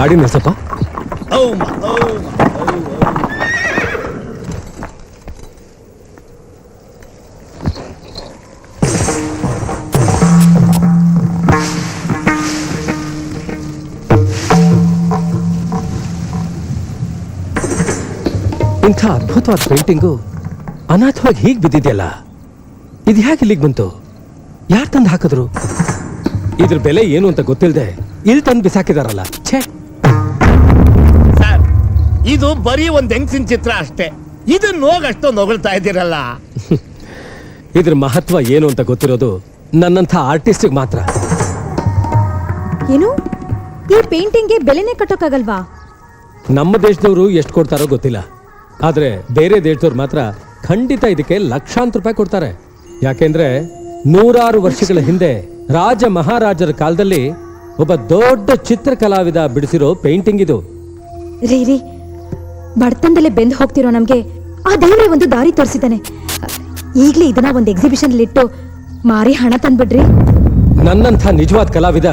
ಗಾಡಿ ನಿಲ್ಸಪ್ಪ. ಇಂಥ ಅದ್ಭುತವಾದ ಪೇಂಟಿಂಗು ಅನಾಥವಾಗಿ ಹೀಗೆ ಬಿದ್ದಿದೆಯಲ್ಲ, ಇದು ಹೇಗೆ ಇಲ್ಲಿಗೆ ಬಂತು? ಯಾರು ತಂದು ಹಾಕಿದ್ರು? ಇದ್ರ ಬೆಲೆ ಏನು ಅಂತ ಗೊತ್ತಿಲ್ಲದೆ ಇಲ್ಲಿ ತಂದು ಬಿಸಾಕಿದಾರಲ್ಲ. ಛೇ ಸರ್, ಇದು ಬರೀ ಒಂದು ಹೆಂಗಸಿನ ಚಿತ್ರ ಅಷ್ಟೇ. ಇದನ್ನ ಹೋಗಿ ಅಷ್ಟೊಂದು ಹೊಗಳ್ತಾ ಇದ್ದೀರಲ್ಲ. ಇದ್ರ ಮಹತ್ವ ಏನು ಅಂತ ಗೊತ್ತಿರೋದು ನನ್ನಂಥ ಆರ್ಟಿಸ್ಟಿಗೆ ಮಾತ್ರ. ಏನು, ಈ ಪೇಂಟಿಂಗ್ಗೆ ಬೆಲೆನೇ ಕಟ್ಟೋಕ್ಕಾಗಲ್ವಾ? ನಮ್ಮ ದೇಶದವರು ಎಷ್ಟು ಕೊಡ್ತಾರೋ ಗೊತ್ತಿಲ್ಲ, ಆದ್ರೆ ಬೇರೆ ದೇಶದವ್ರು ಮಾತ್ರ ಖಂಡಿತ ಇದಕ್ಕೆ ಲಕ್ಷಾಂತರ ರೂಪಾಯಿ ಕೊಡ್ತಾರೆ. ಯಾಕೆಂದ್ರೆ 100 ವರ್ಷಗಳ ಹಿಂದೆ ರಾಜ ಮಹಾರಾಜರ ಕಾಲದಲ್ಲಿ ಒಬ್ಬ ದೊಡ್ಡ ಚಿತ್ರ ಕಲಾವಿದ ಬಿಡಿಸಿರೋ ಪೇಂಟಿಂಗ್ ಇದು. ರೀ, ಬಡತನದಲ್ಲೇ ಬೆಂದು ಹೋಗ್ತಿರೋ ನಮ್ಗೆ ಆ ದೇವ್ರೆ ಒಂದು ದಾರಿ ತೋರಿಸಿದ್ದಾನೆ. ಈಗ್ಲೇ ಇದನ್ನ ಒಂದು ಎಕ್ಸಿಬಿಷನ್ ಇಟ್ಟು ಮಾರಿ ಹಣ ತಂದ್ಬಿಡ್ರಿ. ನನ್ನಂಥ ನಿಜವಾದ ಕಲಾವಿದ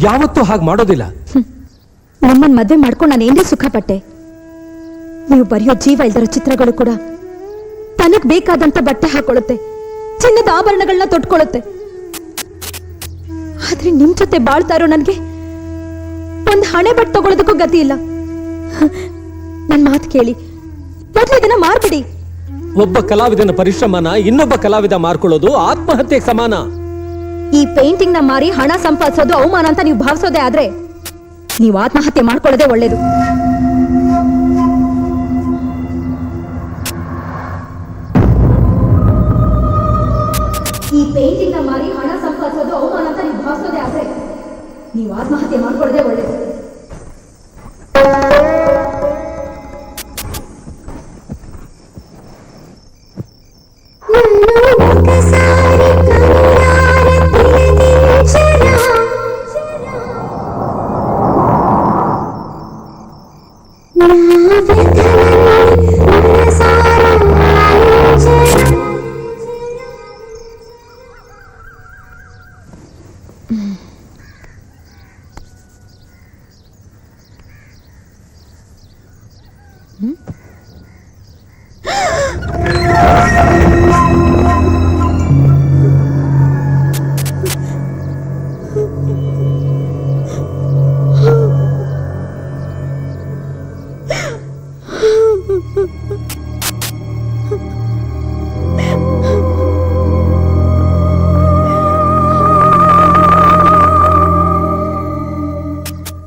ಯಾವತ್ತೂ ಹಾಗೆ ಮಾಡೋದಿಲ್ಲ. ನಮ್ಮನ್ ಮದ್ವೆ ಮಾಡ್ಕೊಂಡು ನಾನು ಏನೇ ಸುಖ ಪಟ್ಟೆ. ನೀವು ಬರೆಯೋ ಜೀವ ಇಲ್ದರ ಚಿತ್ರಗಳು ಕೂಡ ತನಗ್ ಬೇಕಾದಂತ ಬಟ್ಟೆ ಹಾಕೊಳ್ಳುತ್ತೆ, ಚಿನ್ನದ ಆಭರಣಗಳನ್ನ ತೊಟ್ಕೊಳ್ಳುತ್ತೆ. ಆದ್ರೆ ನಿಮ್ ಜೊತೆ ಬಾಳ್ತಾ ಇರೋ ನನ್ಗೆ ಒಂದ್ ಹಣೆ ಬಟ್ಟೆ ತಗೊಳ್ಳೋದಕ್ಕೂ ಗತಿ ಇಲ್ಲ. ನನ್ ಮಾತು ಕೇಳಿ, ಮೊದ್ಲು ಇದನ್ನ ಮಾರ್ಬಿಡಿ. ಒಬ್ಬ ಕಲಾವಿದನ ಪರಿಶ್ರಮನ ಇನ್ನೊಬ್ಬ ಕಲಾವಿದ ಮಾರ್ಕೊಳ್ಳೋದು ಆತ್ಮಹತ್ಯೆಗೆ ಸಮಾನ. ಈ ಪೇಂಟಿಂಗ್ ನ ಮಾರಿ ಹಣ ಸಂಪಾದಿಸೋದು ಅವಮಾನ ಅಂತ ನೀವು ಭಾವಿಸೋದೇ ಆದ್ರೆ ನೀವು ಆತ್ಮಹತ್ಯೆ ಮಾಡ್ಕೊಳ್ಳೋದೇ ಒಳ್ಳೇದು. ಈ ಪೇಂಟಿಂಗ್ ನ ಮಾರಿ ಹಣ ಸಂಪಾದಿಸೋದು ಅವಮಾನ ಅಂತ ನೀವು ಭಾವಿಸೋದೇ ಆದ್ರೆ ನೀವು ಆತ್ಮಹತ್ಯೆ ಮಾಡ್ಕೊಳ್ಳೋದೇ ಒಳ್ಳೇದು.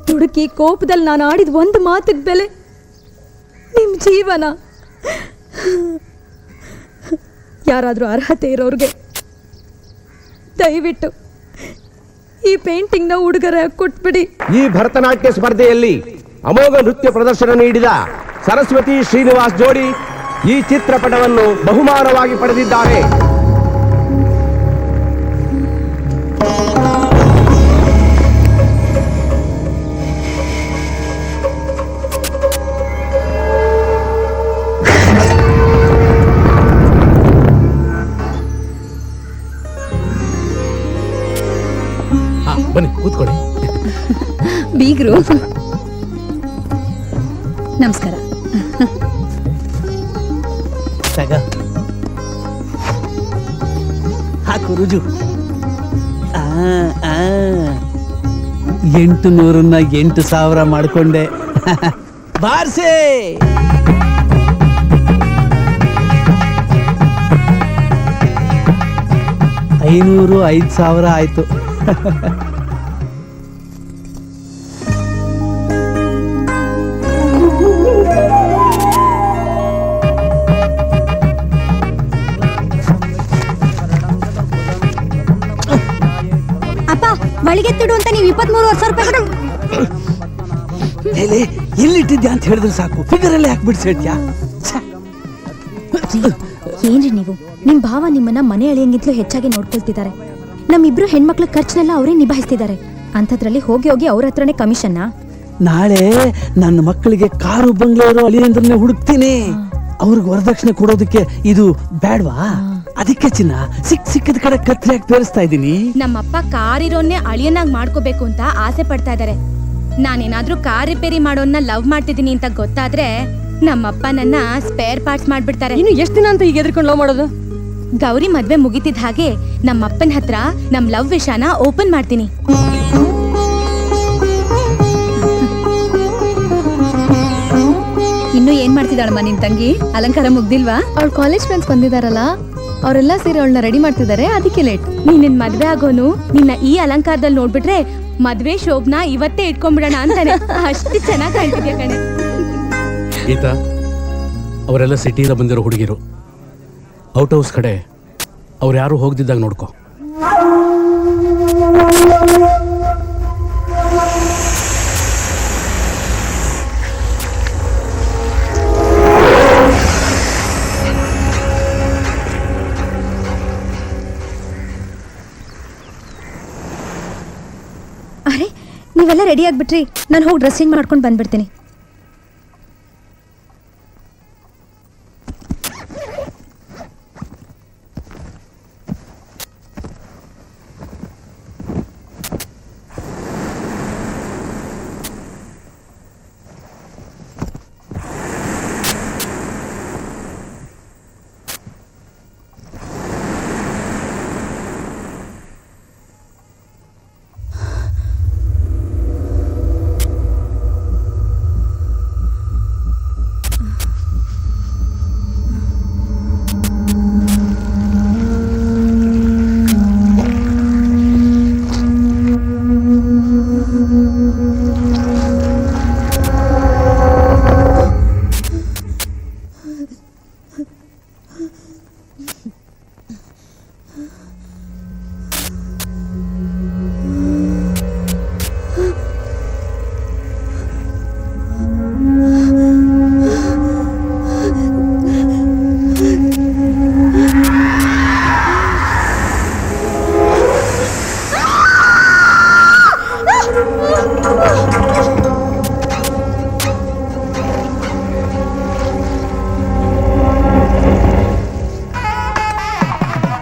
ದುಡುಕಿ ಕೋಪದಲ್ಲಿ ನಾನು ಆಡಿದ ಒಂದು ಮಾತಿಗೆ ಬೆಲೆ ನಿಮ್ ಜೀವನ. ಯಾರಾದ್ರೂ ಅರ್ಹತೆ ಇರೋರ್ಗೆ ದಯವಿಟ್ಟು ಈ ಪೇಂಟಿಂಗ್ ನ ಉಡುಗೊರೆ ಕೊಟ್ಬಿಡಿ. ಈ ಭರತನಾಟ್ಯ ಸ್ಪರ್ಧೆಯಲ್ಲಿ ಅಮೋಘ ನೃತ್ಯ ಪ್ರದರ್ಶನ ನೀಡಿದ ಸರಸ್ವತಿ ಶ್ರೀನಿವಾಸ್ ಜೋಡಿ ಈ ಚಿತ್ರಪಟವನ್ನು ಬಹುಮಾನವಾಗಿ ಪಡೆದಿದ್ದಾರೆ. ಬನ್ನಿ ಕೂತ್ಕೊಳ್ಳಿ. ಬೀಗ್ರು ನಮಸ್ಕಾರ. ಹಾಕು ರುಜು. 800ನ್ನ 8,000 ಮಾಡ್ಕೊಂಡೆ. ಬಾರ್ಸೆ 500 5,000 ಆಯ್ತು. ಅಪ್ಪ ಬಳಿಗೆತ್ತಿಡು ಅಂತ ನೀವು 23,000 ರೂಪಾಯಿ ಎಲ್ಲಿಟ್ಟಿದ್ಯಾ ಅಂತ ಹೇಳಿದ್ರೆ ಸಾಕು, ಫಿಗರ್ ಅಲ್ಲೇ ಹಾಕ್ಬಿಟ್ಟು ಹೇಳ್ತ್ಯಾ. ಏನ್ರಿ ನೀವು, ನಿಮ್ ಭಾವ ನಿಮ್ಮನ್ನ ಮನೆ ಅಳಿಯಂಗಿಂತಲೂ ಹೆಚ್ಚಾಗಿ ನೋಡ್ಕೊಳ್ತಿದ್ದಾರೆ. ನಮ್ಮಿಬ್ರು ಹೆಣ್ಮಕ್ಳ ಖರ್ಚನೆಲ್ಲ ಅವರೇ ನಿಭಾಯಿಸ್ತಿದ್ದಾರೆ. ಅಂಥದ್ರಲ್ಲಿ ಹೋಗಿ ಹೋಗಿ ಅವ್ರ ಹತ್ರನೇ ಕಮಿಷನ್ನ. ನಾಳೆ ನನ್ನ ಮಕ್ಕಳಿಗೆ ಕಾರು ಬಂಗ್ಲೆಯವರು ಅಳಿಯಂದ್ರನ್ನೇ ಹುಡುಕ್ತೀನಿ. ಅವ್ರಿಗೆ ವರದಕ್ಷಿಣೆ ಕೊಡೋದಕ್ಕೆ ಇದು ಬ್ಯಾಡ್ವಾ? ಅದಕ್ಕೆ ಚಿನ್ನ ಸಿಕ್ಕದ ಕಡೆ ಕತ್ರಿ ಹಾಕಿ ತೋರಿಸ್ತಾ ಇದ್ದೀನಿ. ನಮ್ಮಪ್ಪ ಕಾರಿರೋನ್ನೇ ಅಳಿಯನಾಗ್ ಮಾಡ್ಕೋಬೇಕು ಅಂತ ಆಸೆ ಪಡ್ತಾ ಇದಾರೆ. ನಾನೇನಾದ್ರೂ ಕಾರ್ ರಿಪೇರಿ ಮಾಡೋನ್ನ ಲವ್ ಮಾಡ್ತಿದ್ದೀನಿ ಅಂತ ಗೊತ್ತಾದ್ರೆ ನಮ್ಮಪ್ಪ ನನ್ನ ಸ್ಪೇರ್ ಪಾರ್ಟ್ಸ್ ಮಾಡ್ಬಿಡ್ತಾರೆ. ಇನ್ನು ಎಷ್ಟು ದಿನ ಅಂತ ಈಗ ಎದ್ರಿಕೊಂಡು ಲವ್ ಮಾಡೋದು? ಗೌರಿ ಮದ್ವೆ ಮುಗಿತಿದ್ ಹಾಗೆ ನಮ್ಮಪ್ಪನ ಹತ್ರ ನಮ್ ಲವ್ ವಿಷಯನ ಓಪನ್ ಮಾಡ್ತೀನಿ. ಇನ್ನು ಏನ್ ಮಾಡ್ತಿದ್ದಾಳಮ್ಮ ನಿನ್ ತಂಗಿ? ಅಲಂಕಾರ ಮುಗ್ದಿಲ್ವಾ? ಅವಳ ಕಾಲೇಜ್ ಫ್ರೆಂಡ್ಸ್ ಬಂದಿದಾರಲ್ಲ, ಅವರೆಲ್ಲ ಸೇರಿ ಅವಳನ್ನ ರೆಡಿ ಮಾಡ್ತಿದ್ದಾರೆ, ಅದಕ್ಕೆ ಲೇಟ್. ನೀನ್ ಮದ್ವೆ ಆಗೋನು ನಿನ್ನ ಈ ಅಲಂಕಾರದಲ್ಲಿ ನೋಡ್ಬಿಟ್ರೆ ಮದ್ವೆ ಶೋಭನ ಇವತ್ತೇ ಇಟ್ಕೊಂಡ್ಬಿಡೋಣ ಅಂತಾನೆ. ಅಷ್ಟು ಚೆನ್ನಾಗಿ ಕಾಣ್ತಿದ್ಯಾ ಕಣೆ. ಗೀತಾ, ಅವರೆಲ್ಲ ಸಿಟಿಯಿಂದ ಬಂದಿರೋ ಹುಡುಗಿರು. ಔಟ್ ಹೌಸ್ ಕಡೆ ಅವ್ರು ಯಾರು ಹೋಗ್ದಿದ್ದಾಗ ನೋಡ್ಕೊ. ಅರೆ, ನೀವೆಲ್ಲ ರೆಡಿ ಆಗ್ಬಿಟ್ರಿ? ನಾನು ಹೋಗಿ ಡ್ರೆಸ್ ಚೇಂಜ್ ಮಾಡ್ಕೊಂಡು ಬಂದ್ಬಿಡ್ತೀನಿ.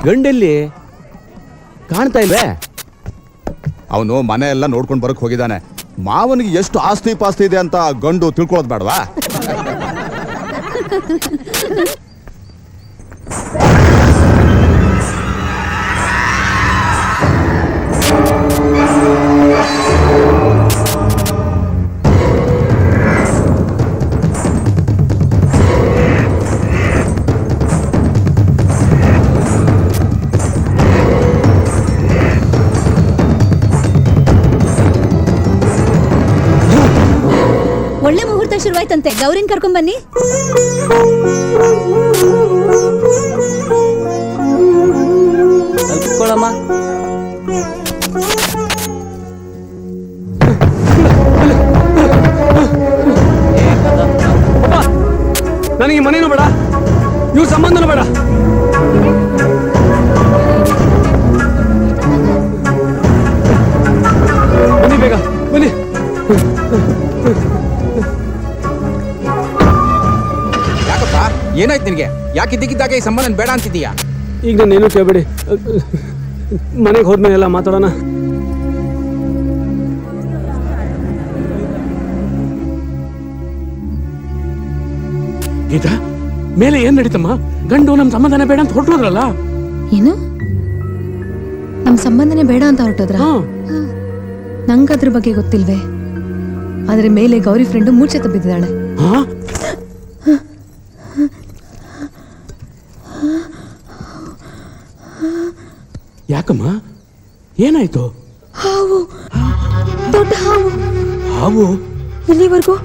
ಗಂಡೆಲ್ಲಿ ಕಾಣ್ತಾ ಇಲ್ವೇ? ಅವನು ಮನೆ ಎಲ್ಲ ನೋಡ್ಕೊಂಡು ಬರಕ್ ಹೋಗಿದ್ದಾನೆ. ಮಾವನಿಗೆ ಎಷ್ಟು ಆಸ್ತಿ ಪಾಸ್ತಿ ಇದೆ ಅಂತ ಗಂಡು ತಿಳ್ಕೊಳ್ಳೋದು ಬೇಡವಾ? ಒಳ್ಳೆ ಮುಹೂರ್ತ ಶುರುವಾಯ್ತಂತೆ. ಗೌರಿನ್ ಕರ್ಕೊಂಡ್ ಬನ್ನಿ. ನನಗೆ ಮನೇನು ಬೇಡ, ಇವ್ರ ಸಂಬಂಧನೂ ಬೇಡ. ಬನ್ನಿ ಬೇಗ ಬನ್ನಿ. ಯಾಕಪ್ಪ, ಏನಾಯ್ತು ನಿನಗೆ? ಯಾಕೆ ಇದ್ದಕ್ಕಿದ್ದಾಗ ಈ ಸಂಬಂಧ ಬೇಡ ಅಂತಿದ್ದೀಯಾ? ಈಗ ನಾನೇನು ಕೇಳಬೇಡಿ, ಮನೆಗೆ ಹೋದ್ಮೇಲೆ ಎಲ್ಲ ಮಾತಾಡೋಣ. ಗೀತಾ, ಮೇಲೆ ಏನ್ ನಡೀತಮ್ಮ? ಗಂಡು ನಮ್ ಸಂಬಂಧನೇ ಬೇಡ ಅಂತ ಹೊರಟೋದ್ರಲ್ಲ. ಏನು, ನಮ್ ಸಂಬಂಧನೇ ಬೇಡ ಅಂತ ಹೊರಟೋದ್ರ? ನಂಗೆ ಅದ್ರ ಬಗ್ಗೆ ಗೊತ್ತಿಲ್ವೇ. ಆದ್ರೆ ಮೇಲೆ ಗೌರಿ ಫ್ರೆಂಡು ಮೂರ್ಛೆ ತಬ್ಬಿದ್ದಾಳೆ. ಯಾಕಮ್ಮ, ಏನಾಯ್ತು? ಹಾವು, ದೊಡ್ಡ ಹಾವು. ಹಾವು? ಇಲ್ಲಿವರೆಗೂ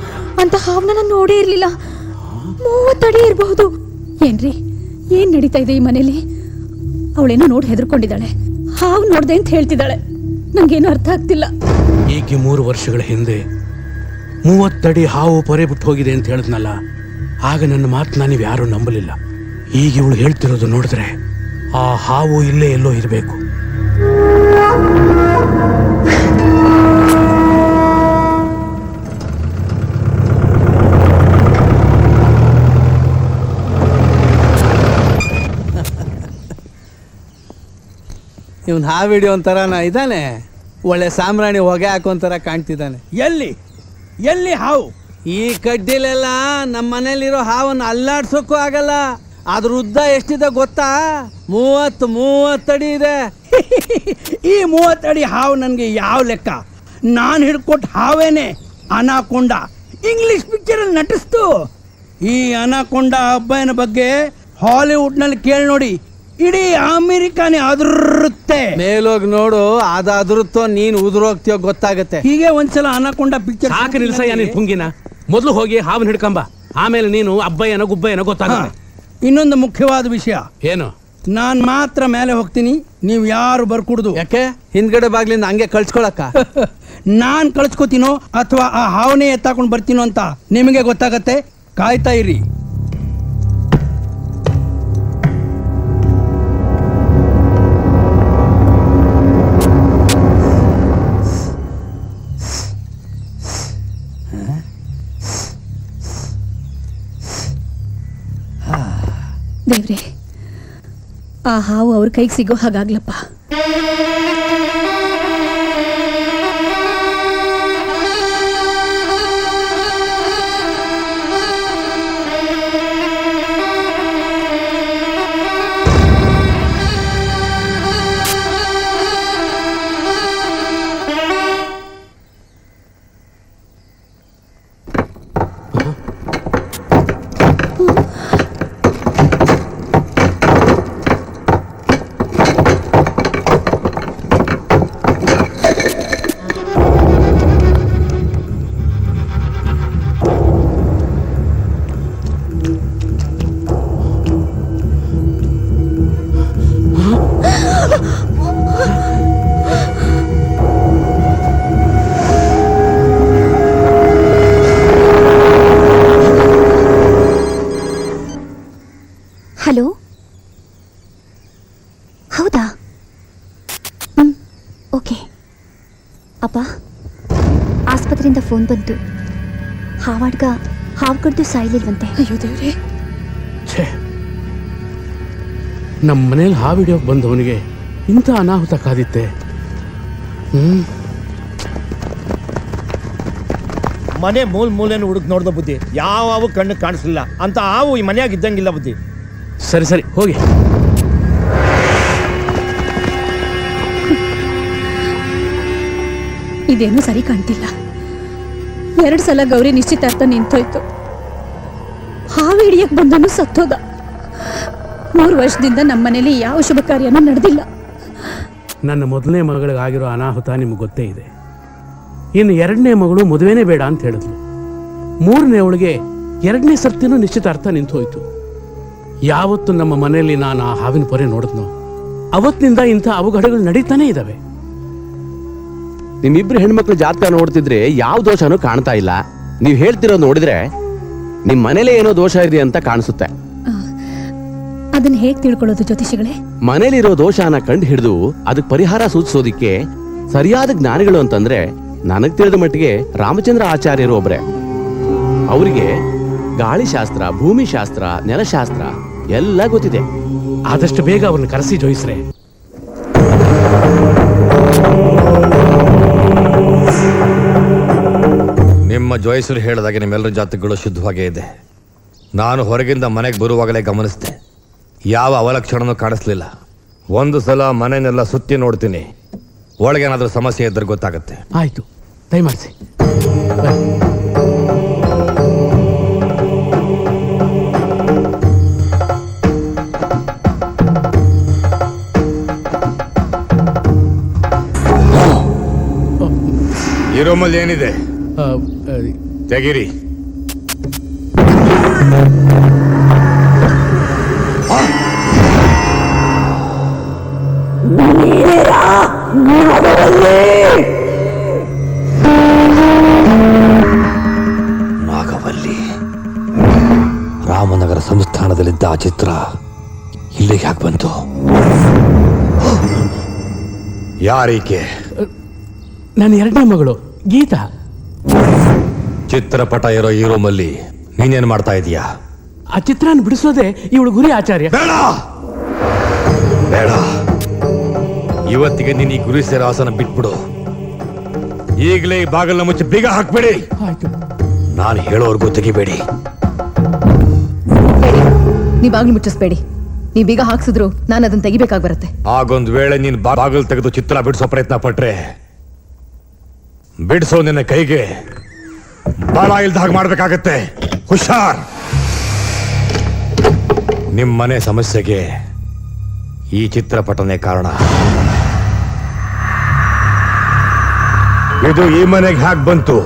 ಅಂತ ಹಾವನ್ನ ನಾನು ನೋಡೇ ಇರ್ಲಿಲ್ಲ. 30 ಅಡಿ ಇರಬಹುದು. ಏನ್ರಿ, ಏನ್ ನಡೀತಾ ಇದೆ ಈ ಮನೇಲಿ? ಅವಳೇನೋ ನೋಡಿ ಹೆದರ್ಕೊಂಡಿದ್ದಾಳೆ. ಹಾವು ನೋಡ್ದೆ ಅಂತ ಹೇಳ್ತಿದ್ದಾಳೆ. ನಂಗೇನು ಅರ್ಥ ಆಗ್ತಿಲ್ಲ. ಈಗ 3 ವರ್ಷಗಳ ಹಿಂದೆ 30 ಅಡಿ ಹಾವು ಪೊರೆ ಬಿಟ್ಟು ಹೋಗಿದೆ ಅಂತ ಹೇಳಿದ್ನಲ್ಲ, ಆಗ ನನ್ನ ಮಾತನ್ನ ನೀವು ಯಾರು ನಂಬಲಿಲ್ಲ. ಈಗ ಇವಳು ಹೇಳ್ತಿರೋದು ನೋಡಿದ್ರೆ ಆ ಹಾವು ಇಲ್ಲೇ ಎಲ್ಲೋ ಇರಬೇಕು. ಇವನ್ ಹಾ ವಿಡಿಯೋ ಒಂಥರ ಇದ್ದಾನೆ. ಒಳ್ಳೆ ಸಾಮ್ರಾಣಿ ಹೊಗೆ ಹಾಕೋಂತರ ಕಾಣ್ತಿದ್ದಾನೆ. ಎಲ್ಲಿ ಎಲ್ಲಿ ಹಾವು? ಈ ಕಡ್ಡಿಲೆಲ್ಲ ನಮ್ಮ ಮನೇಲಿರೋ ಹಾವನ್ನು ಅಲ್ಲಾಡ್ಸೋಕ್ಕೂ ಆಗಲ್ಲ. ಅದ್ರ ಉದ್ದ ಎಷ್ಟಿದೆ ಗೊತ್ತಾ? 30 ಅಡಿ ಇದೆ. ಈ 30 ಅಡಿ ಹಾವು ನನಗೆ ಯಾವ ಲೆಕ್ಕ? ನಾನು ಹಿಡ್ಕೊಟ್ಟು ಹಾವೇನೆ ಅನಾಕೊಂಡ. ಇಂಗ್ಲಿಷ್ ಪಿಕ್ಚರಲ್ಲಿ ನಟಿಸ್ತು. ಈ ಅನಾಕೊಂಡ ಅಬ್ಬಯ್ಯನ ಬಗ್ಗೆ ಹಾಲಿವುಡ್ನಲ್ಲಿ ಕೇಳಿ ನೋಡಿ, ಇಡೀ ಅಮೆರಿಕಾನೇ ಅದರುತ್ತೆ. ಮೇಲೋಗಿ ನೋಡು, ಅದ್ರುತ್ತೋ ನೀನು ಉದುರೋಗ್ತೀಯೋ ಗೊತ್ತಾಗತ್ತೆ. ಹೀಗೆ ಒಂದ್ಸಲ ಅನಾಕೊಂಡ ಪಿಕ್ಚರ್ ಸಾಕು ನಿಲ್ಸಯ್ಯ ನೀನ್ ಪುಂಗಿನ. ಮೊದಲು ಹೋಗಿ ಹಾವನ್ ಹಿಡ್ಕಂಬ, ಆಮೇಲೆ ನೀನು ಅಬ್ಬಯ್ಯನ ಗುಬ್ಬಯ್ಯನ ಗೊತ್ತಾಗುತ್ತೆ. ಇನ್ನೊಂದು ಮುಖ್ಯವಾದ ವಿಷಯ ಏನು? ನಾನ್ ಮಾತ್ರ ಮೇಲೆ ಹೋಗ್ತೀನಿ, ನೀವು ಯಾರು ಬರ್ಕೂಡ್ದು. ಯಾಕೆ? ಹಿಂದ್ಗಡೆ ಬಾಗ್ಲಿಂದ ಹಂಗೆ ಕಳ್ಸ್ಕೊಳಕ್ಕ? ನಾನ್ ಕಳ್ಸ್ಕೊತೀನೋ ಅಥವಾ ಆ ಹಾವನೇ ಎತ್ತಾಕೊಂಡು ಬರ್ತೀನೋ ಅಂತ ನಿಮಗೆ ಗೊತ್ತಾಗತ್ತೆ. ಕಾಯ್ತಾ ಇರಿ. ದೇವ್ರೆ, ಆ ಹಾವು ಅವ್ರ ಕೈಗೆ ಸಿಗೋ ಹಾಗಾಗ್ಲಪ್ಪ. ಹಲೋ, ಹೌದಾ? ಓಕೆ. ಅಪ್ಪ, ಆಸ್ಪತ್ರೆಯಿಂದ ಫೋನ್ ಬಂತು. ಹಾವಾಡ್ಗ ಹಾವು ಕಡ್ದು ಸಾಯ್ಲಿಲ್ವಂತೆ. ಅಯ್ಯೋ ದೇವ್ರೆ, ನಮ್ಮ ಮನೇಲಿ ಹಾವು ಹಿಡಿಯೋಕೆ ಬಂದವನಿಗೆ ಇಂಥ ಅನಾಹುತ ಕಾದಿತ್ತೆ. ಮನೆ ಮೂಲೆಯನ್ನು ಹುಡುಕ್ ನೋಡ್ದ ಬುದ್ಧಿ, ಯಾವ ಹಾವು ಕಣ್ಣು ಕಾಣಿಸ್ಲಿಲ್ಲ ಅಂತ ಹಾವು ಈ ಮನೆಯಾಗ ಇದ್ದಂಗಿಲ್ಲ ಬುದ್ಧಿ. ಸರಿ ಸರಿ ಹೋಗಿ. ಇದೇನು ಸರಿ ಕಾಣ್ತಿಲ್ಲ. 2 ಸಲ ಗೌರಿ ನಿಶ್ಚಿತಾರ್ಥ ನಿಂತೋಯ್ತು. ಹಾವು ಹಿಡಿಯಕ್ ಬಂದನು ಸತ್ತೋದ. 3 ವರ್ಷದಿಂದ ನಮ್ಮ ಮನೇಲಿ ಯಾವ ಶುಭ ಕಾರ್ಯನೂ ನಡೆದಿಲ್ಲ. ನನ್ನ ಮೊದಲನೇ ಮಗಳಿಗಾಗಿರೋ ಅನಾಹುತ ನಿಮ್ಗೆ ಗೊತ್ತೇ ಇದೆ. ಇನ್ನು 2ನೇ ಮಗಳು ಮದುವೆನೇ ಬೇಡ ಅಂತ ಹೇಳಿದ್ಲು. 3ನೇ ಅವಳಿಗೆ 2ನೇ ಸರ್ತಿನೂ ನಿಶ್ಚಿತಾರ್ಥ ನಿಂತು ಹೋಯ್ತು. ಯಾವತ್ತು ನಮ್ಮ ಮನೆಯಲ್ಲಿ ನಾನು ಆ ಹಾವಿನ ಪೊರೆ ನೋಡಿದ್ನೋ ಅವತ್ತಿನಿಂದ ಇಂಥ ಅವಘಡಗಳು ನಡೀತಾನೆ ಇದ್ದಾವೆ. ನಿಮ್ಮಿಬ್ರು ಹೆಣ್ಮಕ್ಳು ಜಾತಕ ನೋಡ್ತಿದ್ರೆ ಯಾವ ದೋಷನೂ ಕಾಣ್ತಾ ಇಲ್ಲ. ನೀವ್ ಹೇಳ್ತಿರೋದು ನೋಡಿದ್ರೆ ನಿಮ್ ಮನೇಲೆ ಏನೋ ದೋಷ ಇದೆ ಅಂತ ಕಾಣಿಸುತ್ತೆ. ಅದನ್ನ ಹೇಗ್ ತಿಳ್ಕೊಳ್ಳೋದು ಜ್ಯೋತಿಷಿಗಳೇ? ಮನೇಲಿರೋ ದೋಷನ ಕಂಡು ಹಿಡಿದು ಅದಕ್ಕೆ ಪರಿಹಾರ ಸೂಚಿಸೋದಿಕ್ಕೆ ಸರಿಯಾದ ಜ್ಞಾನಿಗಳು ಅಂತಂದ್ರೆ ನನಗ್ ತಿಳಿದ ಮಟ್ಟಿಗೆ ರಾಮಚಂದ್ರ ಆಚಾರ್ಯರು ಒಬ್ರೆ. ಅವರಿಗೆ ಗಾಳಿ ಶಾಸ್ತ್ರ, ಭೂಮಿ ಶಾಸ್ತ್ರ, ನೆಲಶಾಸ್ತ್ರ ಎಲ್ಲ ಗೊತ್ತಿದೆ. ಆದಷ್ಟು ಬೇಗ ಅವ್ರನ್ನ ಕರೆಸಿ ಜೋಯಿಸ್ರೆ. ನಿಮ್ಮ ಜೋಯಿಸರು ಹೇಳಿದಾಗೆ ನಿಮ್ಮೆಲ್ಲರ ಜಾತಕಗಳು ಶುದ್ಧವಾಗೇ ಇದೆ. ನಾನು ಹೊರಗಿಂದ ಮನೆಗೆ ಬರುವಾಗಲೇ ಗಮನಿಸಿದೆ, ಯಾವ ಅವಲಕ್ಷಣನೂ ಕಾಣಿಸ್ಲಿಲ್ಲ. ಒಂದು ಸಲ ಮನೆಯನ್ನೆಲ್ಲ ಸುತ್ತಿ ನೋಡ್ತೀನಿ, ಒಳಗೇನಾದ್ರೂ ಸಮಸ್ಯೆ ಇದ್ರೆ ಗೊತ್ತಾಗುತ್ತೆ. ಆಯ್ತು, ದಯಮಾಡಿಸಿ. ಈ ರೂಮಲ್ಲಿ ಏನಿದೆ ತೆಗೀರಿ. ನಾಗವಲ್ಲಿ ರಾಮನಗರ ಸಂಸ್ಥಾನದಲ್ಲಿದ್ದ ಆ ಚಿತ್ರ ಇಲ್ಲಿಗೆ ಯಾಕೆ ಬಂತು? ಯಾರೀಕೆ? ನನ್ನ 2ನೇ ಮಗಳು ಗೀತಾ. ಚಿತ್ರಪಟ ಇರೋ ಈ ರೂಮಲ್ಲಿ ನೀನೇನ್ ಮಾಡ್ತಾ ಇದೀಯಾ? ಆ ಚಿತ್ರನ ಬಿಡಿಸೋದೇ ಇವಳು ಗುರಿ ಆಚಾರ್ಯ. ಬೇಡ ಬೇಡ, ಇವತ್ತಿಗೆ ನೀನು ಈ ಗುರಿ ಸೇರೋ ಆಸನ ಬಿಟ್ಬಿಡು. ಈಗಲೇ ಈ ಬಾಗಿಲನ್ನ ಮುಚ್ಚಿ ಬೀಗ ಹಾಕ್ಬೇಡಿ. ನಾನು ಹೇಳೋರ್ಗೂ ತೆಗಿಬೇಡಿ. ನೀವ್ ಬಾಗ್ಲು ಮುಚ್ಚಿಸ್ಬೇಡಿ. ನೀವ್ ಬೀಗ ಹಾಕ್ಸಿದ್ರು ನಾನು ಅದನ್ನ ತೆಗಿಬೇಕಾಗಿ ಬರುತ್ತೆ. ಆಗೊಂದ್ ವೇಳೆ ನೀನ್ ಬಾಗಿಲು ತೆಗೆದು ಚಿತ್ರ ಬಿಡಿಸೋ ಪ್ರಯತ್ನ ಪಟ್ರೆ ಬಿಡಿಸೋ ನಿನ್ನ ಕೈಗೆ ಬಲ ಇಲ್ದ ಹಾಗೆ ಮಾಡ್ಬೇಕಾಗತ್ತೆ. ಹುಷಾರ್. ನಿಮ್ಮನೆ ಸಮಸ್ಯೆಗೆ ಈ ಚಿತ್ರಪಟನೆ ಕಾರಣ. ಇದು ಈ ಮನೆಗೆ ಹ್ಯಾಕ್ ಬಂತು?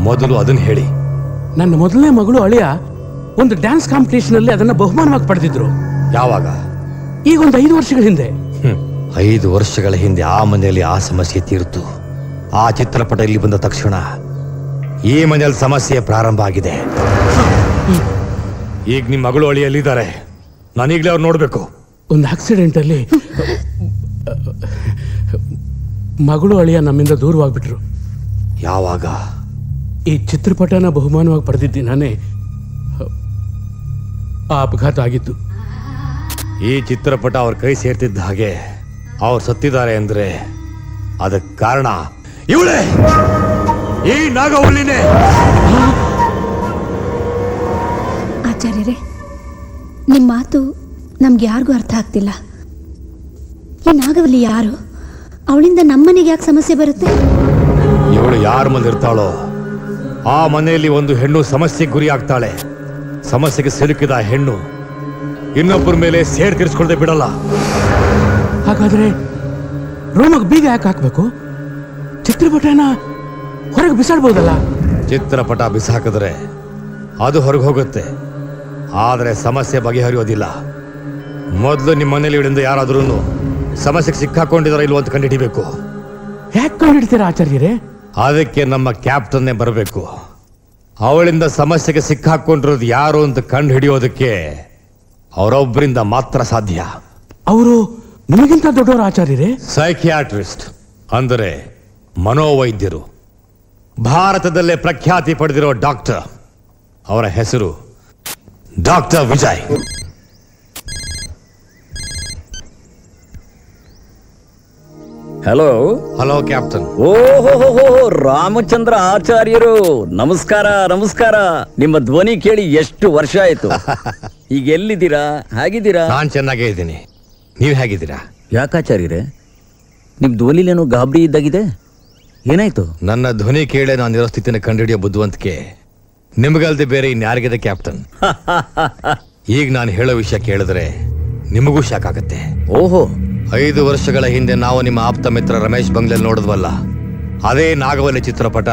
ಮೊದಲು ಅದನ್ನ ಹೇಳಿ. ನನ್ನ ಮೊದಲನೇ ಮಗಳು ಅಳಿಯ ಒಂದು ಡ್ಯಾನ್ಸ್ ಕಾಂಪಿಟೇಷನ್ ಅಲ್ಲಿ ಅದನ್ನ ಬಹುಮಾನವಾಗಿ ಪಡೆದಿದ್ರು. ಯಾವಾಗ? ಈಗ ಒಂದು 5 ವರ್ಷಗಳ ಹಿಂದೆ. 5 ವರ್ಷಗಳ ಹಿಂದೆ ಆ ಮನೆಯಲ್ಲಿ ಆ ಸಮಸ್ಯೆ ತೀರ್ತು. ಆ ಚಿತ್ರಪಟ ಇಲ್ಲಿ ಬಂದ ತಕ್ಷಣ ಈ ಮನೆಯಲ್ಲಿ ಸಮಸ್ಯೆ ಪ್ರಾರಂಭ ಆಗಿದೆ. ಈಗ ನಿಮ್ಮ ಮಗಳು ಅಳಿಯಲ್ಲಿದ್ದಾರೆ. ನಾನೀಗಲೇ ಅವ್ರು ನೋಡ್ಬೇಕು. ಒಂದು ಆಕ್ಸಿಡೆಂಟ್ ಅಲ್ಲಿ ಮಗಳು ಅಳಿಯ ನಮ್ಮಿಂದ ದೂರವಾಗ್ಬಿಟ್ರು. ಯಾವಾಗ? ಈ ಚಿತ್ರಪಟನ ಬಹುಮಾನವಾಗಿ ಪಡೆದಿದ್ದಿ ನಾನೇ. ಆ ಅಪಘಾತ ಆಗಿತ್ತು. ಈ ಚಿತ್ರಪಟ ಅವ್ರ ಕೈ ಸೇರ್ತಿದ್ದ ಹಾಗೆ ಅವ್ರು ಸತ್ತಿದ್ದಾರೆ ಅಂದ್ರೆ ಅದಕ್ಕೆ ಕಾರಣ ಇವಳೇ, ಈ ನಾಗವಲ್ಲಿನೇ. ಆಚಾರ್ಯರೇ, ನಿಮ್ಮ ಮಾತು ನಮ್ಗೆ ಯಾರಿಗೂ ಅರ್ಥ ಆಗ್ತಿಲ್ಲ. ಈ ನಾಗವಲ್ಲಿ ಯಾರು? ಅವಳಿಂದ ನಮ್ಮನೆಗೆ ಯಾಕೆ ಸಮಸ್ಯೆ ಬರುತ್ತೆ? ಇವಳು ಯಾರ ಮನೆ ಇರ್ತಾಳೋ ಆ ಮನೆಯಲ್ಲಿ ಒಂದು ಹೆಣ್ಣು ಸಮಸ್ಯೆಗೆ ಗುರಿ ಆಗ್ತಾಳೆ. ಸಮಸ್ಯೆಗೆ ಸಿಲುಕಿದ ಹೆಣ್ಣು ಇನ್ನೊಬ್ಬರ ಮೇಲೆ ಸೇಡ್ ತೀರಿಸ್ಕೊಳ್ಳದೆ ಬಿಡಲ್ಲ. ಹಾಗಾದ್ರೆ ರೂಮಿಗೆ ಬೀಗ ಯಾಕೆ ಹಾಕ್ಬೇಕು? ಚಿತ್ರಪಟನ ಹೊರಗೆ ಬಿಸಾಡ್ಬೋದಲ್ಲ? ಚಿತ್ರಪಟ ಬಿಸಾಕಿದ್ರೆ ಅದು ಹೊರಗೆ ಹೋಗುತ್ತೆ, ಆದ್ರೆ ಸಮಸ್ಯೆ ಬಗೆಹರಿಯೋದಿಲ್ಲ. ಮೊದಲು ನಿಮ್ಮ ಮನೇಲಿ ಇವಳಿಂದ ಯಾರಾದ್ರೂ ಸಮಸ್ಯೆಗೆ ಸಿಕ್ಕಾಕೊಂಡಿದಾರ ಇಲ್ವ ಅಂತ ಕಂಡುಹಿಡಿಬೇಕು. ಯಾಕೆ ಕಂಡುಹಿಡ್ತೀರಾ ಆಚಾರ್ಯರೇ? ಅದಕ್ಕೆ ನಮ್ಮ ಕ್ಯಾಪ್ಟನ್ನೇ ಬರಬೇಕು. ಅವಳಿಂದ ಸಮಸ್ಯೆಗೆ ಸಿಕ್ಕಾಕೊಂಡಿರೋದು ಯಾರು ಅಂತ ಕಂಡು ಹಿಡಿಯೋದಕ್ಕೆ ಅವರೊಬ್ಬರಿಂದ ಮಾತ್ರ ಸಾಧ್ಯ. ಅವರು ನಿಮಗಿಂತ ದೊಡ್ಡವರು ಆಚಾರ್ಯರೇ? ಸೈಕಿಯಾಟ್ರಿಸ್ಟ್ ಅಂದರೆ ಮನೋವೈದ್ಯರು. ಭಾರತದಲ್ಲೇ ಪ್ರಖ್ಯಾತಿ ಪಡೆದಿರೋ ಡಾಕ್ಟರ್. ಅವರ ಹೆಸರು doctor Vijay. Hello hello captain. ಓಹೋ, ರಾಮಚಂದ್ರ ಆಚಾರ್ಯರು, ನಮಸ್ಕಾರ ನಮಸ್ಕಾರ. ನಿಮ್ಮ ಧ್ವನಿ ಕೇಳಿ ಎಷ್ಟು ವರ್ಷ ಆಯ್ತು. ಈಗ ಎಲ್ಲಿದ್ದೀರಾ? ಹೇಗಿದ್ದೀರಾ? ನಾನ್ ಚೆನ್ನಾಗೇ ಇದ್ದೀನಿ. ನೀವು ಹೇಗಿದ್ದೀರಾ? ಯಾಕಾಚಾರ್ಯರೇ, ನಿಮ್ ಧ್ವನಿಲೇನೋ ಗಾಬರಿ ಇದ್ದಾಗಿದೆ. ಏನಾಯ್ತು? ನನ್ನ ಧ್ವನಿ ಕೇಳಿ ನಾನಿರೋ ಸ್ಥಿತಿನ ಕಂಡುಹಿಡಿಯೋ ಬುದ್ಧಿವಂತಿಕೆ ನಿಮಗಲ್ದೆ ಬೇರೆ ಇನ್ಯಾರಿಗಿದೆ ಕ್ಯಾಪ್ಟನ್? ಈಗ ನಾನು ಹೇಳೋ ವಿಷಯ ಕೇಳಿದ್ರೆ ನಿಮಗೂ ಶಾಕ್ ಆಗುತ್ತೆ. ಓಹೋ, 5 ವರ್ಷಗಳ ಹಿಂದೆ ನಾವು ನಿಮ್ಮ ಆಪ್ತ ಮಿತ್ರ ರಮೇಶ್ ಬಂಗ್ಲೆಲ್ ನೋಡಿದ್ವಲ್ಲ, ಅದೇ ನಾಗವಲ್ಲಿ ಚಿತ್ರಪಟ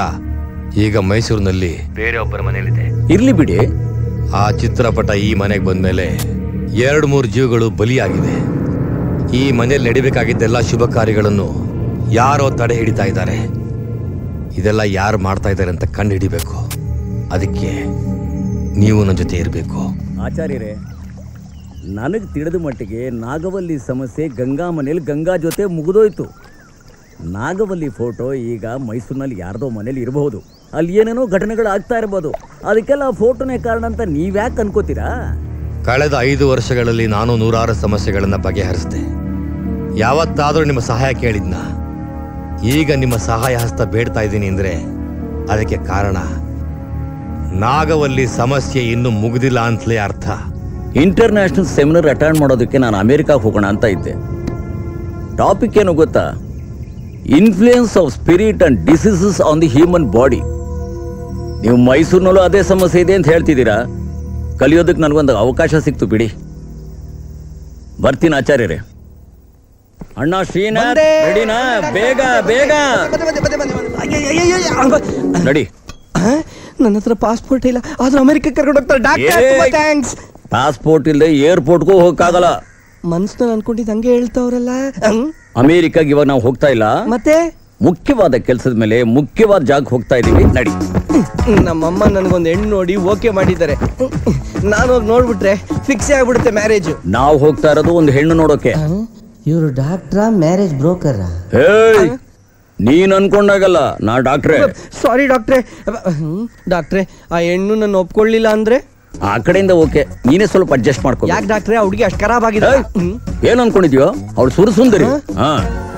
ಈಗ ಮೈಸೂರಿನಲ್ಲಿ ಬೇರೆಯೊಬ್ಬರ ಮನೆಯಲ್ಲಿದೆ. ಇರ್ಲಿ ಬಿಡಿ. ಆ ಚಿತ್ರಪಟ ಈ ಮನೆಗೆ ಬಂದ್ಮೇಲೆ 2-3 ಜೀವಗಳು ಬಲಿಯಾಗಿವೆ. ಈ ಮನೆಯಲ್ಲಿ ನಡಿಬೇಕಾಗಿದ್ದೆಲ್ಲ ಶುಭ ಕಾರ್ಯಗಳನ್ನು ಯಾರೋ ತಡೆ ಹಿಡಿತಾ ಇದ್ದಾರೆ. ಇದೆಲ್ಲ ಯಾರು ಮಾಡ್ತಾ ಇದ್ದಾರೆ ಅಂತ ಕಂಡು ಹಿಡಿಬೇಕು. ಅದಕ್ಕೆ ನೀವು ನನ್ನ ಜೊತೆ ಇರಬೇಕು. ಆಚಾರ್ಯರೇ, ನನಗೆ ತಿಳಿದ ಮಟ್ಟಿಗೆ ನಾಗವಲ್ಲಿ ಸಮಸ್ಯೆ ಗಂಗಾ ಮನೇಲಿ ಗಂಗಾ ಜೊತೆ ಮುಗಿದೋಯ್ತು. ನಾಗವಲ್ಲಿ ಫೋಟೋ ಈಗ ಮೈಸೂರಿನಲ್ಲಿ ಯಾರ್ದೋ ಮನೇಲಿ ಇರಬಹುದು. ಅಲ್ಲಿ ಏನೇನೋ ಘಟನೆಗಳು ಆಗ್ತಾ ಇರ್ಬೋದು. ಅದಕ್ಕೆಲ್ಲ ಫೋಟೋನೇ ಕಾರಣ ಅಂತ ನೀವ್ಯಾಕೆ ಅನ್ಕೋತೀರಾ? ಕಳೆದ 5 ವರ್ಷಗಳಲ್ಲಿ ನಾನು 100 ಸಮಸ್ಯೆಗಳನ್ನು ಬಗೆಹರಿಸಿದೆ. ಯಾವತ್ತಾದರೂ ನಿಮ್ಮ ಸಹಾಯ ಕೇಳಿದ್ನ? ಈಗ ನಿಮ್ಮ ಸಹಾಯ ಹಸ್ತ ಬೇಡ್ತಾ ಇದ್ದೀನಿ ಅಂದ್ರೆ ಅದಕ್ಕೆ ಕಾರಣ ನಾಗವಲ್ಲಿ ಸಮಸ್ಯೆ ಇನ್ನೂ ಮುಗಿದಿಲ್ಲ ಅಂತಲೇ ಅರ್ಥ. ಇಂಟರ್ನ್ಯಾಷನಲ್ ಸೆಮಿನಾರ್ ಅಟೆಂಡ್ ಮಾಡೋದಕ್ಕೆ ನಾನು ಅಮೆರಿಕಾಗೆ ಹೋಗೋಣ ಅಂತ ಇದ್ದೆ. ಟಾಪಿಕ್ ಏನು ಗೊತ್ತಾ? Influence of spirit and diseases on the human body. ನೀವು ಮೈಸೂರಿನಲ್ಲೂ ಅದೇ ಸಮಸ್ಯೆ ಇದೆ ಅಂತ ಹೇಳ್ತಿದ್ದೀರಾ. ಕಲಿಯೋದಕ್ಕೆ ನನಗೊಂದು ಅವಕಾಶ ಸಿಕ್ತು ಬಿಡಿ. ಬರ್ತೀನಿ ಆಚಾರ್ಯರೇ. ಅಣ್ಣ ಶ್ರೀನಾಥ್, ರೆಡಿನಾ? ಬೇಗ ಬೇಗ ನಡಿ. ನನ್ನ ಹತ್ರ ಪಾಸ್ಪೋರ್ಟ್ ಇಲ್ಲ, ಆದ್ರೂ ಅಮೆರಿಕಕ್ಕೆ ಕರ್ಕೊಂಡು ಹೋಗ್ತಾರೆ ಡಾಕ್ಟರ್. ಥ್ಯಾಂಕ್ಸ್. ಪಾಸ್ಪೋರ್ಟ್ ಇಲ್ಲದೆ ಏರ್ಪೋರ್ಟ್ಗೂ ಹೋಗಕ್ಕಾಗಲ್ಲ. ಮನ್ಸ್ನಲ್ಲಿ ಅನ್ಕೊಂಡಿದ್ದು ಹಂಗೆ ಹೇಳ್ತಾವ್ರಲ್ಲ. ಅಮೆರಿಕಾಗೆ ಇವಾಗ ನಾವು ಹೋಗ್ತಾ ಇಲ್ಲ, ಮತ್ತೆ ಮುಖ್ಯವಾದ ಕೆಲಸದ ಮೇಲೆ ಮುಖ್ಯವಾದ ಜಾಗಕ್ಕೆ ಹೋಗ್ತಾ ಇದೀವಿ. ನಡಿ. ನಮ್ಮಮ್ಮ ನನಗೊಂದು ಹೆಣ್ಣು ನೋಡಿ ಓಕೆ ಮಾಡಿದ್ದಾರೆ. ನಾನು ಹೋಗಿ ನೋಡ್ಬಿಟ್ರೆ ಫಿಕ್ಸ್ ಆಗ್ಬಿಡುತ್ತೆ ಮ್ಯಾರೇಜ್. ನಾವು ಹೋಗ್ತಾ ಇರೋದು ಒಂದು ಹೆಣ್ಣು ನೋಡೋಕೆ. ಇವರು ಡಾಕ್ಟ್ರಾ ಮ್ಯಾರೇಜ್ ಬ್ರೋಕರ್? ನೀನ್ ಅನ್ಕೊಂಡಾಗಲ್ಲ, ನಾ ಡಾಕ್ಟ್ರೇ. ಸಾರಿ ಡಾಕ್ಟ್ರೇ. ಡಾಕ್ಟ್ರೇ, ಆ ಹೆಣ್ಣು ನನ್ನ ಒಪ್ಕೊಳ್ಳಿಲ್ಲ ಅಂದ್ರೆ? ಆ ಕಡೆಯಿಂದ ಓಕೆ, ನೀನೇ ಸ್ವಲ್ಪ ಅಡ್ಜಸ್ಟ್ ಮಾಡ್ಕೋ. ಯಾಕೆ ಡಾಕ್ಟ್ರೇ, ಆ ಹುಡುಗಿ ಅಷ್ಟು ಖರಾಬ್ ಆಗಿದೆ? ಏನ್ ಅನ್ಕೊಂಡಿದ್ಯೋ? ಅವಳು ಸುರಸುಂದರಿ.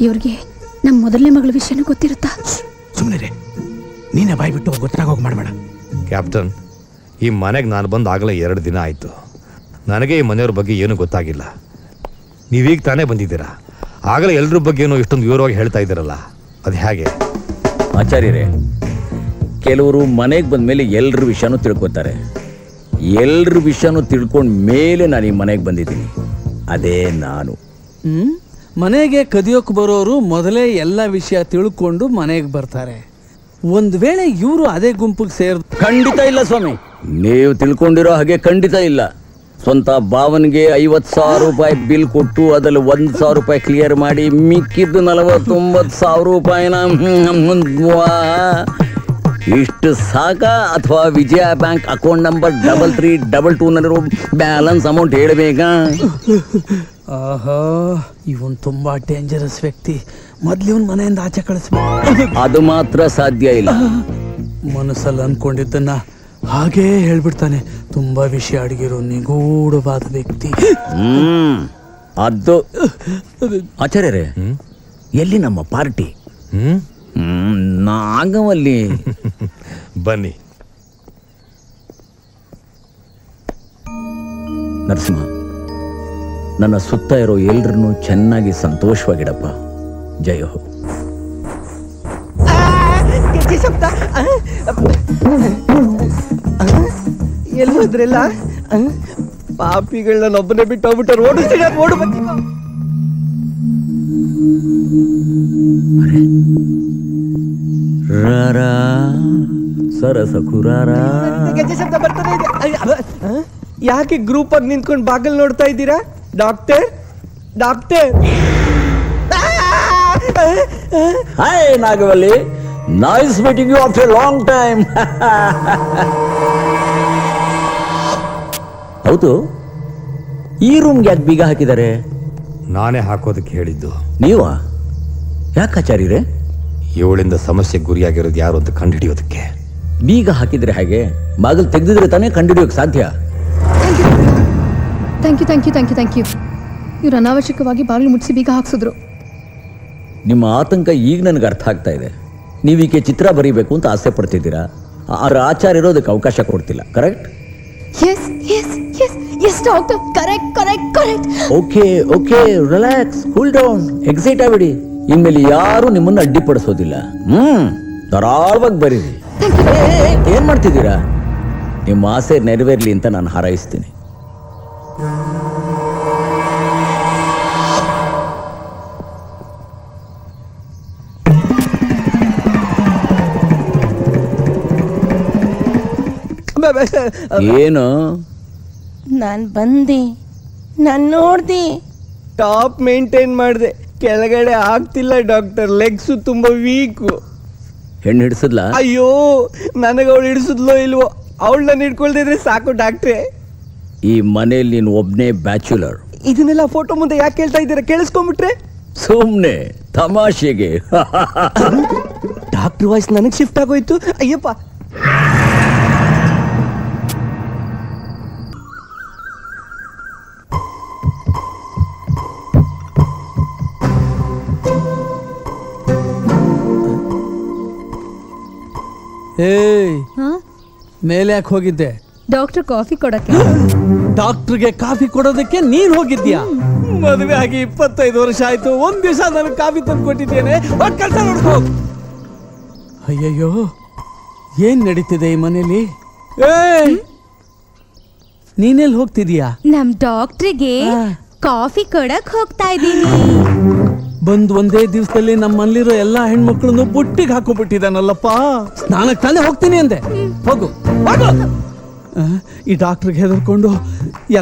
ಇವ್ರಿಗೆ ನಮ್ಮ ಮೊದಲನೇ ಮಗಳ ವಿಷಯನೂ ಗೊತ್ತಿರುತ್ತಾ? ಸುಮ್ಮನೆ ನೀನೇ ಬಾಯ್ ಬಿಟ್ಟು ಗೊತ್ತಾಗೋಗಿ ಮಾಡಬೇಡ. ಕ್ಯಾಪ್ಟನ್, ಈ ಮನೆಗೆ ನಾನು ಬಂದು ಆಗಲೇ 2 ದಿನ ಆಯಿತು. ನನಗೆ ಈ ಮನೆಯವ್ರ ಬಗ್ಗೆ ಏನೂ ಗೊತ್ತಾಗಿಲ್ಲ. ನೀವೀಗ ತಾನೇ ಬಂದಿದ್ದೀರಾ, ಆಗಲೇ ಎಲ್ಲರ ಬಗ್ಗೆನೂ ಇಷ್ಟೊಂದು ವಿವರವಾಗಿ ಹೇಳ್ತಾ ಇದ್ದೀರಲ್ಲ, ಅದು ಹೇಗೆ? ಆಚಾರ್ಯರೇ, ಕೆಲವರು ಮನೆಗೆ ಬಂದ ಮೇಲೆ ಎಲ್ಲರ ವಿಷಯನೂ ತಿಳ್ಕೊತಾರೆ. ಎಲ್ಲರ ವಿಷಯನೂ ತಿಳ್ಕೊಂಡ ಮೇಲೆ ನಾನು ಈ ಮನೆಗೆ ಬಂದಿದ್ದೀನಿ. ಅದೇ ನಾನು. ಮನೆಗೆ ಕದಿಯೋಕ್ ಬರೋರು ಮೊದಲೇ ಎಲ್ಲ ವಿಷಯ ತಿಳ್ಕೊಂಡು ಮನೆಗೆ ಬರ್ತಾರೆ. ಒಂದ್ ವೇಳೆ ಇವರು ಅದೇ ಗುಂಪಿಗೆ ಸೇರ್ ಖಂಡಿತ ಇಲ್ಲ ಸ್ವಾಮಿ, ನೀವು ತಿಳ್ಕೊಂಡಿರೋ ಹಾಗೆ ಖಂಡಿತ ಇಲ್ಲ. ಸ್ವಂತ ಭಾವನ್ಗೆ 50,000 ರೂಪಾಯಿ ಬಿಲ್ ಕೊಟ್ಟು ಅದರಲ್ಲಿ 1,000 ರೂಪಾಯಿ ಕ್ಲಿಯರ್ ಮಾಡಿ ಮಿಕ್ಕಿದ್ದು 49,000 ರೂಪಾಯಿನ ಇಷ್ಟು ಸಾಕ? ಅಥವಾ Vijaya bank account number 3322 balance amount ಹೇಳಬೇಕಾ? ಆಹಾ, ಇವನ್ ತುಂಬಾ ಡೇಂಜರಸ್ ವ್ಯಕ್ತಿ. ಮೊದ್ಲು ಇವನ್ ಮನೆಯಿಂದ ಆಚೆ ಕಳಿಸ್ಬೇಕು. ಅದು ಮಾತ್ರ ಸಾಧ್ಯ ಇಲ್ಲ. ಮನಸ್ಸಲ್ಲಿ ಅನ್ಕೊಂಡಿದ್ದನ್ನ ಹಾಗೇ ಹೇಳ್ಬಿಡ್ತಾನೆ. ತುಂಬಾ ವಿಷಯ ಅಡಗಿರೋ ನಿಗೂಢವಾದ ವ್ಯಕ್ತಿ. ಅದು ಆಚಾರ್ಯರೇ, ಎಲ್ಲಿ ನಮ್ಮ ಪಾರ್ಟಿ? ನಾಗವಲ್ಲಿ ಬನ್ನಿ. ನರಸಿಂಹ, ನನ್ನ ಸುತ್ತ ಇರೋ ಎಲ್ರನ್ನೂ ಚೆನ್ನಾಗಿ ಸಂತೋಷವಾಗಿಡಪ್ಪ. ಜಯ ಹೋ. ಎಲ್ಲೋದ್ರೆಲ್ಲ ಪಾಪಿಗಳನ್ನ ಒಬ್ಬನೇ ಬಿಟ್ಟು ಹೋಗ್ಬಿಟ್ಟು ಓಡು ಬಂದಿ. ಸರಸ ಕುರಾರ ಶಬ್ದ ಬರ್ತಾನೆ ಇದೆ. ಯಾಕೆ ಗ್ರೂಪ್ ಆಗಿ ನಿಂತ್ಕೊಂಡು ಬಾಗಲ್ ನೋಡ್ತಾ ಇದ್ದೀರಾ? Doctor doctor. Hi Nagavalli, nice meeting you after long time. ಹೌದು, ಈ ರೂಮ್ಗೆ ಯಾಕೆ ಬೀಗ ಹಾಕಿದ್ದಾರೆ? ನಾನೇ ಹಾಕೋದಕ್ಕೆ ಹೇಳಿದ್ದು. ನೀವಾ? ಯಾಕಾಚಾರ್ಯರೇ? ಇವಳಿಂದ ಸಮಸ್ಯೆ ಗುರಿಯಾಗಿರೋದು ಯಾರು ಅಂತ ಕಂಡುಹಿಡಿಯೋದಕ್ಕೆ. ಬೀಗ ಹಾಕಿದ್ರೆ ಹಾಗೆ ಬಾಗಿಲು ತೆಗೆದಿದ್ರೆ ತಾನೇ ಕಂಡುಹಿಡಿಯೋಕೆ ಸಾಧ್ಯ. Thank you. ಇವ್ರು ಅನಾವಶ್ಯಕವಾಗಿ ಬಾಗಿಲು ಮುಟ್ಟಿಸಿ ಬೀಗ ಹಾಕ್ಸಿದ್ರು. ನಿಮ್ಮ ಆತಂಕ ಈಗ ನನಗೆ ಅರ್ಥ ಆಗ್ತಾ ಇದೆ. ನೀವೀಕೆ ಚಿತ್ರ ಬರೀಬೇಕು ಅಂತ ಆಸೆ ಪಡ್ತಿದ್ದೀರಾ, ಆದ್ರೆ ಆಚಾರ್ಯರು ಅದಕ್ಕೆ ಅವಕಾಶ ಕೊಡ್ತಿಲ್ಲ. Correct? Correct. Okay, relax, cool down, excite ಆಗ್ಬಿಡಿ. ಇನ್ಮೇಲೆ ಯಾರು ನಿಮ್ಮನ್ನು ಅಡ್ಡಿಪಡಿಸೋದಿಲ್ಲ. ಧಾರಾಳವಾಗಿ ಬರೀರಿ. ಏನ್ ಮಾಡ್ತಿದ್ದೀರಾ? ನಿಮ್ಮ ಆಸೆ ನೆರವೇರ್ಲಿ ಅಂತ ನಾನು ಹಾರೈಸ್ತೀನಿ. ಏನು? ನಾನ್ ಬಂದೆ, ನಾನ್ ನೋಡ್ದೆ, ಟಾಪ್ ಮೇಂಟೈನ್ ಮಾಡಿದೆ, ಕೆಳಗಡೆ ಆಗ್ತಿಲ್ಲ ಡಾಕ್ಟರ್. ಲೆಗ್ಸ್ ತುಂಬಾ ವೀಕು. ಹೆಣ್ಣು ಹಿಡಿಸಿದ್ಲ? ಅಯ್ಯೋ, ನನಗೆ ಅವಳು ಹಿಡಿಸಿದ್ಲೋ ಇಲ್ವೋ, ಅವಳನ್ನ ಹಿಡ್ಕೊಳ್ದಿದ್ರೆ ಸಾಕು ಡಾಕ್ಟ್ರೆ. ಈ ಮನೇಲಿ ನೀನು ಒಬ್ನೇ ಬ್ಯಾಚುಲರ್. ಇದನ್ನೆಲ್ಲ ಫೋಟೋ ಮುಂದೆ ಯಾಕೆ ಹೇಳ್ತಾ ಇದ್ದೀರಾ? ಕೇಳಿಸ್ಕೊಂಡ್ಬಿಟ್ರೆ? ಸುಮ್ನೆ ತಮಾಷೆಗೆ. ಡಾಕ್ಟರ್ ವಾಯ್ಸ್ ನನಗೆ ಶಿಫ್ಟ್ ಆಗೋಯ್ತು. ಅಯ್ಯಪ್ಪ. ಏಯ್, ಮೇಲೆ ಯಾಕೆ ಹೋಗಿದ್ದೆ? ಡಾಕ್ಟರ್ ಕಾಫಿ ಕೊಡಕ್ಕೆ. ಡಾಕ್ಟರ್ಗೆ ಕಾಫಿ ಕೊಡೋದಕ್ಕೆ ನೀನ್ ಹೋಗಿದ್ಯಾ? ಮದುವೆ ಆಗಿ 25 ವರ್ಷ ಆಯ್ತು, ಒಂದ್ ದಿವಸ ನನಗೆ ಕಾಫಿ ತಂದು ಕೊಟ್ಟಿದ್ದೇನೆ. ಕೆಲಸ ನೋಡ್ಕೋ. ಅಯ್ಯಯ್ಯೋ, ಏನ್ ನಡೀತಿದೆ ಈ ಮನೇಲಿ? ನೀನೆಲ್ಲಿ ಹೋಗ್ತಿದೀಯಾ? ನಮ್ ಡಾಕ್ಟ್ರಿಗೆ ಕಾಫಿ ಕೊಡಕ್ ಹೋಗ್ತಾ ಇದ್ದೀನಿ. ಬಂದ್ ಒಂದೇ ದಿವಸದಲ್ಲಿ ನಮ್ಮ ಮನೇಲಿರೋ ಎಲ್ಲಾ ಹೆಣ್ಮಕ್ಳನ್ನು ಬುಟ್ಟಿಗೆ ಹಾಕೋಬಿಟ್ಟಿದ್ದಾನಲ್ಲಪ್ಪ. ಸ್ನಾನಕ್ಕೆ ತಾನೇ ಹೋಗ್ತೀನಿ ಅಂದೆ. ಹೋಗು. ಈ ಡಾಕ್ಟರ್ಗೆ ಹೆದರ್ಕೊಂಡು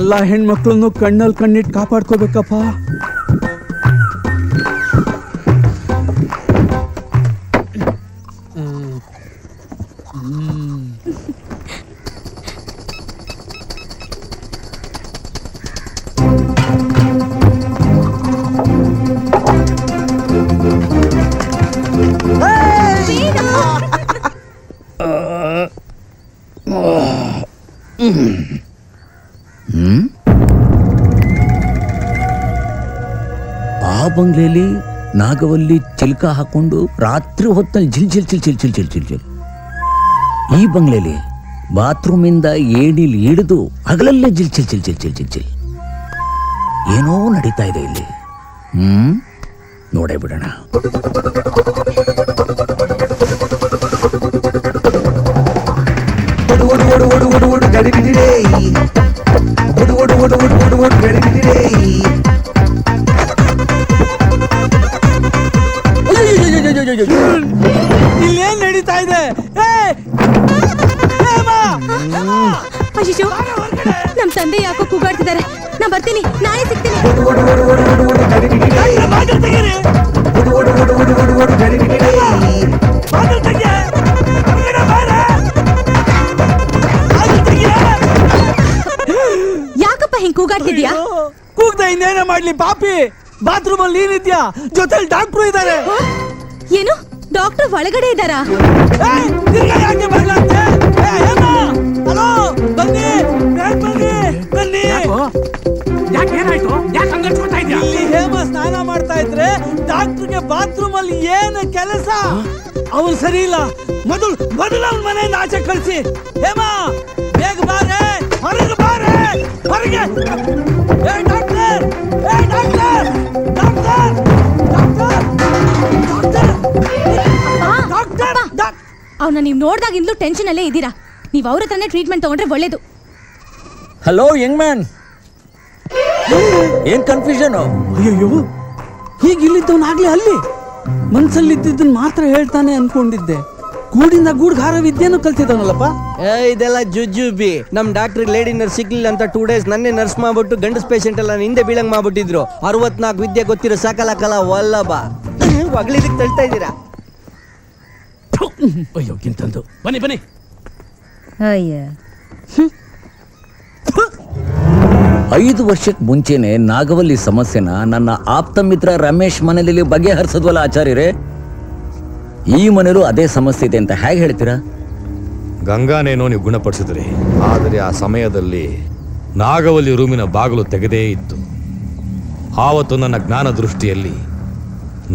ಎಲ್ಲಾ ಹೆಣ್ಮಕ್ಳನ್ನು ಕಣ್ಣಲ್ಲಿ ಕಣ್ಣಿಟ್ಟು ಕಾಪಾಡ್ಕೋಬೇಕಪ್ಪ. ಆ ಬಂಗ್ಲೆಯಲ್ಲಿ ನಾಗವಲ್ಲಿ ಚಿಲ್ಕ ಹಾಕೊಂಡು ರಾತ್ರಿ ಹೊತ್ತಲ್ಲಿ ಜಿಲ್ ಜಿಲ್ ಜಿಲ್ ಜಿಲ್ ಜಿಲ್ ಜಿಲ್ ಜಿಲ್ ಜಿಲ್. ಈ ಬಂಗ್ಲೆಲಿ ಬಾತ್ರೂಮಿಂದ ಏಣಿಲ್ ಹಿಡಿದು ಹಗಲಲ್ಲೇ ಜಿಲ್ ಜಿಲ್ ಜಿಲ್ ಜಿಲ್ ಜಿಲ್ ಜಿಲ್ ಜಿಲ್. ಏನೋ ನಡೀತಾ ಇದೆ ಇಲ್ಲಿ. ನೋಡೇ ಬಿಡೋಣ. ಇಲ್ಲೇನ್ ನಡೀತಾ ಇದೆ? ಅಶಿಶು, ನಮ್ ತಂದೆ ಯಾಕೋ ಕೂಗಾಡ್ತಿದ್ದಾರೆ. ನಾ ಬರ್ತೀನಿ, ನಾಳೆ ಸಿಗ್ತೀನಿ. ಯಾಕಪ್ಪ ಹಿಂಗ್ ಕೂಗಾಡ್ತಿದ್ಯಾ? ಕೂಗ್ದ ಇನ್ನೇನ ಮಾಡ್ಲಿ ಪಾಪಿ? ಬಾತ್ರೂಮ್ ಅಲ್ಲಿ ನೀನಿದ್ಯಾ, ಜೊತೆಲಿ ಡಾಕ್ಟ್ರು ಇದ್ದಾರೆ. ಏನು, ಡಾಕ್ಟರ್ ಒಳಗಡೆ ಇದ್ದಾರಾ? ಇಲ್ಲಿ ಹೇಮ ಸ್ನಾನ ಮಾಡ್ತಾ ಇದ್ರೆ ಡಾಕ್ಟರ್ಗೆ ಬಾತ್ರೂಮ್ ಅಲ್ಲಿ ಏನು ಕೆಲಸ? ಅವ್ರು ಸರಿ ಇಲ್ಲ. ಮೊದಲು ಅವ್ನ ಮನೆಯಿಂದ ಆಚೆ ಕಳಿಸಿ. ಹೇಮ, ಬೇಗ ಬಾರೆ, ಹೊರಗೆ ಬಾರೆ, ಹೊರಗೆ. Doctor, doctor, doctor, doctor. ಅವ್ನ ನೀವ್ ನೋಡ್ದಾಗಿಂದಲೂ ಟೆನ್ಷನ್ ಅಲ್ಲೇ ಇದ್ದೀರಾ. ನೀವ್ ಅವ್ರ ಹತ್ರನೇ ಟ್ರೀಟ್ಮೆಂಟ್ ತಗೊಂಡ್ರೆ ಒಳ್ಳೇದು. ಹಲೋ ಯಂಗ್ ಮ್ಯಾನ್, ಏನ್ ಕನ್ಫ್ಯೂಷನ್? ಅಯ್ಯೋ, ಹೀಗ ಇಲ್ಲಿದ್ದವನಾಗ್ಲಿ ಅಲ್ಲಿ ಮನ್ಸಲ್ಲಿ ಇದ್ದಿದ್ದನ್ ಮಾತ್ರ ಹೇಳ್ತಾನೆ ಅನ್ಕೊಂಡಿದ್ದೆ. ಗೂಡಿಂದ ಗೂಡ್ಗಾರ ವಿದ್ಯೆನೂ ಕಲ್ತಿದ್ದಾನಲ್ಲಪ್ಪ. ಇದೆಲ್ಲ ಜುಜುಬಿ. ನಮ್ ಡಾಕ್ಟರ್ ಲೇಡಿ ನರ್ಸ್ ಸಿಗ್ಲಿಲ್ಲ ಅಂತ 2 days ನನ್ನೇ ನರ್ಸ್ ಮಾಡ್ಬಿಟ್ಟು ಗಂಡಸ್ ಪೇಷಂಟ್ ಎಲ್ಲ ಹಿಂದೆ ಬೀಳಂಗ್ ಮಾಡ್ಬಿಟ್ಟಿದ್ರು. 64 ವಿದ್ಯೆ ಗೊತ್ತಿರೋ ಸಕಲ ವಲ್ಲಭ. ಒಗ್ಲಿದಕ್ಕೆ ತಳ್ತಾ ಇದ್ದೀರಾ? ಅಯ್ಯೋ ಗಿಂತಂದು. ಬನ್ನಿ ಬನ್ನಿ. ಅಯ್ಯ, 5 ವರ್ಷಕ್ಕೆ ಮುಂಚೆನೆ ನಾಗವಲ್ಲಿ ಸಮಸ್ಯೆನ ನನ್ನ ಆಪ್ತ ಮಿತ್ರ ರಮೇಶ್ ಮನೆಯಲ್ಲಿ ಬಗೆಹರಿಸದ್ವಲ್ಲ ಆಚಾರ್ಯರೇ. ಈ ಮನೇಲೂ ಅದೇ ಸಮಸ್ಯೆ ಇದೆ ಅಂತ ಹೇಗೆ ಹೇಳ್ತೀರಾ? ಗಂಗಾನೇನೋ ನೀವು ಗುಣಪಡಿಸಿದ್ರಿ, ಆದರೆ ಆ ಸಮಯದಲ್ಲಿ ನಾಗವಲ್ಲಿ ರೂಮಿನ ಬಾಗಿಲು ತೆಗೆದೇ ಇತ್ತು. ಆವತ್ತು ನನ್ನ ಜ್ಞಾನ ದೃಷ್ಟಿಯಲ್ಲಿ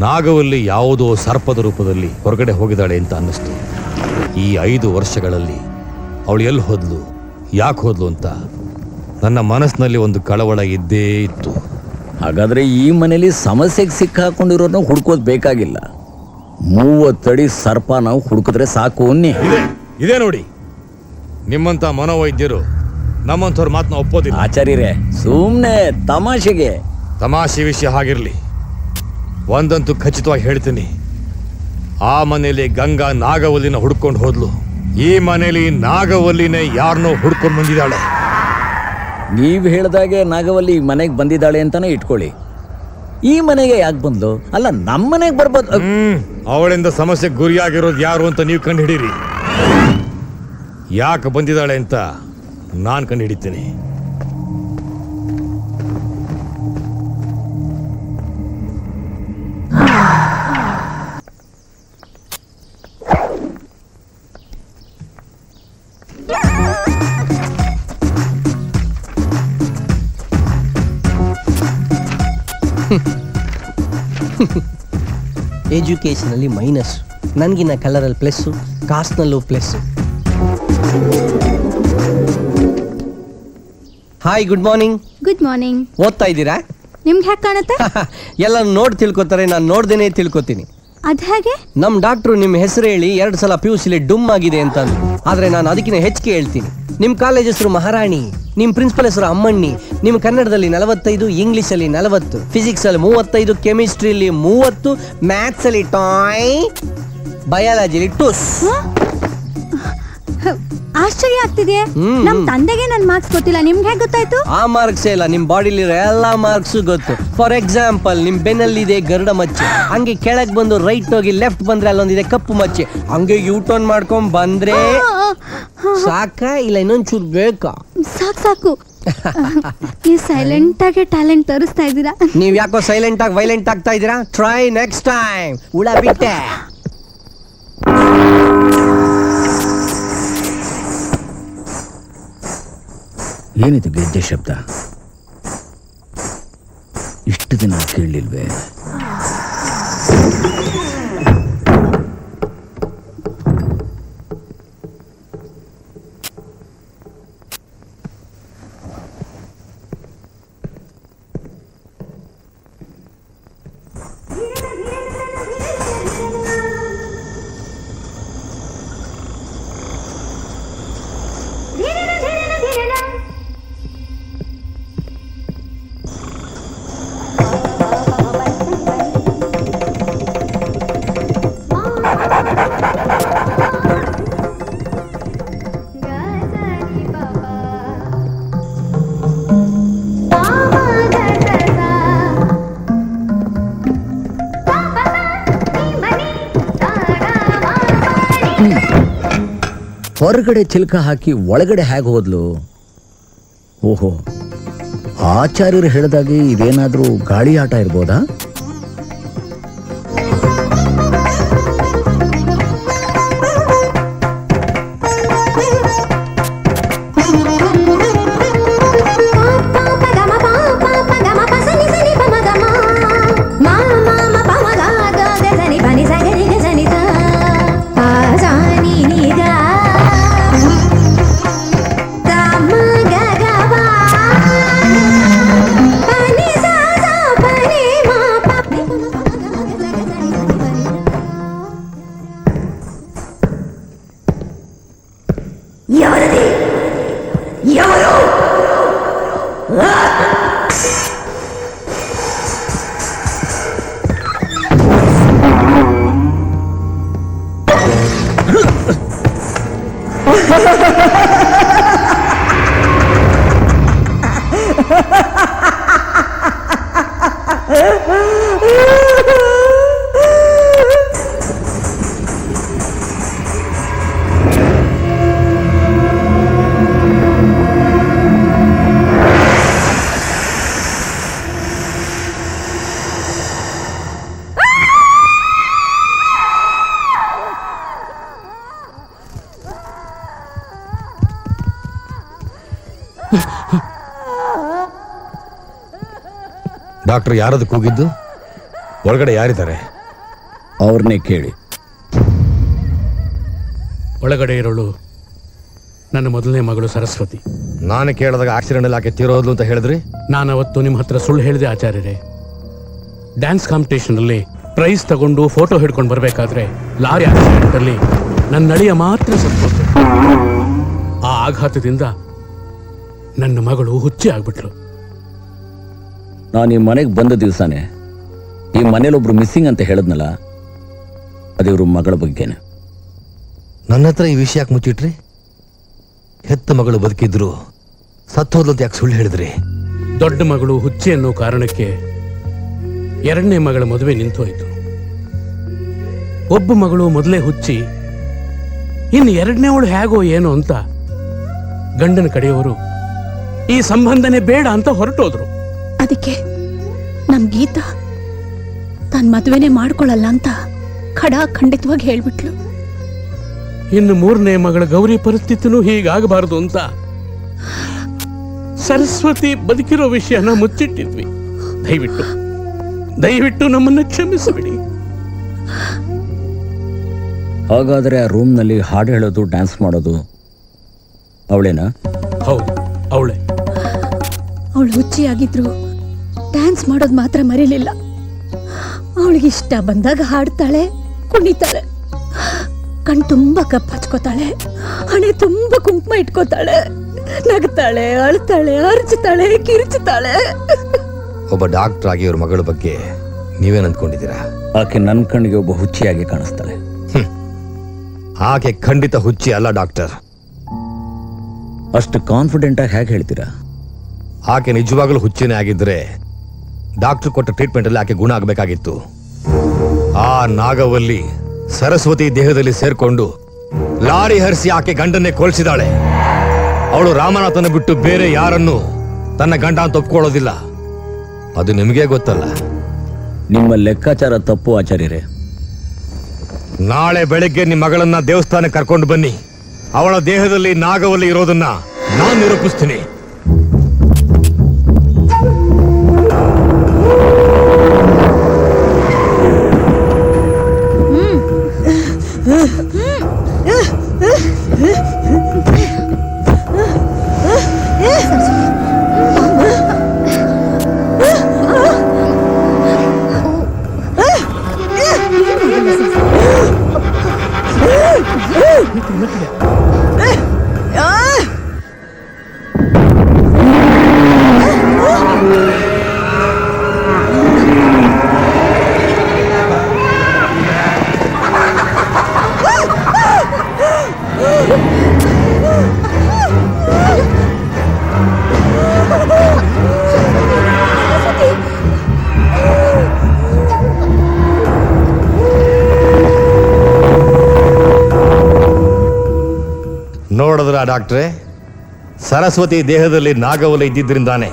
ನಾಗವಲ್ಲಿ ಯಾವುದೋ ಸರ್ಪದ ರೂಪದಲ್ಲಿ ಹೊರಗಡೆ ಹೋಗಿದ್ದಾಳೆ ಅಂತ ಅನ್ನಿಸ್ತು. ಈ 5 ವರ್ಷಗಳಲ್ಲಿ ಅವಳು ಎಲ್ಲಿ ಹೋದ್ಲು, ಯಾಕೆ ಹೋದ್ಲು ಅಂತ ನನ್ನ ಮನಸ್ಸಿನಲ್ಲಿ ಒಂದು ಕಳವಳ ಇದ್ದೇ ಇತ್ತು. ಹಾಗಾದ್ರೆ ಈ ಮನೇಲಿ ಸಮಸ್ಯೆಗೆ ಸಿಕ್ಕಾಕೊಂಡಿರೋರ್ನ ಹುಡ್ಕೋದ್ ಬೇಕಾಗಿಲ್ಲ. 30 ಅಡಿ ಸರ್ಪ ನಾವು ಹುಡುಕಿದ್ರೆ ಸಾಕು. ಇದೇ ನೋಡಿ, ನಿಮ್ಮಂತ ಮನೋವೈದ್ಯರು ನಮ್ಮಂಥವ್ರ ಮಾತನ್ನ ಒಪ್ಪೋದಿಲ್ಲ. ಆಚಾರ್ಯರೇ, ಸುಮ್ನೆ ತಮಾಷೆಗೆ. ತಮಾಷೆ ವಿಷಯ ಹಾಗಿರ್ಲಿ, ಒಂದಂತೂ ಖಚಿತವಾಗಿ ಹೇಳ್ತೀನಿ, ಆ ಮನೆಯಲ್ಲಿ ಗಂಗಾ ನಾಗವಲ್ಲಿನ ಹುಡ್ಕೊಂಡು ಹೋದ್ಲು. ಈ ಮನೆಯಲ್ಲಿ ನಾಗವಲ್ಲಿನೇ ಯಾರನ್ನೋ ಹುಡ್ಕೊಂಡು ಬಂದಿದ್ದಾಳೆ. ನೀವ್ ಹೇಳ್ದಾಗೆ ನಾಗವಲ್ಲಿ ಮನೆಗೆ ಬಂದಿದ್ದಾಳೆ ಅಂತಾನೆ ಇಟ್ಕೊಳ್ಳಿ. ಈ ಮನೆಗೆ ಯಾಕೆ ಬಂದ್ಲು? ಅಲ್ಲ, ನಮ್ಮ ಮನೆಗೆ ಬರ್ಬೋದು. ಅವಳಿಂದ ಸಮಸ್ಯೆ ಗುರಿಯಾಗಿರೋದು ಯಾರು ಅಂತ ನೀವು ಕಂಡು ಹಿಡೀರಿ. ಯಾಕೆ ಬಂದಿದ್ದಾಳೆ ಅಂತ ನಾನು ಕಂಡು ಹಿಡಿತೀನಿ. ಎಜುಕೇಷನಲ್ಲಿ ಮೈನಸ್, ನನಗಿನ್ನ ಕಲರಲ್ಲಿ ಪ್ಲಸ್ಸು, ಕಾಸ್ಟ್ನಲ್ಲೂ plus. Hi, good morning. Good morning. ಓದ್ತಾ ಇದ್ದೀರಾ? ನಿಮ್ಗೆ ಹ್ಯಾಕ್ ಕಾಣುತ್ತೆ? ಎಲ್ಲ ನೋಡಿ ತಿಳ್ಕೊತಾರೆ, ನಾನು ನೋಡ್ದೇನೆ ತಿಳ್ಕೊತೀನಿ. ಅದ್ ಹೇಗೆ? ನಮ್ ಡಾಕ್ಟ್ರು ನಿಮ್ಮ ಹೆಸರು ಹೇಳಿ 2 ಸಲ PUCಲಿ ಡುಮ್ ಆಗಿದೆ ಅಂತ ಅಂದ್ರು. ಆದ್ರೆ ನಾನು ಅದಕ್ಕಿಂತ ಹೆಚ್ಚಿಗೆ ಹೇಳ್ತೀನಿ. ನಿಮ್ ಕಾಲೇಜ್ ಹೆಸರು ಮಹಾರಾಣಿ, ನಿಮ್ ಪ್ರಿನ್ಸಿಪಲ್ ಹೆಸರು ಅಮ್ಮಣ್ಣಿ. ನಿಮ್ ಕನ್ನಡದಲ್ಲಿ 45, ಇಂಗ್ಲಿಷಲ್ಲಿ 40, ಫಿಸಿಕ್ಸ್ ಅಲ್ಲಿ 35, ಕೆಮಿಸ್ಟ್ರಿಯಲ್ಲಿ 30, ಮ್ಯಾಥ್ಸ್ ಅಲ್ಲಿ ಟಾಯ್, ಬಯಾಲಜಿಲಿ ಟುಸ್. ಆಶ್ಚರ್ಯ ಆಗ್ತಿದೆ. ನಮ್ ತಂದೆಗೆ ನನ್ ಮಾರ್ಕ್ಸ್ ಗೊತ್ತಿಲ್ಲ, ನಿಮ್ಗೆ ಹೇಗೆ ಗೊತ್ತಾಯ್ತು? ಆ ಮಾರ್ಕ್ಸ್ ಇಲ್ಲ, ನಿಮ್ ಬಾಡಿಲಿರೋ ಎಲ್ಲಾ ಮಾರ್ಕ್ಸ್ ಗೊತ್ತು. ಫಾರ್ ಎಕ್ಸಾಂಪಲ್, ನಿಮ್ ಬೆನ್ನಲ್ಲಿದೆ ಗರುಡ ಮಚ್ಚೆ, ಹಂಗೆ ಕೆಳಗ್ ಬಂದು ರೈಟ್ ಹೋಗಿ ಲೆಫ್ಟ್ ಬಂದ್ರೆ ಅಲ್ಲೊಂದಿದೆ ಕಪ್ಪು ಮಚ್ಚೆ, ಹಂಗೆ ಯೂ ಟರ್ನ್ ಮಾಡ್ಕೊಂಡ್ ಬಂದ್ರೆ ಸಾಕ ಇಲ್ಲ ಇನ್ನೊಂಚೂರು ಬೇಕಾ? ಸಾಕು. ನೀವು ಸೈಲೆಂಟ್ ಆಗಿ ಟ್ಯಾಲೆಂಟ್ ತೋರಿಸ್ತಾ ಇದ್ದೀರಾ. ನೀವ್ ಯಾಕೋ ಸೈಲೆಂಟ್ ಆಗಿ ವೈಲೆಂಟ್ ಆಗ್ತಾ ಇದ್ದೀರಾ? Try next time. ಉಳ ಬಿಟ್ಟೆ. ಏನಿದು ಗೆಜ್ಜೆ ಶಬ್ದ? ಇಷ್ಟು ದಿನ ಕೇಳಲಿಲ್ವೇ? ಹೊರಗಡೆ ಚಿಲ್ಕ ಹಾಕಿ ಒಳಗಡೆ ಹೇಗೆ ಹೋದ್ಲು? ಓಹೋ, ಆಚಾರ್ಯರು ಹೇಳಿದಾಗೆ ಇದೇನಾದ್ರೂ ಗಾಳಿ ಆಟ ಇರ್ಬೋದಾ? ಡಾಕ್ಟರ್ ಯಾರದು ಕೂಗಿದ್ದು? ಒಳಗಡೆ ಯಾರಿದ್ದಾರೆ? ಅವ್ರನ್ನೇ ಕೇಳಿ. ಒಳಗಡೆ ಇರೋಳು ನನ್ನ ಮೊದಲನೇ ಮಗಳು ಸರಸ್ವತಿ. ನಾನು ಕೇಳಿದಾಗ ಆಕ್ಸಿಡೆಂಟ್ ಆಕೆ ತೀರೋದ್ಲು ಅಂತ ಹೇಳಿದ್ರಿ. ನಾನು ಅವತ್ತು ನಿಮ್ಮ ಹತ್ರ ಸುಳ್ಳು ಹೇಳಿದೆ ಆಚಾರ್ಯರೇ. ಡ್ಯಾನ್ಸ್ ಕಾಂಪಿಟೇಷನ್ ಅಲ್ಲಿ ಪ್ರೈಸ್ ತಗೊಂಡು ಫೋಟೋ ಹಿಡ್ಕೊಂಡು ಬರಬೇಕಾದ್ರೆ ಲಾರಿ ಆಕ್ಸಿಡೆಂಟ್ ಅಲ್ಲಿ ನನ್ನ ನಳಿಯ ಮಾತ್ರ ಸತ್ತೋದ್ರು. ಆ ಆಘಾತದಿಂದ ನನ್ನ ಮಗಳು ಹುಚ್ಚಿ ಆಗ್ಬಿಟ್ಲು. ನಾನು ಈ ಮನೆಗೆ ಬಂದ ದಿವಸನೇ ಈ ಮನೇಲೊಬ್ರು ಮಿಸ್ಸಿಂಗ್ ಅಂತ ಹೇಳಿದ್ನಲ್ಲ, ಅದಿವ್ರ ಮಗಳ ಬಗ್ಗೆನೆ. ನನ್ನ ಹತ್ರ ಈ ವಿಷಯ ಯಾಕೆ ಮುಚ್ಚಿಟ್ರಿ? ಹೆತ್ತ ಮಗಳು ಬದುಕಿದ್ರು ಸತ್ತೋದ್ಲು ಅಂತ ಯಾಕೆ ಸುಳ್ಳು ಹೇಳಿದ್ರಿ? ದೊಡ್ಡ ಮಗಳು ಹುಚ್ಚಿ ಅನ್ನೋ ಕಾರಣಕ್ಕೆ ಎರಡನೇ ಮಗಳ ಮದುವೆ ನಿಂತೋಯ್ತು. ಒಬ್ಬ ಮಗಳು ಮೊದಲೇ ಹುಚ್ಚಿ, ಇನ್ನು ಎರಡನೇವಳು ಹೇಗೋ ಏನೋ ಅಂತ ಗಂಡನ ಕಡೆಯವರು ಈ ಸಂಬಂಧನೇ ಬೇಡ ಅಂತ ಹೊರಟೋದ್ರು. ಅದಕ್ಕೆ ನಮ್ ಗೀತಾ ತಾನ್ ಮದುವೆನೇ ಮಾಡ್ಕೊಳ್ಳಲ್ಲ ಅಂತ ಖಂಡಿತವಾಗಿ ಹೇಳ್ಬಿಟ್ಲು. ಇನ್ನು ಮೂರನೇ ಮಗಳ ಗೌರಿ ಪರಿಸ್ಥಿತಿನೂ ಹೀಗಾಗಬಾರದು ಅಂತ ಸರಸ್ವತಿ ಬದುಕಿರೋ ವಿಷಯನ ಮುಚ್ಚಿಟ್ಟಿದ್ವಿ. ದಯವಿಟ್ಟು ನಮ್ಮನ್ನ ಕ್ಷಮಿಸಿಬಿಡಿ. ಹಾಗಾದ್ರೆ ಆ ರೂಮ್ನಲ್ಲಿ ಹಾಡು ಹೇಳೋದು, ಡ್ಯಾನ್ಸ್ ಮಾಡೋದು ಅವಳೇನಾ? ಹೌದು, ಅವಳೇ. ಅವಳು ಹುಚ್ಚಿಯಾಗಿದ್ರು ಡ್ಯಾನ್ಸ್ ಮಾಡೋದು ಮಾತ್ರ ಮರೀಲಿಲ್ಲ. ಅವಳಿಗೆ ಇಷ್ಟ ಬಂದಾಗ ಹಾಡ್ತಾಳೆ, ಕುಣಿತಾಳೆ, ಕಣ್ ತುಂಬಾ ಕಪ್ಪು ಹಚ್ಕೋತಾಳೆ, ಹಣೆ ತುಂಬಾ ಕುಂಕುಮ ಇಟ್ಕೋತಾಳೆ, ನಗ್ತಾಳೆ, ಅಳ್ತಾಳೆ, ಅರ್ಚುತ್ತಾಳೆ, ಕಿರ್ಚುತ್ತಾಳೆ. ಒಬ್ಬ ಡಾಕ್ಟರ್ ಆಗಿ ಅವ್ರ ಮಗಳ ಬಗ್ಗೆ ನೀವೇನ್ ಅಂದ್ಕೊಂಡಿದ್ದೀರಾ? ಆಕೆ ನನ್ನ ಕಣ್ಣಿಗೆ ಒಬ್ಬ ಹುಚ್ಚಿಯಾಗಿ ಕಾಣಿಸ್ತಾಳೆ. ಆಕೆ ಖಂಡಿತ ಹುಚ್ಚಿ ಅಲ್ಲ ಡಾಕ್ಟರ್. ಅಷ್ಟು ಕಾನ್ಫಿಡೆಂಟ್ ಆಗಿ ಹೇಗೆ ಹೇಳ್ತೀರಾ? ಆಕೆ ನಿಜವಾಗ್ಲೂ ಹುಚ್ಚಿನೇ ಆಗಿದ್ರೆ ಡಾಕ್ಟರ್ ಕೊಟ್ಟ ಟ್ರೀಟ್ಮೆಂಟ್ ಅಲ್ಲಿ ಆಕೆ ಗುಣ ಆಗಬೇಕಾಗಿತ್ತು. ಆ ನಾಗವಲ್ಲಿ ಸರಸ್ವತಿ ದೇಹದಲ್ಲಿ ಸೇರ್ಕೊಂಡು ಲಾರಿ ಹರಿಸಿ ಆಕೆ ಗಂಡನ್ನೇ ಕೊಲ್ಸಿದಾಳೆ. ಅವಳು ರಾಮನಾಥನ ಬಿಟ್ಟು ಬೇರೆ ಯಾರನ್ನು ತನ್ನ ಗಂಡ ಅಂತ ಒಪ್ಕೊಳ್ಳೋದಿಲ್ಲ. ಅದು ನಿಮಗೆ ಗೊತ್ತಲ್ಲ. ನಿಮ್ಮ ಲೆಕ್ಕಾಚಾರ ತಪ್ಪು ಆಚಾರ್ಯರೇ. ನಾಳೆ ಬೆಳಗ್ಗೆ ನಿಮ್ಮ ಮಗಳನ್ನ ದೇವಸ್ಥಾನಕ್ಕೆ ಕರ್ಕೊಂಡು ಬನ್ನಿ. ಅವಳ ದೇಹದಲ್ಲಿ ನಾಗವಲ್ಲಿ ಇರೋದನ್ನ ನಾನು ನಿರೂಪಿಸ್ತೀನಿ. ನೋಡಿದ್ರ ಡಾಕ್ಟ್ರೆ, ಸರಸ್ವತಿ ದೇಹದಲ್ಲಿ ನಾಗವಲ್ಲಿ ಇದ್ದಿದ್ರಿಂದಾನೆ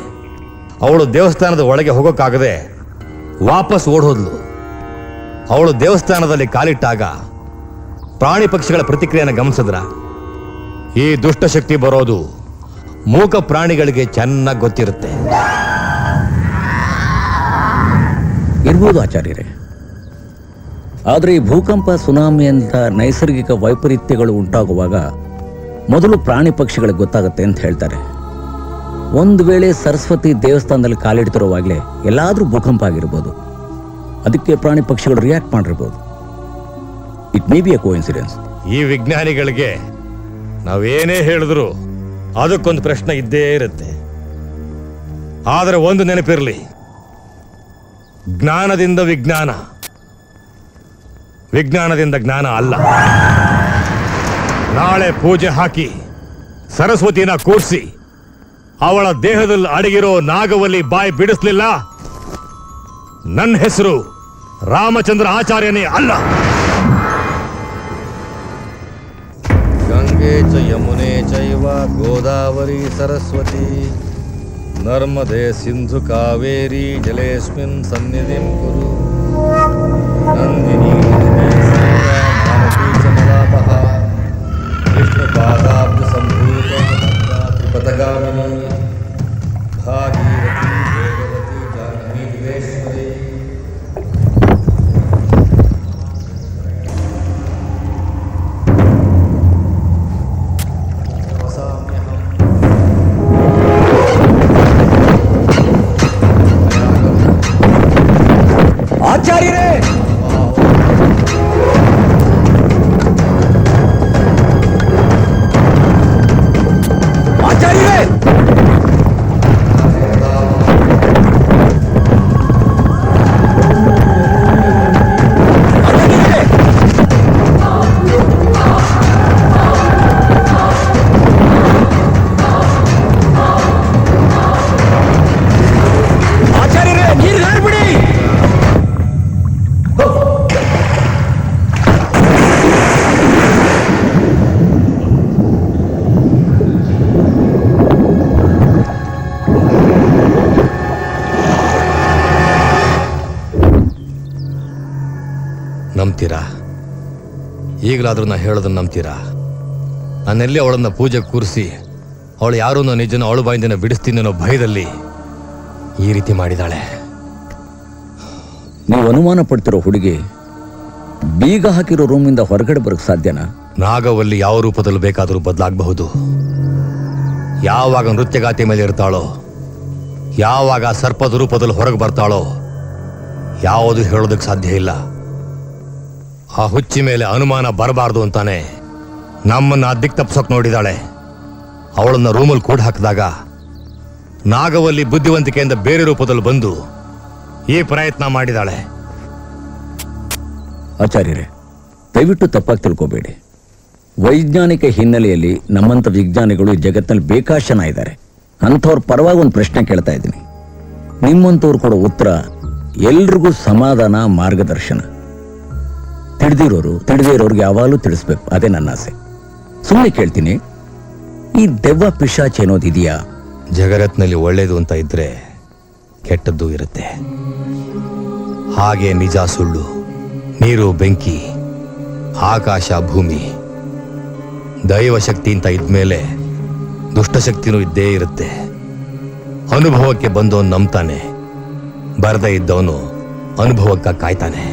ಅವಳು ದೇವಸ್ಥಾನದ ಒಳಗೆ ಹೋಗೋಕ್ಕಾಗದೆ ವಾಪಸ್ ಓಡೋದ್ಲು. ಅವಳು ದೇವಸ್ಥಾನದಲ್ಲಿ ಕಾಲಿಟ್ಟಾಗ ಪ್ರಾಣಿ ಪಕ್ಷಿಗಳ ಪ್ರತಿಕ್ರಿಯೆಯನ್ನು ಗಮನಿಸಿದ್ರ? ಈ ದುಷ್ಟಶಕ್ತಿ ಬರೋದು ಮೂಕ ಪ್ರಾಣಿಗಳಿಗೆ ಚೆನ್ನಾಗಿ ಗೊತ್ತಿರುತ್ತೆ. ಇರ್ಬೋದು ಆಚಾರ್ಯರೇ, ಆದರೆ ಈ ಭೂಕಂಪ, ಸುನಾಮಿ ಅಂತ ನೈಸರ್ಗಿಕ ವೈಪರೀತ್ಯಗಳು ಉಂಟಾಗುವಾಗ ಮೊದಲು ಪ್ರಾಣಿ ಪಕ್ಷಿಗಳಿಗೆ ಗೊತ್ತಾಗುತ್ತೆ ಅಂತ ಹೇಳ್ತಾರೆ. ಒಂದು ವೇಳೆ ಸರಸ್ವತಿ ದೇವಸ್ಥಾನದಲ್ಲಿ ಕಾಲಿಡ್ತಿರುವಾಗಲೇ ಎಲ್ಲಾದರೂ ಭೂಕಂಪ ಆಗಿರ್ಬೋದು. ಅದಕ್ಕೆ ಪ್ರಾಣಿ ಪಕ್ಷಿಗಳು ರಿಯಾಕ್ಟ್ ಮಾಡಿರ್ಬೋದು. It may be A coincidence. ಈ ವಿಜ್ಞಾನಿಗಳಿಗೆ ನಾವೇನೇ ಹೇಳಿದ್ರು ಅದಕ್ಕೊಂದು ಪ್ರಶ್ನೆ ಇದ್ದೇ ಇರುತ್ತೆ. ಆದರೆ ಒಂದು ನೆನಪಿರಲಿ, ಜ್ಞಾನದಿಂದ ವಿಜ್ಞಾನ, ವಿಜ್ಞಾನದಿಂದ ಜ್ಞಾನ ಅಲ್ಲ. ನಾಳೆ ಪೂಜೆ ಹಾಕಿ ಸರಸ್ವತಿನ ಕೂರಿಸಿ ಅವಳ ದೇಹದಲ್ಲಿ ಅಡಗಿರೋ ನಾಗವಲ್ಲಿ ಬಾಯಿ ಬಿಡಿಸ್ಲಿಲ್ಲ, ನನ್ನ ಹೆಸರು ರಾಮಚಂದ್ರ ಆಚಾರ್ಯನೇ ಅಲ್ಲ. ಗಂಗೆ ಚ ಯಮುನೆ ಚೈವ ಗೋದಾವರಿ ಸರಸ್ವತಿ ನರ್ಮದೆ ಸಿಂಧು ಕಾವೇರಿ ಜಲೇಸ್ಮಿನ್ ಸನ್ನಿಧಿಂ ಕುರು ನಂದಿನಿ ಮಲಾಪಃ ವಿಷ್ಣುಪಾದಾಬ್ಜ ಸಂಭೂತ ತ್ರಿಪಥಗಾಮಿನಿ ಭಾಗೀರಥಿ ಭೋಗವತಿ ಜಾಹ್ನವಿ ದಿವೇಶ್ವರಿ. ಆಚಾರ್ಯರೇ, ಆಚಾರ್ಯರೇ, ಆಚಾರ್ಯರೇ, ನೀರು ಹಾರ್ಬಿಡಿ. ನಂಬ್ತೀರಾ? ಈಗಲಾದ್ರೂ ನಾ ಹೇಳೋದನ್ನ ನಂಬ್ತೀರಾ? ನಾನೆಲ್ಲಿ ಅವಳನ್ನ ಪೂಜೆ ಕೂರಿಸಿ ಅವಳು ಯಾರೂ ನಿಜನ ಅವಳು ಬಾಯಿಂದನ ಬಿಡಿಸ್ತೀನಿ ಅನ್ನೋ ಭಯದಲ್ಲಿ ಈ ರೀತಿ ಮಾಡಿದಾಳೆ. ನೀವು ಅನುಮಾನ ಪಡ್ತಿರೋ ಹುಡುಗಿ ಬೀಗ ಹಾಕಿರೋ ರೂಮಿಂದ ಹೊರಗಡೆ ಬರೋಕ್ ಸಾಧ್ಯನಾ? ನಾಗವಲ್ಲಿ ಯಾವ ರೂಪದಲ್ಲಿ ಬೇಕಾದರೂ ಬದಲಾಗಬಹುದು. ಯಾವಾಗ ನೃತ್ಯಗಾತಿ ಮೇಲೆ ಇರ್ತಾಳೋ, ಯಾವಾಗ ಸರ್ಪದ ರೂಪದಲ್ಲಿ ಹೊರಗೆ ಬರ್ತಾಳೋ, ಯಾವುದು ಹೇಳೋದಕ್ಕೆ ಸಾಧ್ಯ ಇಲ್ಲ. ಆ ಹುಚ್ಚಿ ಮೇಲೆ ಅನುಮಾನ ಬರಬಾರ್ದು ಅಂತಾನೆ ನಮ್ಮನ್ನ ದಿಕ್ ತಪ್ಸೋಕ್ ನೋಡಿದಾಳೆ. ಅವಳನ್ನ ರೂಮಲ್ಲಿ ಕೂಡ ಹಾಕಿದಾಗ ನಾಗವಲ್ಲಿ ಬುದ್ಧಿವಂತಿಕೆಯಿಂದ ಬೇರೆ ರೂಪದಲ್ಲಿ ಬಂದು ಈ ಪ್ರಯತ್ನ ಮಾಡಿದಾಳೆ. ಆಚಾರ್ಯರೇ, ದಯವಿಟ್ಟು ತಪ್ಪಾಗಿ ತಿಳ್ಕೋಬೇಡಿ. ವೈಜ್ಞಾನಿಕ ಹಿನ್ನೆಲೆಯಲ್ಲಿ ನಮ್ಮಂಥ ವಿಜ್ಞಾನಿಗಳು ಈ ಜಗತ್ತಿನಲ್ಲಿ ಬೇಕಾಷ್ಟು ಜನ ಇದ್ದಾರೆ. ಅಂಥವ್ರ ಪರವಾಗಿ ಒಂದು ಪ್ರಶ್ನೆ ಕೇಳ್ತಾ ಇದ್ದೀನಿ. ನಿಮ್ಮಂಥವ್ರು ಕೊಡೋ ಉತ್ತರ ಎಲ್ರಿಗೂ ಸಮಾಧಾನ, ಮಾರ್ಗದರ್ಶನ. ತಿಳಿದೇ ಇರೋರ್ಗೆ ಯಾವಾಗಲೂ ತಿಳಿಸ್ಬೇಕು, ಅದೇ ನನ್ನ ಆಸೆ. ಸುಮ್ಮನೆ ಕೇಳ್ತೀನಿ, ಈ ದೆವ್ವ ಪಿಶಾಚಿ ಅನ್ನೋದು ಇದೆಯಾ? ಜಗತ್ತಿನಲ್ಲಿ ಒಳ್ಳೇದು ಅಂತ ಇದ್ರೆ ಕೆಟ್ಟದ್ದು ಇರುತ್ತೆ. ಹಾಗೆ ನಿಜ ಸುಳ್ಳು, ನೀರು ಬೆಂಕಿ, ಆಕಾಶ ಭೂಮಿ, ದೈವ ಶಕ್ತಿ ಅಂತ ಇದ್ಮೇಲೆ ದುಷ್ಟಶಕ್ತಿನೂ ಇದ್ದೇ ಇರುತ್ತೆ. ಅನುಭವಕ್ಕೆ ಬಂದವನು ನಂಬ್ತಾನೆ, ಬರದೇ ಇದ್ದವನು ಅನುಭವಕ್ಕೆ ಕಾಯ್ತಾನೆ.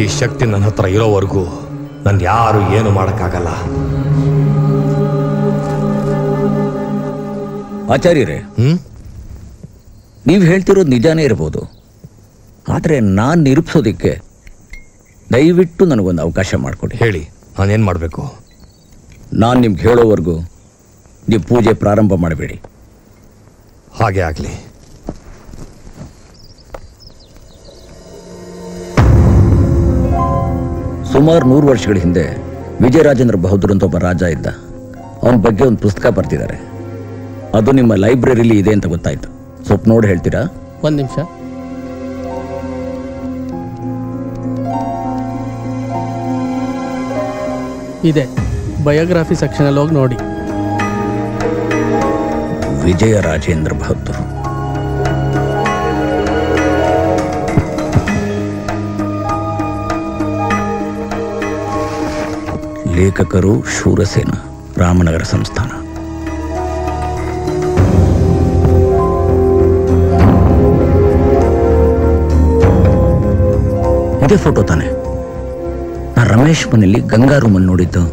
ಈ ಶಕ್ತಿ ನನ್ನ ಹತ್ರ ಇರೋವರೆಗೂ ನನ್ ಯಾರು ಏನು ಮಾಡಕ್ಕಾಗಲ್ಲ. ಆಚಾರ್ಯರೇ, ನೀವು ಹೇಳ್ತಿರೋದು ನಿಜಾನೇ ಇರ್ಬೋದು. ಆದರೆ ನಾನು ನಿರೂಪಿಸೋದಿಕ್ಕೆ ದಯವಿಟ್ಟು ನನಗೊಂದು ಅವಕಾಶ ಮಾಡಿಕೊಡಿ. ಹೇಳಿ, ನಾನೇನು ಮಾಡಬೇಕು? ನಾನು ನಿಮ್ಗೆ ಹೇಳೋವರೆಗೂ ನೀವು ಪೂಜೆ ಪ್ರಾರಂಭ ಮಾಡಬೇಡಿ. ಹಾಗೆ ಆಗಲಿ. ಸುಮಾರು 100 ವರ್ಷಗಳ ಹಿಂದೆ ವಿಜಯರಾಜೇಂದ್ರ ಬಹದ್ದೂರ್ ಅಂತ ಒಬ್ಬ ರಾಜ ಇದ್ದ. ಅವನ ಬಗ್ಗೆ ಒಂದು ಪುಸ್ತಕ ಬರ್ತಿದ್ದಾರೆ. ಅದು ನಿಮ್ಮ ಲೈಬ್ರರಿಲಿ ಇದೆ ಅಂತ ಗೊತ್ತಾಯ್ತು. ಸ್ವಲ್ಪ ನೋಡಿ ಹೇಳ್ತೀರಾ? ಒಂದು ನಿಮಿಷ. ಇದೆ, ಬಯೋಗ್ರಫಿ ಸೆಕ್ಷನಲ್ಲಿ ಹೋಗಿ ನೋಡಿ. ವಿಜಯ ರಾಜೇಂದ್ರ ಬಹದ್ದೂರ್. ಲೇಖಕರು ಶೂರಸೇನ, ರಾಮನಗರ ಸಂಸ್ಥಾನ. ಇದೇ ಫೋಟೋ ತಾನೆ ನಾ ರಮೇಶ್ ಮನೆಯಲ್ಲಿ ಗಂಗಾ ರೂಮನ್ನು ನೋಡಿದ್ದು.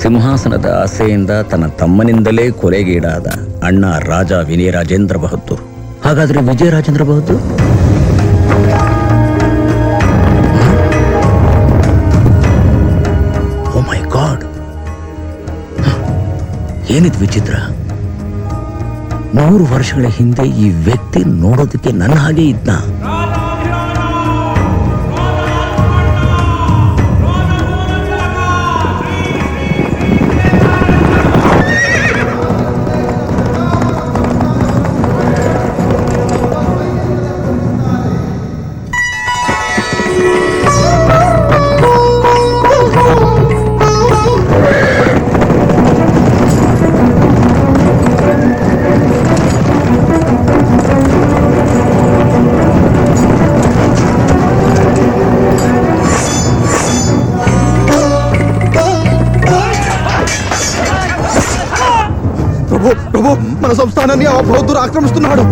ಸಿಂಹಾಸನದ ಆಸೆಯಿಂದ ತನ್ನ ತಮ್ಮನಿಂದಲೇ ಕೊಲೆಗೀಡಾದ ಅಣ್ಣ ರಾಜ ವಿನಯ ರಾಜೇಂದ್ರ ಬಹದ್ದೂರ್. ಹಾಗಾದ್ರೆ ವಿಜಯ ರಾಜೇಂದ್ರ ಬಹದ್ದೂರ್? ಓ ಮೈ ಗಾಡ್, ಏನಿದ್ ವಿಚಿತ್ರ. 100 ವರ್ಷಗಳ ಹಿಂದೆ ಈ ವ್ಯಕ್ತಿ ನೋಡೋದಕ್ಕೆ ನನ್ನ ಹಾಗೆ ಇದ್ನ. ప్రభు మన సంస్థానాన్ని ఆ బౌద్ధులు ఆక్రమిస్తున్నాడు.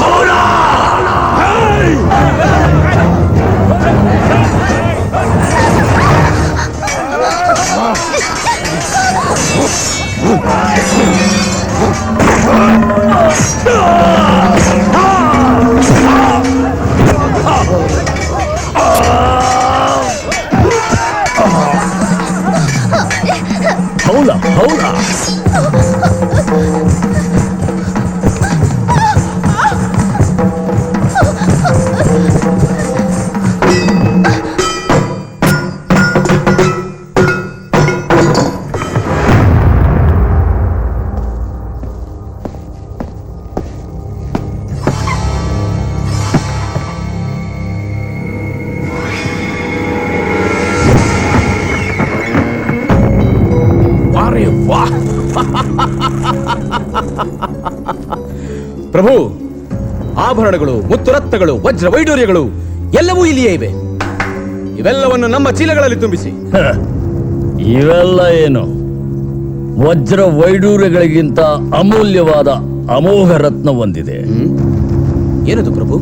ಹೌದಾ? ಪ್ರಭು, ಆಭರಣಗಳು, ಮುತ್ತುರತ್ನಗಳು, ವಜ್ರ ವೈಡೂರ್ಯಗಳು ಎಲ್ಲವೂ ಇಲ್ಲಿಯೇ ಇವೆ. ಇವೆಲ್ಲವನ್ನು ನಮ್ಮ ಚೀಲಗಳಲ್ಲಿ ತುಂಬಿಸಿ. ಇವೆಲ್ಲ ಏನು? ವಜ್ರ ವೈಡೂರ್ಯಗಳಿಗಿಂತ ಅಮೂಲ್ಯವಾದ ಅಮೋಘ ರತ್ನ ಹೊಂದಿದೆ. ಏನದು ಪ್ರಭು?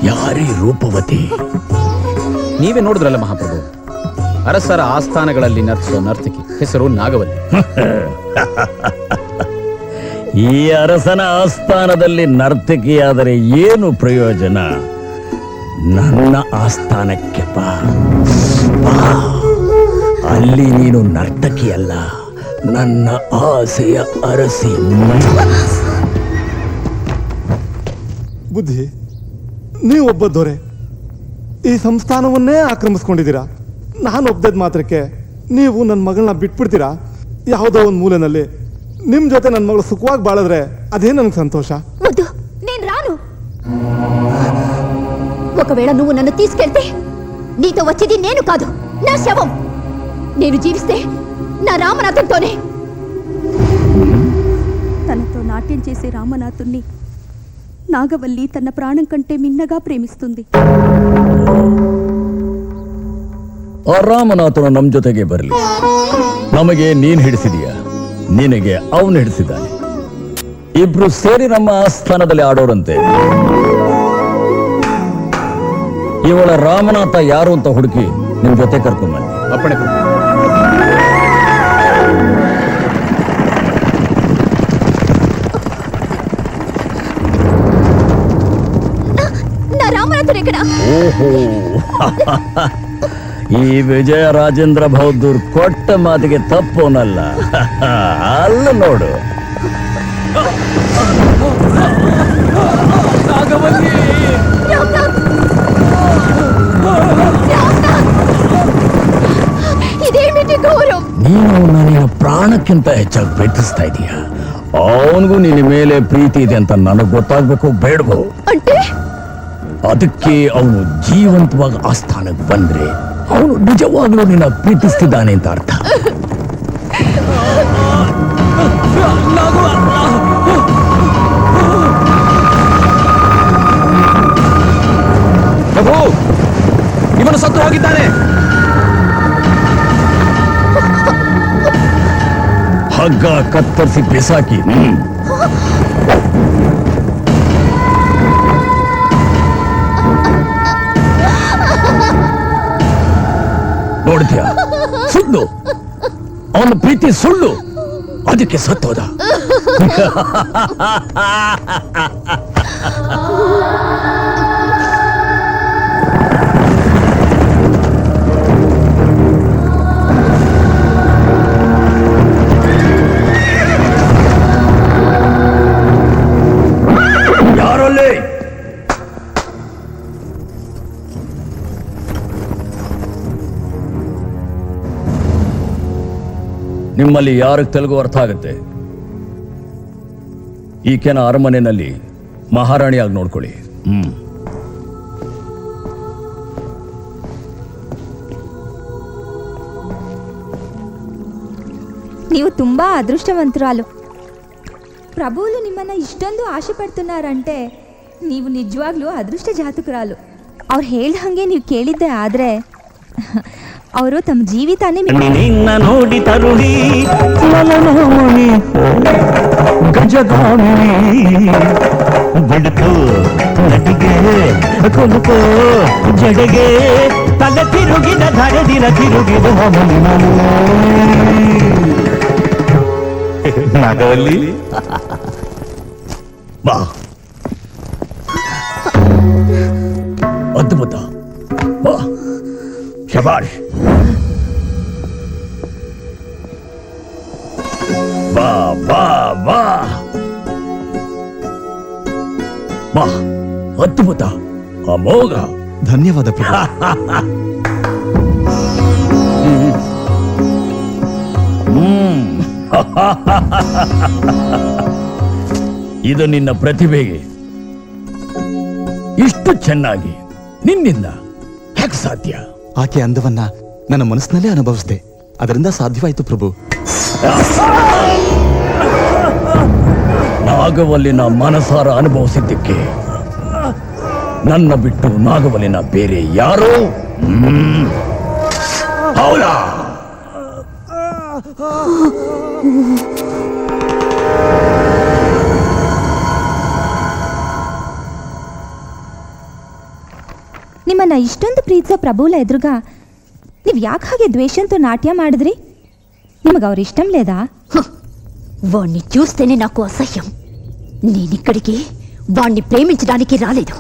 ಯಾರೇ ರೂಪವತಿ? ನೀವೇ ನೋಡಿದ್ರಲ್ಲ ಮಹಾಪ್ರಭು, ಅರಸರ ಆಸ್ಥಾನಗಳಲ್ಲಿ ನರ್ತಿಸೋ ನರ್ತಕಿ, ಹೆಸರು ನಾಗವಲ್ಲಿ. ಈ ಅರಸನ ಆಸ್ಥಾನದಲ್ಲಿ ನರ್ತಕಿಯಾದರೆ ಏನು ಪ್ರಯೋಜನ? ನನ್ನ ಆಸ್ಥಾನಕ್ಕೆ ಬಾ. ಅಲ್ಲಿ ನೀನು ನರ್ತಕಿಯಲ್ಲ, ನನ್ನ ಆಸೆಯ ಅರಸಿ. ಬುದ್ಧಿ, ನೀವೊಬ್ಬ ದೊರೆ ಈ ಸಂಸ್ಥಾನವನ್ನೇ ಆಕ್ರಮಿಸ್ಕೊಂಡಿದ್ದೀರಾ. ನಾನು ಒಬ್ಬದ ಮಾತ್ರಕ್ಕೆ ನೀವು ನನ್ನ ಮಗಳನ್ನ ಬಿಟ್ಬಿಡ್ತೀರಾ? ಯಾವುದೋ ಒಂದು ಮೂಲೆನಲ್ಲಿ ನಿಮ್ಮ ಜೊತೆ ನನ್ನ ಮಗಳು ಸುಖವಾಗಿ ಬಾಳಿದ್ರೆ అదే ನನಗೆ సంతోష. వద్దు, నేను రాను. ఒకవేళ నువ్వు నన్ను తీసుకెళ్తే నీతో వచ్చేది నేను కాదు, నా శవం. నేను జీవిస్తే నా రామనాథంతోనే. తనతో నాట్యం చేసే రామనాథుణ్ణి నాగవల్లి తన ప్రాణం కంటే మిన్నగా ప్రేమిస్తుంది. ಆ ರಾಮನಾಥನು ನಮ್ಮ ಜೊತೆಗೆ ಬರಲಿ. ನಮಗೆ ನೀನ್ ಹಿಡಿಸಿದೀಯ, ನಿನಗೆ ಅವನು ಹಿಡಿಸಿದ್ದಾನೆ. ಇಬ್ರು ಸೇರಿ ನಮ್ಮ ಆಸ್ಥಾನದಲ್ಲಿ ಆಡೋರಂತೆ. ಇವಳ ರಾಮನಾಥ ಯಾರು ಅಂತ ಹುಡುಕಿ ನಿಮ್ ಜೊತೆ ಕರ್ಕೊಂಡ್ಬನ್ನಿ. ಅಪ್ಪಣೆ. నా రామనాథుడు ఎక్కడ? ಓಹೋ, ಈ ವಿಜಯ ರಾಜೇಂದ್ರ ಬಹದ್ದೂರ್ ಕೊಟ್ಟ ಮಾತಿಗೆ ತಪ್ಪೋನಲ್ಲ. ಅಲ್ಲ ನೋಡು. ఇదేమిటి ఘోరం? ನೀನು ಅವನ ಪ್ರಾಣಕ್ಕಿಂತ ಹೆಚ್ಚಾಗಿ ಪ್ರೀತಿಸ್ತಾ ಇದೀಯ. ಅವನಿಗೂ ನಿನ್ನ ಮೇಲೆ ಪ್ರೀತಿ ಇದೆ ಅಂತ ನನಗೆ ಗೊತ್ತಾಗ್ಬೇಕು ಬೇಡವೋ? ಅದಕ್ಕೆ ಅವನು ಜೀವಂತವಾಗಿ ಆ ಸ್ಥಾನಕ್ಕೆ ಬಂದ್ರೆ ಅವನು ನಿಜವಾಗ್ಲೂ ನಿನ್ನ ಪ್ರೀತಿಸ್ತಿದ್ದಾನೆ ಅಂತ ಅರ್ಥ. ಪ್ರಭು, ಇವನು ಸತ್ತು ಹೋಗಿದ್ದಾನೆ. ಹಗ್ಗ ಕತ್ತರಿಸಿ ಬಿಸಾಕಿ. ನೋಡ್ತೀಯ, ಸುಳ್ಳು. ಅವನ ಪ್ರೀತಿ ಸುಳ್ಳು, ಅದಕ್ಕೆ ಸತ್ತೋದ. ಯಾರಲ್ಲಿ? ನಿಮ್ಮಲ್ಲಿ ಯಾರಿಗೆ ತೆಲುಗು ಅರ್ಥ ಆಗುತ್ತೆ? ಈಕೆನ ಅರಮನೆಯಲ್ಲಿ ಮಹಾರಾಣಿಯಾಗಿ ನೋಡ್ಕೊಳ್ಳಿ. ನೀವು ತುಂಬಾ ಅದೃಷ್ಟವಂತರಾಲು. ప్రభువులు ನಿಮ್ಮನ್ನ ಇಷ್ಟೊಂದು ಆಶೆ ಪಡ್తున్నాರಂటే ನೀವು ನಿಜವಾಗ್ಲೂ ಅದೃಷ್ಟ ಜಾತಕರಾಲು. ಅವ್ರು ಹೇಳ್ದ ಹಾಗೆ ನೀವು ಕೇಳಿದ್ದೆ ಆದ್ರೆ ಅವರು ತಮ್ಮ ಜೀವಿತಾನೇ ನಿನ್ನ ನೋಡಿ ತರುಣಿ ಗಜಗಾಮಿನಿ ಬೆಳಕು ನಟಿಗೆ ಕೊಲುಕು ಜಡೆಗೆ ತಲೆ ತಿರುಗಿದ ಧರೆದಿರ ತಿರುಗಿದ ನಾಗವಲ್ಲಿ ಬಾ. ಅದ್ಭುತ. ಬಾ, ಶಬಾಷ್. ಬಾ ಬಾ ಬಾ ಬಾ. ಅದ್ಭುತ, ಅಮೋಘ. ಧನ್ಯವಾದ. ಇದು ನಿನ್ನ ಪ್ರತಿಭೆಗೆ ಇಷ್ಟು ಚೆನ್ನಾಗಿ ನಿನ್ನಿಂದ ಹೇಗೆ ಸಾಧ್ಯ? ಆಕೆ ಅಂದವನ್ನ ನನ್ನ ಮನಸ್ಸಿನಲ್ಲೇ ಅನುಭವಿಸಿದೆ, ಅದರಿಂದ ಸಾಧ್ಯವಾಯಿತು ಪ್ರಭು. ನಾಗವಲ್ಲಿನ ಮನಸಾರ ಅನುಭವಿಸಿದ್ದಕ್ಕೆ ನನ್ನ ಬಿಟ್ಟು ನಾಗವಲ್ಲಿನ ಬೇರೆ ಯಾರೋ ಹೌದಾ? ನಿಮ್ಮನ್ನ ఇష్టೊಂದು ప్రీతిసో ప్రభువుల ఎదురుగా ನೀವು ಯಾಕೆ ಹಾಗೆ ದ್ವೇಷంతో నాట్యం ಮಾಡಿದ್ರಿ? ನಿಮಗೆ ಅವ್ರ ఇష్టం లేదా? వాణ్ణి చూస్తేనే నాకు అసహ్యం. నేనిక్కడికి వాణ్ణి ప్రేమించడానికి రాలేదు,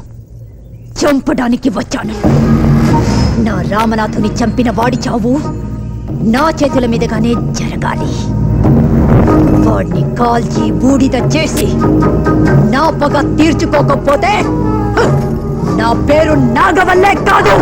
చంపడానికి వచ్చాను. నా రామనాథుని చంపిన వాడి చావు నా చేతుల మీదగానే జరగాలి. వాణ్ణి కాల్చి బూడిద చేసి నా పగ తీర్చుకోకపోతే నా పేరు నాగవల్లే కాదు.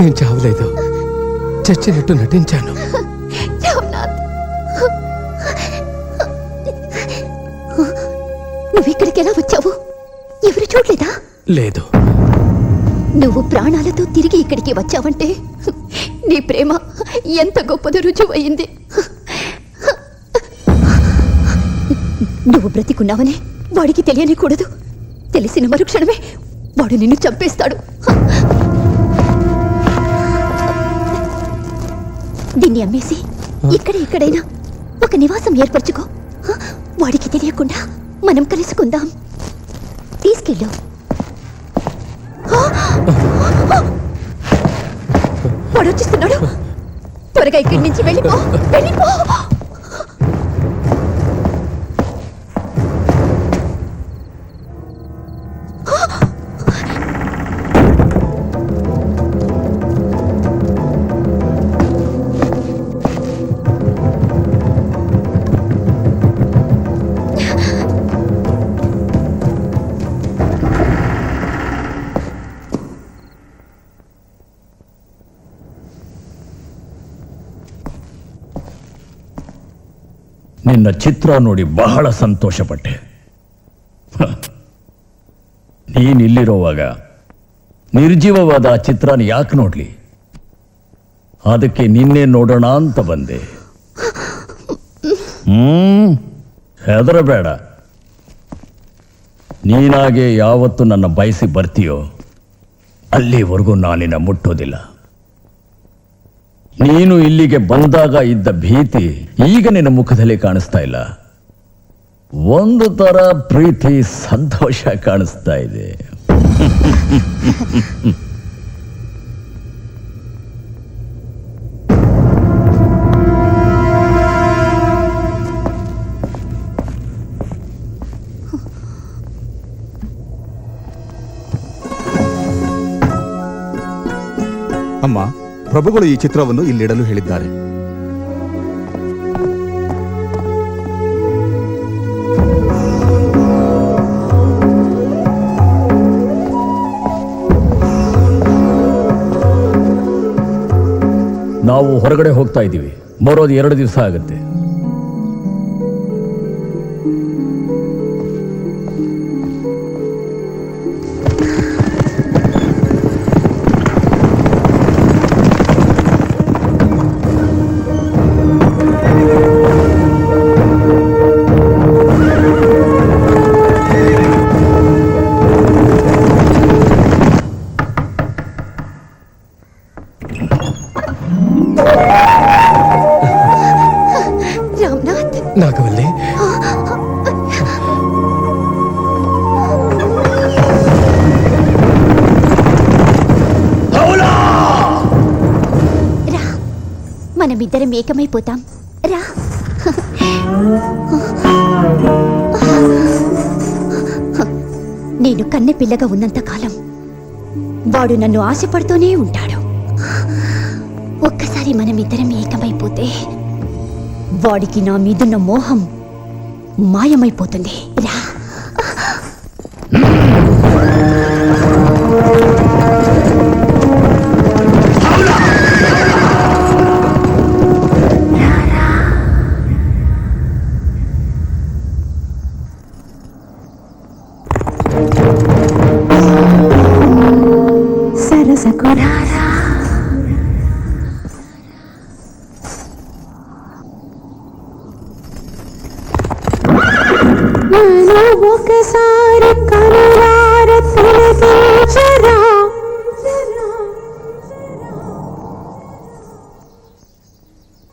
నేను చావలేదు, చచ్చినట్టు నటించాను. నువ్విక్కడికి ఎలా వచ్చావు? ఎవరు చూడలేదా? లేదు. నువ్వు ప్రాణాలతో తిరిగి ఇక్కడికి వచ్చావంటే నీ ప్రేమ ఎంత గొప్పదో రుజువయింది. నువ్వు బ్రతికున్నావని వాడికి తెలియనికూడదు. తెలిసిన మరుక్షణమే వాడు నిన్ను చంపేస్తాడు. దీన్ని అమ్మేసి ఇక్కడైనా ఒక నివాసం ఏర్పరచుకో. వాడికి తెలియకుండా మనం కలుసుకుందాం. తీసుకెళ్ళు. వాడు వచ్చేస్తున్నాడు. త్వరగా ఇక్కడి నుంచి వెళ్ళిపో. ನಿನ್ನ ಚಿತ್ರ ನೋಡಿ ಬಹಳ ಸಂತೋಷಪಟ್ಟೆ. ನೀನಿಲ್ಲಿರುವಾಗ ನಿರ್ಜೀವವಾದ ಆ ಚಿತ್ರನ ಯಾಕೆ ನೋಡ್ಲಿ? ಅದಕ್ಕೆ ನಿನ್ನೆ ನೋಡೋಣ ಅಂತ ಬಂದೆ. ಹೆದರಬೇಡ. ನೀನಾಗೆ ಯಾವತ್ತು ನನ್ನ ಬಯಸಿ ಬರ್ತೀಯೋ ಅಲ್ಲಿವರೆಗೂ ನಾನಿನ್ನ ಮುಟ್ಟೋದಿಲ್ಲ. ನೀನು ಇಲ್ಲಿಗೆ ಬಂದಾಗ ಇದ್ದ ಭೀತಿ ಈಗ ನಿನ್ನ ಮುಖದಲ್ಲಿ ಕಾಣಿಸ್ತಾ ಇಲ್ಲ. ಒಂದು ತರ ಪ್ರೀತಿ, ಸಂತೋಷ ಕಾಣಿಸ್ತಾ ಇದೆ. ಅಮ್ಮ, ಪ್ರಭುಗಳು ಈ ಚಿತ್ರವನ್ನು ಇಲ್ಲಿಡಲು ಹೇಳಿದ್ದಾರೆ. ನಾವು ಹೊರಗಡೆ ಹೋಗ್ತಾ ಇದ್ದೀವಿ. ಬರೋದು 2 ದಿವಸ ಆಗುತ್ತೆ. ನಾಗವಲ್ಲಿ, మనమిద్దరం ఏకమైపోతాం. రా. నేను కన్నె పిల్లగా ఉన్నంత కాలం వాడు నన్ను ఆశపడుతూనే ఉంటాడు. ఒక్కసారి మనమిద్దరం ఏకమైపోతే వాడికి నా మీదున్న మోహం మాయమైపోతుంది. రా. సరసకురారా ఒకసారి కనులార తిలకించరా,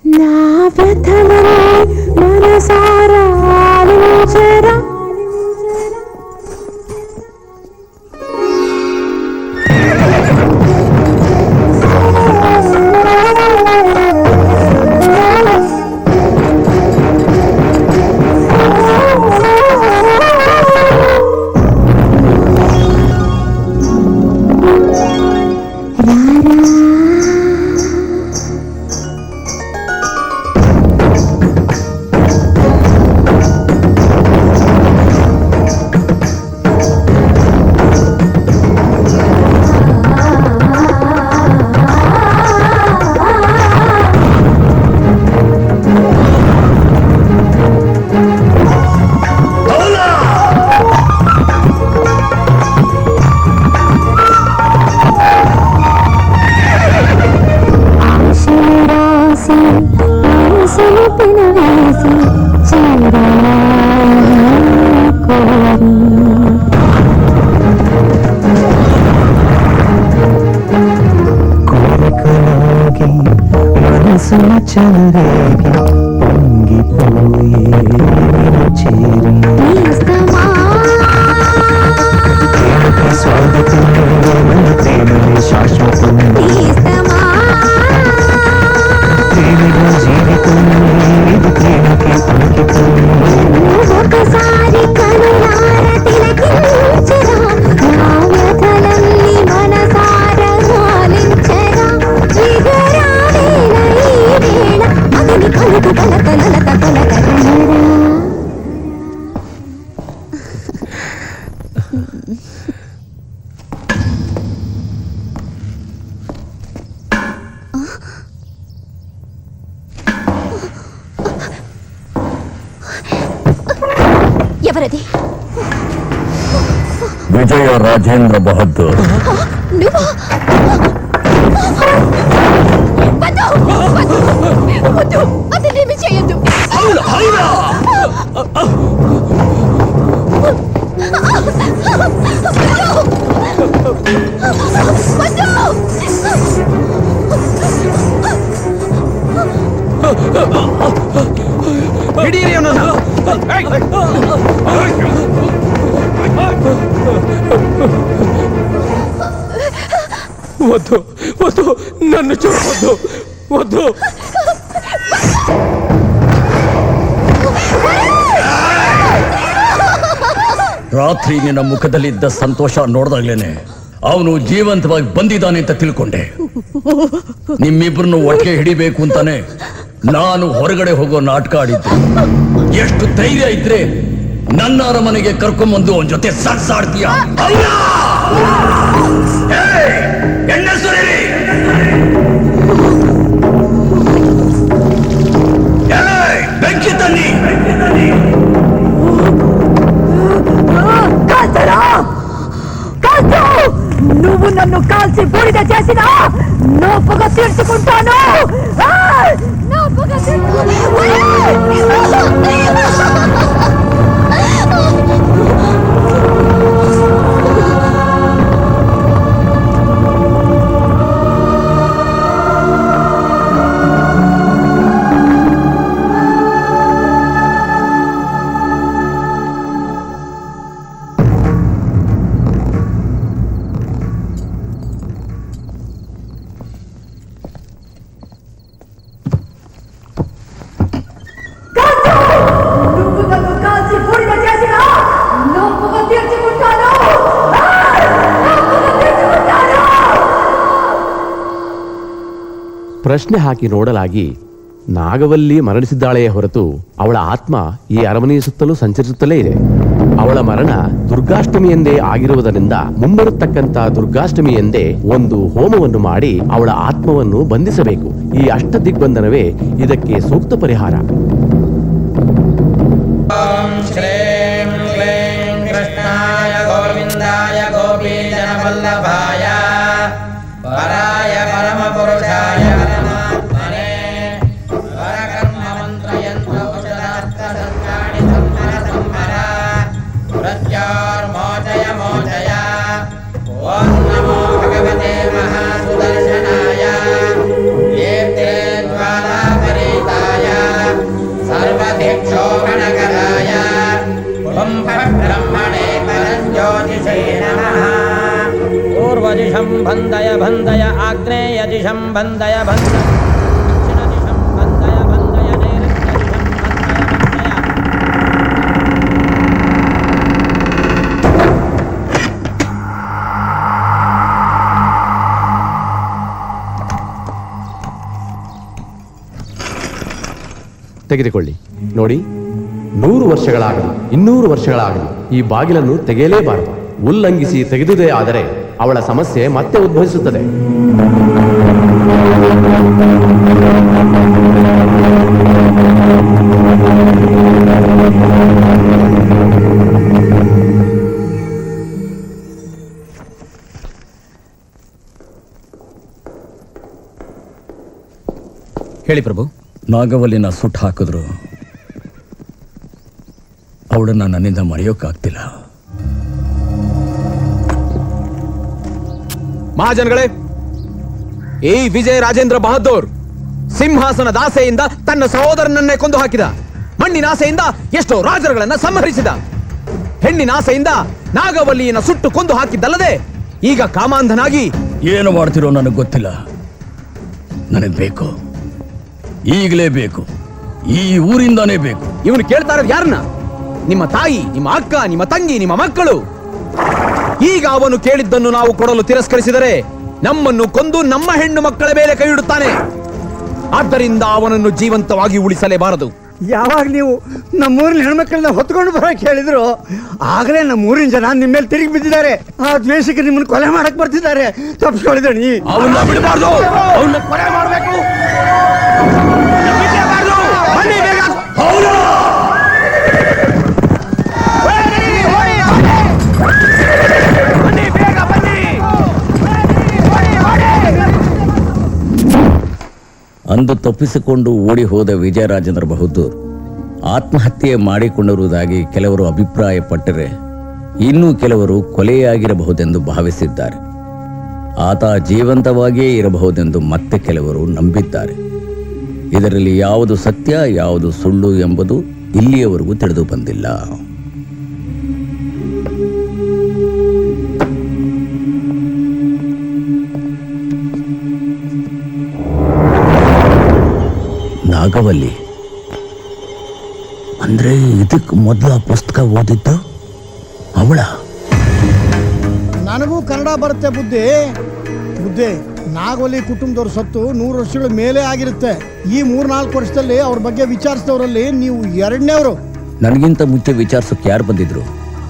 నా వ్యథలని మనసారా ఆలించరా. సుమచంద్రేగి పొంగిపోయే చేరి ప్రేమకి స్వాగతం మన ప్రేమలే శాశ్వతం ప్రేమగా జీవితం ఇది ప్రేమకి అంకితం ఒకసారి కనులార తిలకించరా నా వ్యథలన్నీ మనసార గాలించరా జిగరావేల ఈ వేళ అగ్ని కలుగు కలత లలత కొలకరణరా ఎవరది? విజయ రాజేంద్ర బహదూర్. నువ్వా? వద్దు, అతనేమి చేయొద్దు. వద్దు వద్దు, నన్ను చూడవద్దు, వద్దు. ರಾತ್ರಿ ನಿನ್ನ ಮುಖದಲ್ಲಿದ್ದ ಸಂತೋಷ ನೋಡಿದಾಗ್ಲೇನೆ ಅವನು ಜೀವಂತವಾಗಿ ಬಂದಿದ್ದಾನೆ ಅಂತ ತಿಳ್ಕೊಂಡೆ. ನಿಮ್ಮಿಬ್ರನ್ನು ಒಟ್ಟಿಗೆ ಹಿಡಿಬೇಕು ಅಂತಾನೆ ನಾನು ಹೊರಗಡೆ ಹೋಗೋ ನಾಟಕ ಆಡಿದ್ದೆ. ಎಷ್ಟು ಧೈರ್ಯ ಇದ್ರೆ ನನ್ನ ಅರಮನೆಗೆ ಕರ್ಕೊಂಡ್ಬಂದು ಅವನ ಜೊತೆ ಸಾಡ್ತೀಯ? ಬೆಂಕಿ ತನ್ನಿ. నువ్వు నన్ను కాల్చి బూడిద చేసిన నా పొగ తీర్చుకుంటాను. నా పొగ ಪ್ರಶ್ನೆ ಹಾಕಿ ನೋಡಲಾಗಿ ನಾಗವಲ್ಲಿ ಮರಣಿಸಿದ್ದಾಳೆಯೇ ಹೊರತು ಅವಳ ಆತ್ಮ ಈ ಅರಮನೆಯ ಸುತ್ತಲೂ ಸಂಚರಿಸುತ್ತಲೇ ಇದೆ. ಅವಳ ಮರಣ ದುರ್ಗಾಷ್ಟಮಿಯೆಂದೇ ಆಗಿರುವುದರಿಂದ ಮುಂಬರುತ್ತಕ್ಕಂತ ದುರ್ಗಾಷ್ಟಮಿಯೆಂದೇ ಒಂದು ಹೋಮವನ್ನು ಮಾಡಿ ಅವಳ ಆತ್ಮವನ್ನು ಬಂಧಿಸಬೇಕು. ಈ ಅಷ್ಟ ದಿಗ್ಬಂಧನವೇ ಇದಕ್ಕೆ ಸೂಕ್ತ ಪರಿಹಾರ. ಶ್ರೀಂ ಕ್ಲೀಂ ಕೃಷ್ಣಾಯ ಗೋವಿಂದಾಯ ಗೋಪೀಜನವಲ್ಲಭಾಯ ಪರಾಯ ಪರಮ ಪುರುಷಾಯ ಪರಮಾತ್ಮನೇ ವರಕರ್ಮ ಮಂತ್ರಯಂತ್ರ ಉಚರಾರ್ಥ ಸಂಗಾಣಿ ಸಂಹರ ಸಂಹರ ಮೃತ್ಯೋರ್ಮೋಚಯ ಮೋಚಯ. ಓಂ ನಮೋ ಭಗವತೆ ಮಹಾಸುದರ್ಶನಾಯ ಏತೆ ಜ್ವಾಲಾಪರೀತಾಯ ಸರ್ವಧಿಕ್ಷೋಭಣಕರಾಯ ಕುಂಭ ಬ್ರಹ್ಮಣೇ ಪರಂಜ್ಯೋತಿಷೇ ನಮಃ. पूर्वदिशं बन्धय बन्धय आग्नेयदिशं बन्धय बन्धय दक्षिणदिशं बन्धय बन्धय नैऋत्यदिशं बन्धय ತೆಗೆದುಕೊಳ್ಳಿ. ನೋಡಿ, 100 ವರ್ಷಗಳಾಗಲಿ 200 ವರ್ಷಗಳಾಗಲಿ ಈ ಬಾಗಿಲನ್ನು ತೆಗೆಯಲೇಬಾರದು. ಉಲ್ಲಂಘಿಸಿ ತೆಗೆದುದೇ ಆದರೆ ಅವಳ ಸಮಸ್ಯೆ ಮತ್ತೆ ಉದ್ಭವಿಸುತ್ತದೆ. ಹೇಳಿ ಪ್ರಭು. ನಾಗವಲ್ಲಿನ ಸುಟ್ಟು ಹಾಕಿದ್ರು ಅವಳನ್ನ ನನ್ನಿಂದ ಮರೆಯೋಕ್ಕಾಗ್ತಿಲ್ಲ. ಮಹಾಜನಗಳೇ, ಈ ವಿಜಯ ರಾಜೇಂದ್ರ ಬಹದ್ದೂರ್ ಸಿಂಹಾಸನದ ಆಸೆಯಿಂದ ತನ್ನ ಸಹೋದರನನ್ನೇ ಕೊಂದು ಹಾಕಿದ. ಮಣ್ಣಿನ ಆಸೆಯಿಂದ ಎಷ್ಟೋ ರಾಜರುಗಳನ್ನ ಸಂಹರಿಸಿದ. ಹೆಣ್ಣಿನ ಆಸೆಯಿಂದ ನಾಗವಲ್ಲಿಯನ್ನ ಸುಟ್ಟು ಕೊಂದು ಹಾಕಿದ್ದಲ್ಲದೆ ಈಗ ಕಾಮಾಂಧನಾಗಿ ಏನು ಮಾಡ್ತಿರೋ ನನಗೆ ಗೊತ್ತಿಲ್ಲ. ನನಗೆ ಬೇಕು, ಈಗಲೇ ಬೇಕು, ಈ ಊರಿಂದಾನೇ ಬೇಕು. ಇವನು ಕೇಳ್ತಾ ಇರೋದು ಯಾರನ್ನ? ನಿಮ್ಮ ತಾಯಿ, ನಿಮ್ಮ ಅಕ್ಕ, ನಿಮ್ಮ ತಂಗಿ, ನಿಮ್ಮ ಮಕ್ಕಳು. ಈಗ ಅವನು ಕೇಳಿದ್ದನ್ನು ನಾವು ಕೊಡಲು ತಿರಸ್ಕರಿಸಿದರೆ ನಮ್ಮನ್ನು ಕೊಂದು ನಮ್ಮ ಹೆಣ್ಣು ಮಕ್ಕಳ ಮೇಲೆ ಕೈ ಇಡುತ್ತಾನೆ. ಆದ್ದರಿಂದ ಅವನನ್ನು ಜೀವಂತವಾಗಿ ಉಳಿಸಲೇಬಾರದು. ಯಾವಾಗ ನೀವು ನಮ್ಮೂರಿನ ಹೆಣ್ಮಕ್ಳನ್ನ ಹೊತ್ಕೊಂಡು ಬರೋಕೆ ಹೇಳಿದ್ರು ಆಗಲೇ ನಮ್ಮೂರಿನ ಜನ ನಿಮ್ಮ ಮೇಲೆ ತಿರುಗಿ ಬಿದ್ದಿದ್ದಾರೆ. ಆ ದ್ವೇಷಕ್ಕೆ ನಿಮ್ಮನ್ನು ಕೊಲೆ ಮಾಡಕ್ ಬರ್ತಿದ್ದಾರೆ. ತಪ್ಪಿಸ್ಕೊಳ್ಳಿದಣಿ. ಅವನ್ನ ಬಿಡಬಾರ್ದು, ಅವನ್ನ ಕೊಲೆ ಮಾಡಬೇಕು. ಅಂದು ತಪ್ಪಿಸಿಕೊಂಡು ಓಡಿ ಹೋದ ವಿಜಯರಾಜೇಂದ್ರ ಬಹದ್ದೂರ್ ಆತ್ಮಹತ್ಯೆ ಮಾಡಿಕೊಂಡಿರುವುದಾಗಿ ಕೆಲವರು ಅಭಿಪ್ರಾಯಪಟ್ಟರೆ ಇನ್ನೂ ಕೆಲವರು ಕೊಲೆಯಾಗಿರಬಹುದೆಂದು ಭಾವಿಸಿದ್ದಾರೆ. ಆತ ಜೀವಂತವಾಗಿಯೇ ಇರಬಹುದೆಂದು ಮತ್ತೆ ಕೆಲವರು ನಂಬಿದ್ದಾರೆ. ಇದರಲ್ಲಿ ಯಾವುದು ಸತ್ಯ, ಯಾವುದು ಸುಳ್ಳು ಎಂಬುದು ಇಲ್ಲಿಯವರೆಗೂ ತಿಳಿದು ಬಂದಿಲ್ಲ. ನಾಗವಲ್ಲಿ ಅಂದ್ರೆ ಇದಕ್ಕೆ ಮೊದಲು ಆ ಪುಸ್ತಕ ಓದಿದ್ದು ಅವಳ? ನನಗೂ ಕನ್ನಡ ಬರುತ್ತೆ ಬುದ್ಧಿ. ನಾಗವಲ್ಲಿ ಕುಟುಂಬದವ್ರ ಸತ್ತು 100 ವರ್ಷಗಳ ಮೇಲೆ ಆಗಿರುತ್ತೆ. ಈ 3-4 ವರ್ಷದಲ್ಲಿ ಅವ್ರ ಬಗ್ಗೆ ವಿಚಾರಿಸಿದವರಲ್ಲಿ ನೀವು 2ನೇವರು. ನನಗಿಂತ ಮುಂಚೆ ವಿಚಾರಿಸೋಕೆ ಯಾರು ಬಂದಿದ್ರು?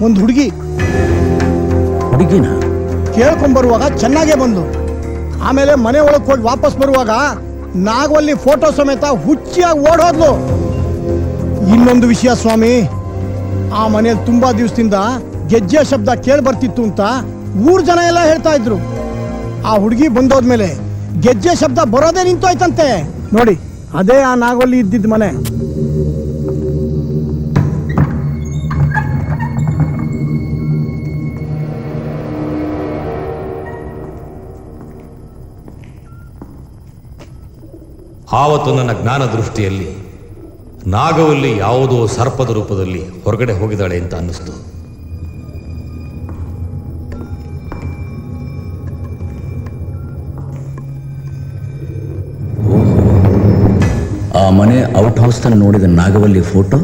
ಒಂದು ಹುಡುಗಿನ ಕೇಳ್ಕೊಂಡ್ಬರುವಾಗ ಚೆನ್ನಾಗೇ ಬಂದು, ಆಮೇಲೆ ಮನೆ ಒಳಗೆ ಹೋಗಿ ವಾಪಸ್ ಬರುವಾಗ ನಾಗವಲ್ಲಿ ಫೋಟೋ ಸಮೇತ ಹುಚ್ಚಿಯಾಗಿ ಓಡೋದ್ಲು. ಇನ್ನೊಂದು ವಿಷಯ ಸ್ವಾಮಿ, ಆ ಮನೆಯಲ್ಲಿ ತುಂಬಾ ದಿವಸದಿಂದ ಗೆಜ್ಜೆ ಶಬ್ದ ಕೇಳಿ ಬರ್ತಿತ್ತು ಅಂತ ಊರ್ ಜನ ಎಲ್ಲ ಹೇಳ್ತಾ ಇದ್ರು. ಆ ಹುಡುಗಿ ಬಂದೋದ್ಮೇಲೆ ಗೆಜ್ಜೆ ಶಬ್ದ ಬರೋದೇ ನಿಂತೋಯ್ತಂತೆ. ನೋಡಿ, ಅದೇ ಆ ನಾಗವಲ್ಲಿ ಇದ್ದಿದ್ದ ಮನೆ. ಆವತ್ತು ನನ್ನ ಜ್ಞಾನ ದೃಷ್ಟಿಯಲ್ಲಿ ನಾಗವಲ್ಲಿ ಯಾವುದೋ ಸರ್ಪದ ರೂಪದಲ್ಲಿ ಹೊರಗಡೆ ಹೋಗಿದ್ದಾಳೆ ಅಂತ ಅನ್ನಿಸ್ತು. ಆ ಮನೆ ಔಟ್ ಹೌಸ್ ನಲ್ಲಿ ನೋಡಿದ ನಾಗವಲ್ಲಿ ಫೋಟೋ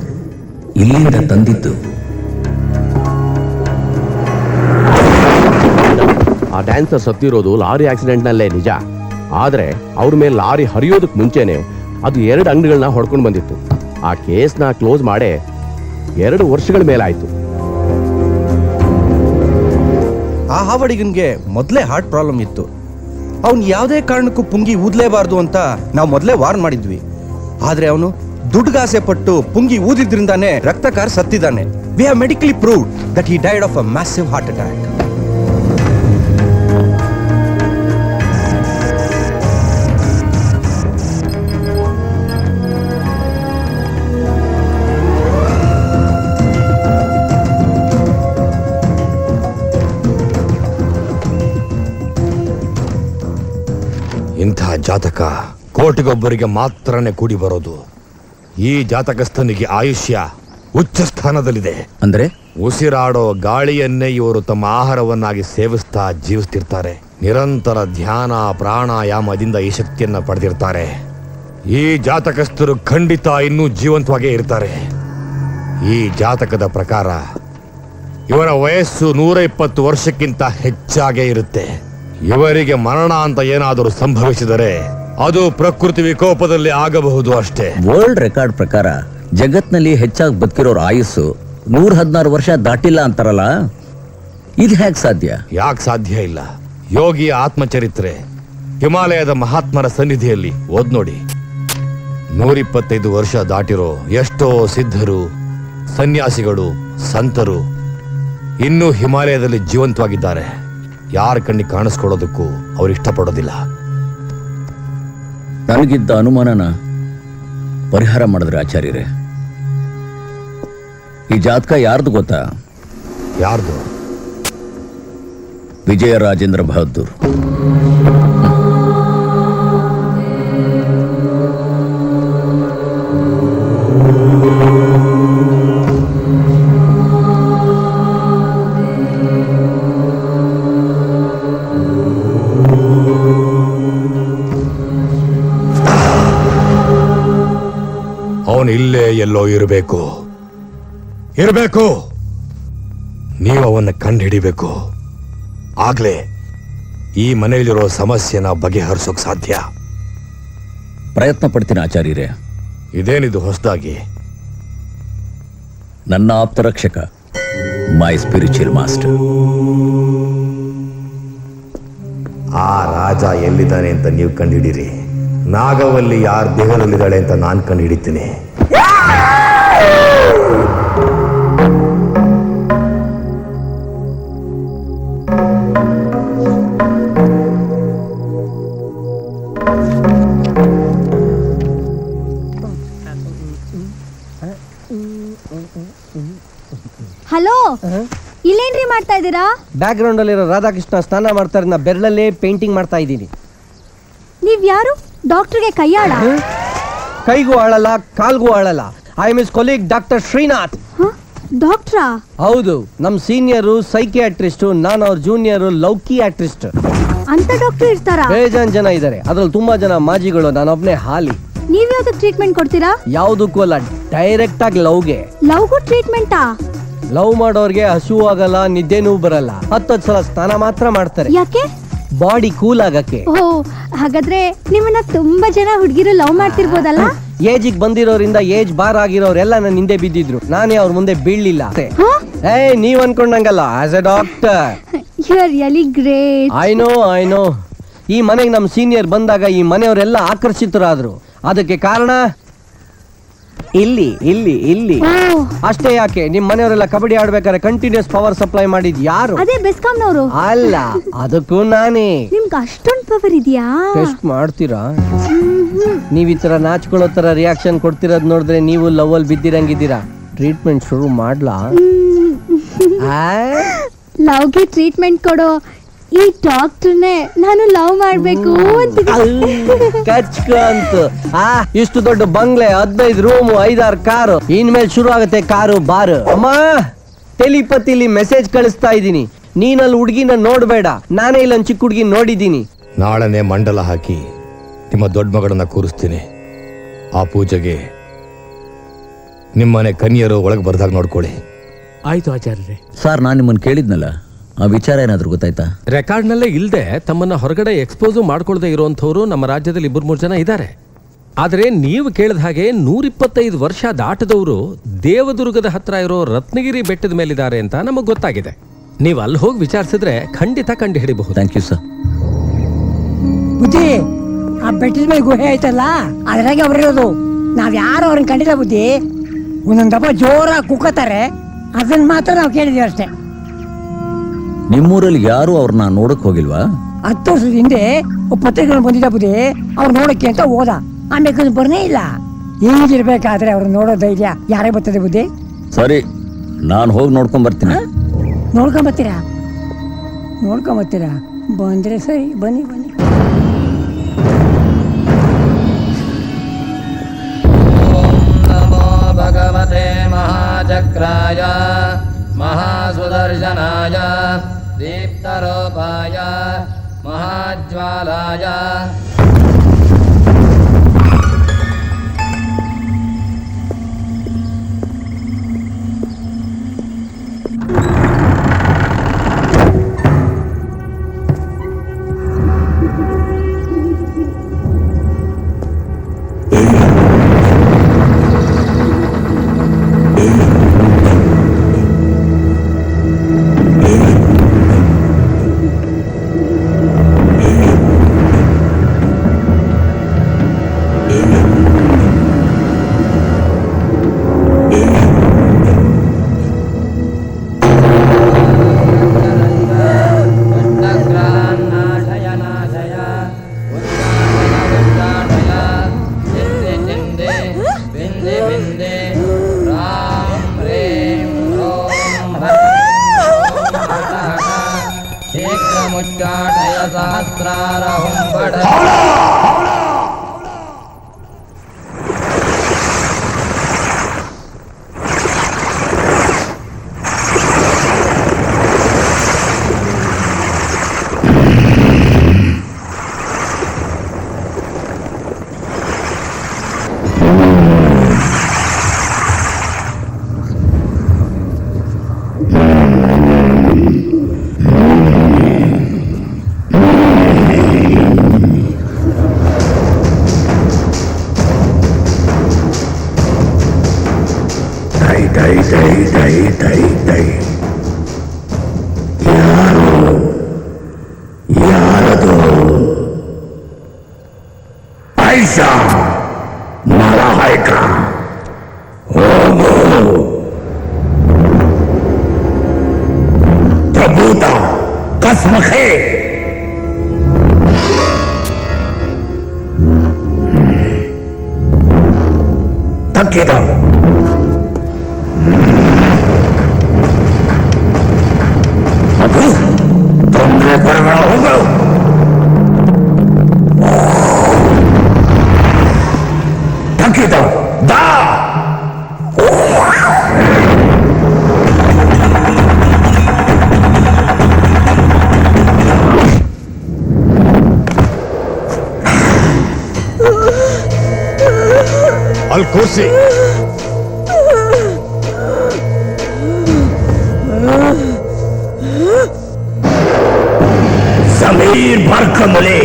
ಇಲ್ಲಿಂದ ತಂದಿದ್ದು. ಆ ಡ್ಯಾನ್ಸರ್ ಸತ್ತಿರೋದು ಲಾರಿ ಆಕ್ಸಿಡೆಂಟ್ ನಲ್ಲೇ ನಿಜ. ಆದ್ರೆ ಅವ್ರ ಮೇಲೆ ಲಾರಿ ಹರಿಯೋದಕ್ಕೆ ಮುಂಚೆನೆ ಅದು 2 ಅಂಗಡಿಗಳನ್ನ ಹೊಡ್ಕೊಂಡು ಬಂದಿತ್ತು. ಆ ಕೇಸ್ನ ಕ್ಲೋಸ್ ಮಾಡೇ 2 ವರ್ಷಗಳ ಮೇಲಾಯ್ತು. ಆ ಹಾವಡಿಗನ್ಗೆ ಮೊದಲೇ ಹಾರ್ಟ್ ಪ್ರಾಬ್ಲಮ್ ಇತ್ತು. ಅವನು ಯಾವುದೇ ಕಾರಣಕ್ಕೂ ಪುಂಗಿ ಊದಲೇಬಾರ್ದು ಅಂತ ನಾವು ಮೊದಲೇ ವಾರ್ನ್ ಮಾಡಿದ್ವಿ. ಆದ್ರೆ ಅವನು ದುಡ್ಡುಗಾಸೆ ಪಟ್ಟು ಪುಂಗಿ ಊದಿದ್ರಿಂದಾನೇ ರಕ್ತಕಾರ ಸತ್ತಿದ್ದಾನೆ. We have medically proved that he died of a massive heart attack. ಇಂಥ ಜಾತಕ ಕೋಟಿಗೊಬ್ಬರಿಗೆ ಮಾತ್ರನೇ ಕೂಡಿ ಬರೋದು. ಈ ಜಾತಕಸ್ಥನಿಗೆ ಆಯುಷ್ಯ ಉಚ್ಚ ಸ್ಥಾನದಲ್ಲಿದೆ. ಅಂದ್ರೆ ಉಸಿರಾಡೋ ಗಾಳಿಯನ್ನೇ ಇವರು ತಮ್ಮ ಆಹಾರವನ್ನಾಗಿ ಸೇವಿಸ್ತಾ ಜೀವಿಸ್ತಿರ್ತಾರೆ. ನಿರಂತರ ಧ್ಯಾನ ಪ್ರಾಣಾಯಾಮದಿಂದ ಈ ಶಕ್ತಿಯನ್ನ ಪಡೆದಿರ್ತಾರೆ. ಈ ಜಾತಕಸ್ಥರು ಖಂಡಿತ ಇನ್ನೂ ಜೀವಂತವಾಗೇ ಇರ್ತಾರೆ. ಈ ಜಾತಕದ ಪ್ರಕಾರ ಇವರ ವಯಸ್ಸು 120 ವರ್ಷಕ್ಕಿಂತ ಹೆಚ್ಚಾಗೇ ಇರುತ್ತೆ. ಇವರಿಗೆ ಮರಣ ಅಂತ ಏನಾದರೂ ಸಂಭವಿಸಿದರೆ ಅದು ಪ್ರಕೃತಿ ವಿಕೋಪದಲ್ಲಿ ಆಗಬಹುದು ಅಷ್ಟೇ. ವರ್ಲ್ಡ್ ರೆಕಾರ್ಡ್ ಪ್ರಕಾರ ಜಗತ್ನಲ್ಲಿ ಹೆಚ್ಚಾಗಿ ಬದುಕಿರೋರ ಆಯುಸ್ಸು 116 ವರ್ಷ ದಾಟಿಲ್ಲ ಅಂತಾರಲ್ಲ, ಇದು ಹೇಗೆ ಸಾಧ್ಯ? ಯಾಕೆ ಸಾಧ್ಯ ಇಲ್ಲ? ಯೋಗಿಯ ಆತ್ಮಚರಿತ್ರೆ ಹಿಮಾಲಯದ ಮಹಾತ್ಮರ ಸನ್ನಿಧಿಯಲ್ಲಿ ಓದ್ ನೋಡಿ. 125 ವರ್ಷ ದಾಟಿರೋ ಎಷ್ಟೋ ಸಿದ್ಧರು, ಸನ್ಯಾಸಿಗಳು, ಸಂತರು ಇನ್ನೂ ಹಿಮಾಲಯದಲ್ಲಿ ಜೀವಂತವಾಗಿದ್ದಾರೆ. ಯಾರ ಕಣ್ಣಿಗೆ ಕಾಣಿಸ್ಕೊಳ್ಳೋದಕ್ಕೂ ಅವ್ರು ಇಷ್ಟಪಡೋದಿಲ್ಲ. ನನಗಿದ್ದ ಅನುಮಾನನ ಪರಿಹಾರ ಮಾಡಿದ್ರೆ ಆಚಾರ್ಯರೇ. ಈ ಜಾತಕ ಯಾರ್ದು ಗೊತ್ತಾ? ಯಾರ್ದು? ವಿಜಯರಾಜೇಂದ್ರ ಬಹದ್ದೂರ್. ಎಲ್ಲೋ ಇರಬೇಕು. ನೀವು ಅವನ್ನ ಕಂಡುಹಿಡಿಬೇಕು. ಆಗ್ಲೇ ಈ ಮನೆಯಲ್ಲಿರೋ ಸಮಸ್ಯೆನ ಬಗೆಹರಿಸೋಕ್ ಸಾಧ್ಯ. ಪ್ರಯತ್ನ ಪಡ್ತೀನಿ ಆಚಾರ್ಯರೇ. ಇದೇನಿದು ಹೊಸದಾಗಿ? ನನ್ನ ಆಪ್ತರಕ್ಷಕ, ಮೈ ಸ್ಪಿರಿಚುವಲ್ ಮಾಸ್ಟರ್. ಆ ರಾಜ ಎಲ್ಲಿದ್ದಾನೆ ಅಂತ ನೀವು ಕಂಡುಹಿಡೀರಿ. ನಾಗವಲ್ಲಿ ಯಾರ ದೇಹದಲ್ಲಿದ್ದಾಳೆ ಅಂತ ನಾನು ಕಂಡುಹಿಡಿತೀನಿ. ಹಲೋ, ಇಲ್ಲೇನ್ರಿ ಮಾಡ್ತಾ ಇದ್ದೀರಾ? ಬ್ಯಾಕ್ ಗ್ರೌಂಡ್ ಅಲ್ಲಿರೋ ರಾಧಾಕೃಷ್ಣ ಸ್ನಾನ ಮಾಡ್ತಾರೆ, ನಾ ಬೆರಳಲ್ಲೇ ಪೇಂಟಿಂಗ್ ಮಾಡ್ತಾ ಇದ್ದೀನಿ. ನೀವ್ ಯಾರು? ಡಾಕ್ಟರ್ಗೆ ಕೈಯಾಳ? ಕೈಗೂ ಆಳಲ್ಲ, ಕಾಲ್ಗೂ ಆಳಲ್ಲ. I am his colleague doctor Srinath. ಡಾಕ್ಟ್ರಾ? ಹೌದು, ನಮ್ ಸೀನಿಯರು ಸೈಕಿಯಾಟ್ರಿಸ್ಟ್, ನಾನು ಅವ್ರ ಜೂನಿಯರ್ ಲೌಕಿಯಾಟ್ರಿಸ್ಟ್. ಅಂತ ಡಾಕ್ಟರ್ ಇರ್ತಾರಾ? ಬೇಜಾನ್ ಜನ ಇದಾರೆ, ಅದ್ರಲ್ಲಿ ತುಂಬಾ ಜನ ಮಾಜಿಗಳು, ನಾನೊಬ್ನೇ ಹಾಲಿ. ನೀವ್ ಯಾವ್ದಕ್ ಟ್ರೀಟ್ಮೆಂಟ್ ಕೊಡ್ತೀರಾ? ಯಾವ್ದಕ್ಕೂ ಅಲ್ಲ, ಡೈರೆಕ್ಟ್ ಆಗಿ ಲವ್ಗೆ. ಲವ್ಗೂ ಟ್ರೀಟ್ಮೆಂಟಾ? ಲವ್ ಮಾಡೋರ್ಗೆ ಹಸು ಆಗಲ್ಲ, ನಿದ್ದೆನೂ ಬರಲ್ಲ. 10 ಸಲ ಸ್ನಾನ ಮಾತ್ರ ಮಾಡ್ತಾರೆ. ಯಾಕೆ? ಬಾಡಿ ಕೂಲ್ ಆಗಕ್ಕೆ. ಓ, ಹಾಗಾದ್ರೆ ನಿಮ್ಮನ್ನ ತುಂಬಾ ಜನ ಹುಡುಗಿರು ಲವ್ ಮಾಡ್ತಿರ್ಬೋದಲ್ಲ? ಏಜಿಗೆ ಬಂದಿರೋರಿಂದ ಏಜ್ ಬಾರ್ ಆಗಿರೋರೆಲ್ಲ ನನ್ನ ಹಿಂದೆ ಬಿದ್ದಿದ್ರು, ನಾನೇ ಅವ್ರ ಮುಂದೆ ಬೀಳ್ಲಿಲ್ಲ. ನೀವ್ ಅನ್ಕೊಂಡಂಗಲ್ಲ. As a doctor you are really great. I know. ಈ ಮನೆಗೆ ನಮ್ ಸೀನಿಯರ್ ಬಂದಾಗ ಈ ಮನೆಯವರೆಲ್ಲ ಆಕರ್ಷಿತರಾದ್ರು. ಅದಕ್ಕೆ ಕಾರಣ ಇಲ್ಲಿ ಅಷ್ಟೇ. ಯಾಕೆ ನಿಮ್ ಮನೆಯವರೆಲ್ಲ ಕಬಡ್ಡಿ ಆಡ್ಬೇಕಾದ್ರೆ ಕಂಟಿನ್ಯೂಸ್ ಪವರ್ ಸಪ್ಲೈ ಮಾಡಿದ್ ಯಾರು? ಅದೇ ಬೆಸ್ಕಾಂನವರು. ಅಲ್ಲ, ಅದಕ್ಕೂ ನಾನೇ. ನಿಮ್ಗೆ ಅಷ್ಟೊಂದು ಪವರ್ ಇದೆಯಾ? ಟೆಸ್ಟ್ ಮಾಡ್ತೀರಾ? ನೀವ್ ಈ ತರ ನಾಚ್ಕೊಳ್ಳೋ ತರ ರಿಯಾಕ್ಷನ್ ಕೊಡ್ತಿರೋದ್ ನೋಡಿದ್ರೆ ನೀವು ಲವ್ ಅಲ್ಲಿ ಬಿದ್ದಿರಂಗಿದ್ದೀರಾ. ಟ್ರೀಟ್ಮೆಂಟ್ ಶುರು ಮಾಡ್ಲಾ? ಲವ್ಗೆ ಟ್ರೀಟ್ಮೆಂಟ್ ಕೊಡೋ ಈ ಡಾಕ್ಟರ್ನೇ ನಾನು ಲವ್ ಮಾಡ್ಬೇಕು ಅಂತ. ಇಷ್ಟು ದೊಡ್ಡ ಬಂಗ್ಲೆ, 15 ರೂಮ್, 5-6 ಕಾರು. ಇನ್ಮೇಲೆ ಶುರು ಆಗುತ್ತೆ ಕಾರು ಬಾರ್. ಅಮ್ಮ, ಟೆಲಿಪತಿಲಿ ಮೆಸೇಜ್ ಕಳಿಸ್ತಾ ಇದ್ದೀನಿ, ನೀನಲ್ಲಿ ಹುಡುಗಿನ ನೋಡ್ಬೇಡ. ನಾನೇ ಇಲ್ಲೊಂದು ಚಿಕ್ಕ ಹುಡುಗಿ ನೋಡಿದ್ದೀನಿ. ನಾಳೆನೆ ಮಂಡಲ ಹಾಕಿ ನಿಮ್ಮ ದೊಡ್ಡ ಮಗಳನ್ನ ಕೂರಿಸ್ತೀನಿ. ಆ ಪೂಜೆಗೆ ನಿಮ್ಮನೆ ಕನ್ಯರು ಒಳಗೆ ಬರ್ದಾಗ ನೋಡ್ಕೊಳ್ಳಿ. ಆಯ್ತು ಆಚಾರ್ಯರೇ. ಸರ್, ನಾನು ನಿಮ್ಮನ್ನು ಕೇಳಿದ್ನಲ್ಲ, ಆ ವಿಚಾರ ಏನಾದರೂ ಗೊತ್ತಾಯ್ತಾ? ರೆಕಾರ್ಡ್ನಲ್ಲೇ ಇಲ್ಲದೆ ತಮ್ಮನ್ನ ಹೊರಗಡೆ ಎಕ್ಸ್ಪೋಸು ಮಾಡ್ಕೊಳ್ದೆ ಇರುವಂಥವ್ರು ನಮ್ಮ ರಾಜ್ಯದಲ್ಲಿ 2-3 ಜನ ಇದ್ದಾರೆ. ಆದರೆ ನೀವು ಕೇಳಿದ ಹಾಗೆ 125 ವರ್ಷ ದಾಟದವರು ದೇವದುರ್ಗದ ಹತ್ರ ಇರೋ ರತ್ನಗಿರಿ ಬೆಟ್ಟದ ಮೇಲಿದ್ದಾರೆ ಅಂತ ನಮಗೆ ಗೊತ್ತಾಗಿದೆ. ನೀವು ಅಲ್ಲಿ ಹೋಗಿ ವಿಚಾರಿಸಿದ್ರೆ ಖಂಡಿತ ಕಂಡು ಹಿಡಿಬಹುದು. Thank you sir. ಬುದ್ಧಿ, ಆ ಬೆಟ್ಟದ ಮೇಲೆ ಗುಹೆ ಆಯ್ತಲ್ಲ, ಅದ್ರಾಗೆ ಅವರಿರೋದು. ನಾವ್ ಯಾರು ಅವ್ರನ್ನ ಕಂಡಿಲ್ಲ ಬುದ್ಧಿ. ಒಂದೊಂದು ದಪ್ಪ ಜೋರಾಗಿ ಕುಕ್ಕತ್ತಾರೆ, ಅದನ್ನ ಮಾತ್ರ ನಾವು ಕೇಳಿದೀವಿ ಅಷ್ಟೇ. ನಿಮ್ಮೂರಲ್ಲಿ ಯಾರು ಅವ್ರನ್ನ ನೋಡಕ್ ಹೋಗಿಲ್ವಾ? 10 ವರ್ಷದ ಹಿಂದೆ ಪತ್ರಿಕೆ ಬಂದಿದ್ದ ಬುದ್ಧಿ, ಅವ್ರು ನೋಡಕ್ಕೆ ಅಂತ ಹೋದ. ಆಮೇಲೆ ಬರ್ನೇ ಇಲ್ಲ. ಈಗಿರ್ಬೇಕಾದ್ರೆ ಅವ್ರು ನೋಡೋ ಧೈರ್ಯ ಯಾರೇ ಬರ್ತದೆ ಬುದ್ಧಿ? ಸರಿ, ನಾನು ಹೋಗಿ ನೋಡ್ಕೊಂಡ್ ಬರ್ತೀನಿ. ನೋಡ್ಕೊಂಬತ್ತೀರಾ? ಬಂದ್ರೆ ಸರಿ, ಬನ್ನಿ. ಭಗವತೆ ಮಹಾಚಕ್ರಾಯ ಮಹಾಸುದರ್ಶನಾಯ ದೀಪ್ತರೂಪಾಯ ಮಹಾಜ್ವಾಲಾಯ ಮುಚ್ಚಾಟಯ ಸಹಸ್ರಾರ ಹೊಂಬಡ ದೈ ದೈ ದೈ ಯಾರದು ಐಷಾ ಮಲಾಯಿಕ ಹೋಗು ಪ್ರಭೂತ ಕಸ್ಮಖೆ ತಕ್ಕಿದ ಅದು ತೊಂದರೆ ಬರಬೇಡ ಹೋಗು ತಕ್ಕಿದ ದಾ ಅಲ್ಲಿ ಕೂರ್ಸಿ. ಸಮೀರ್ ಬರ್ಕಮಲೆ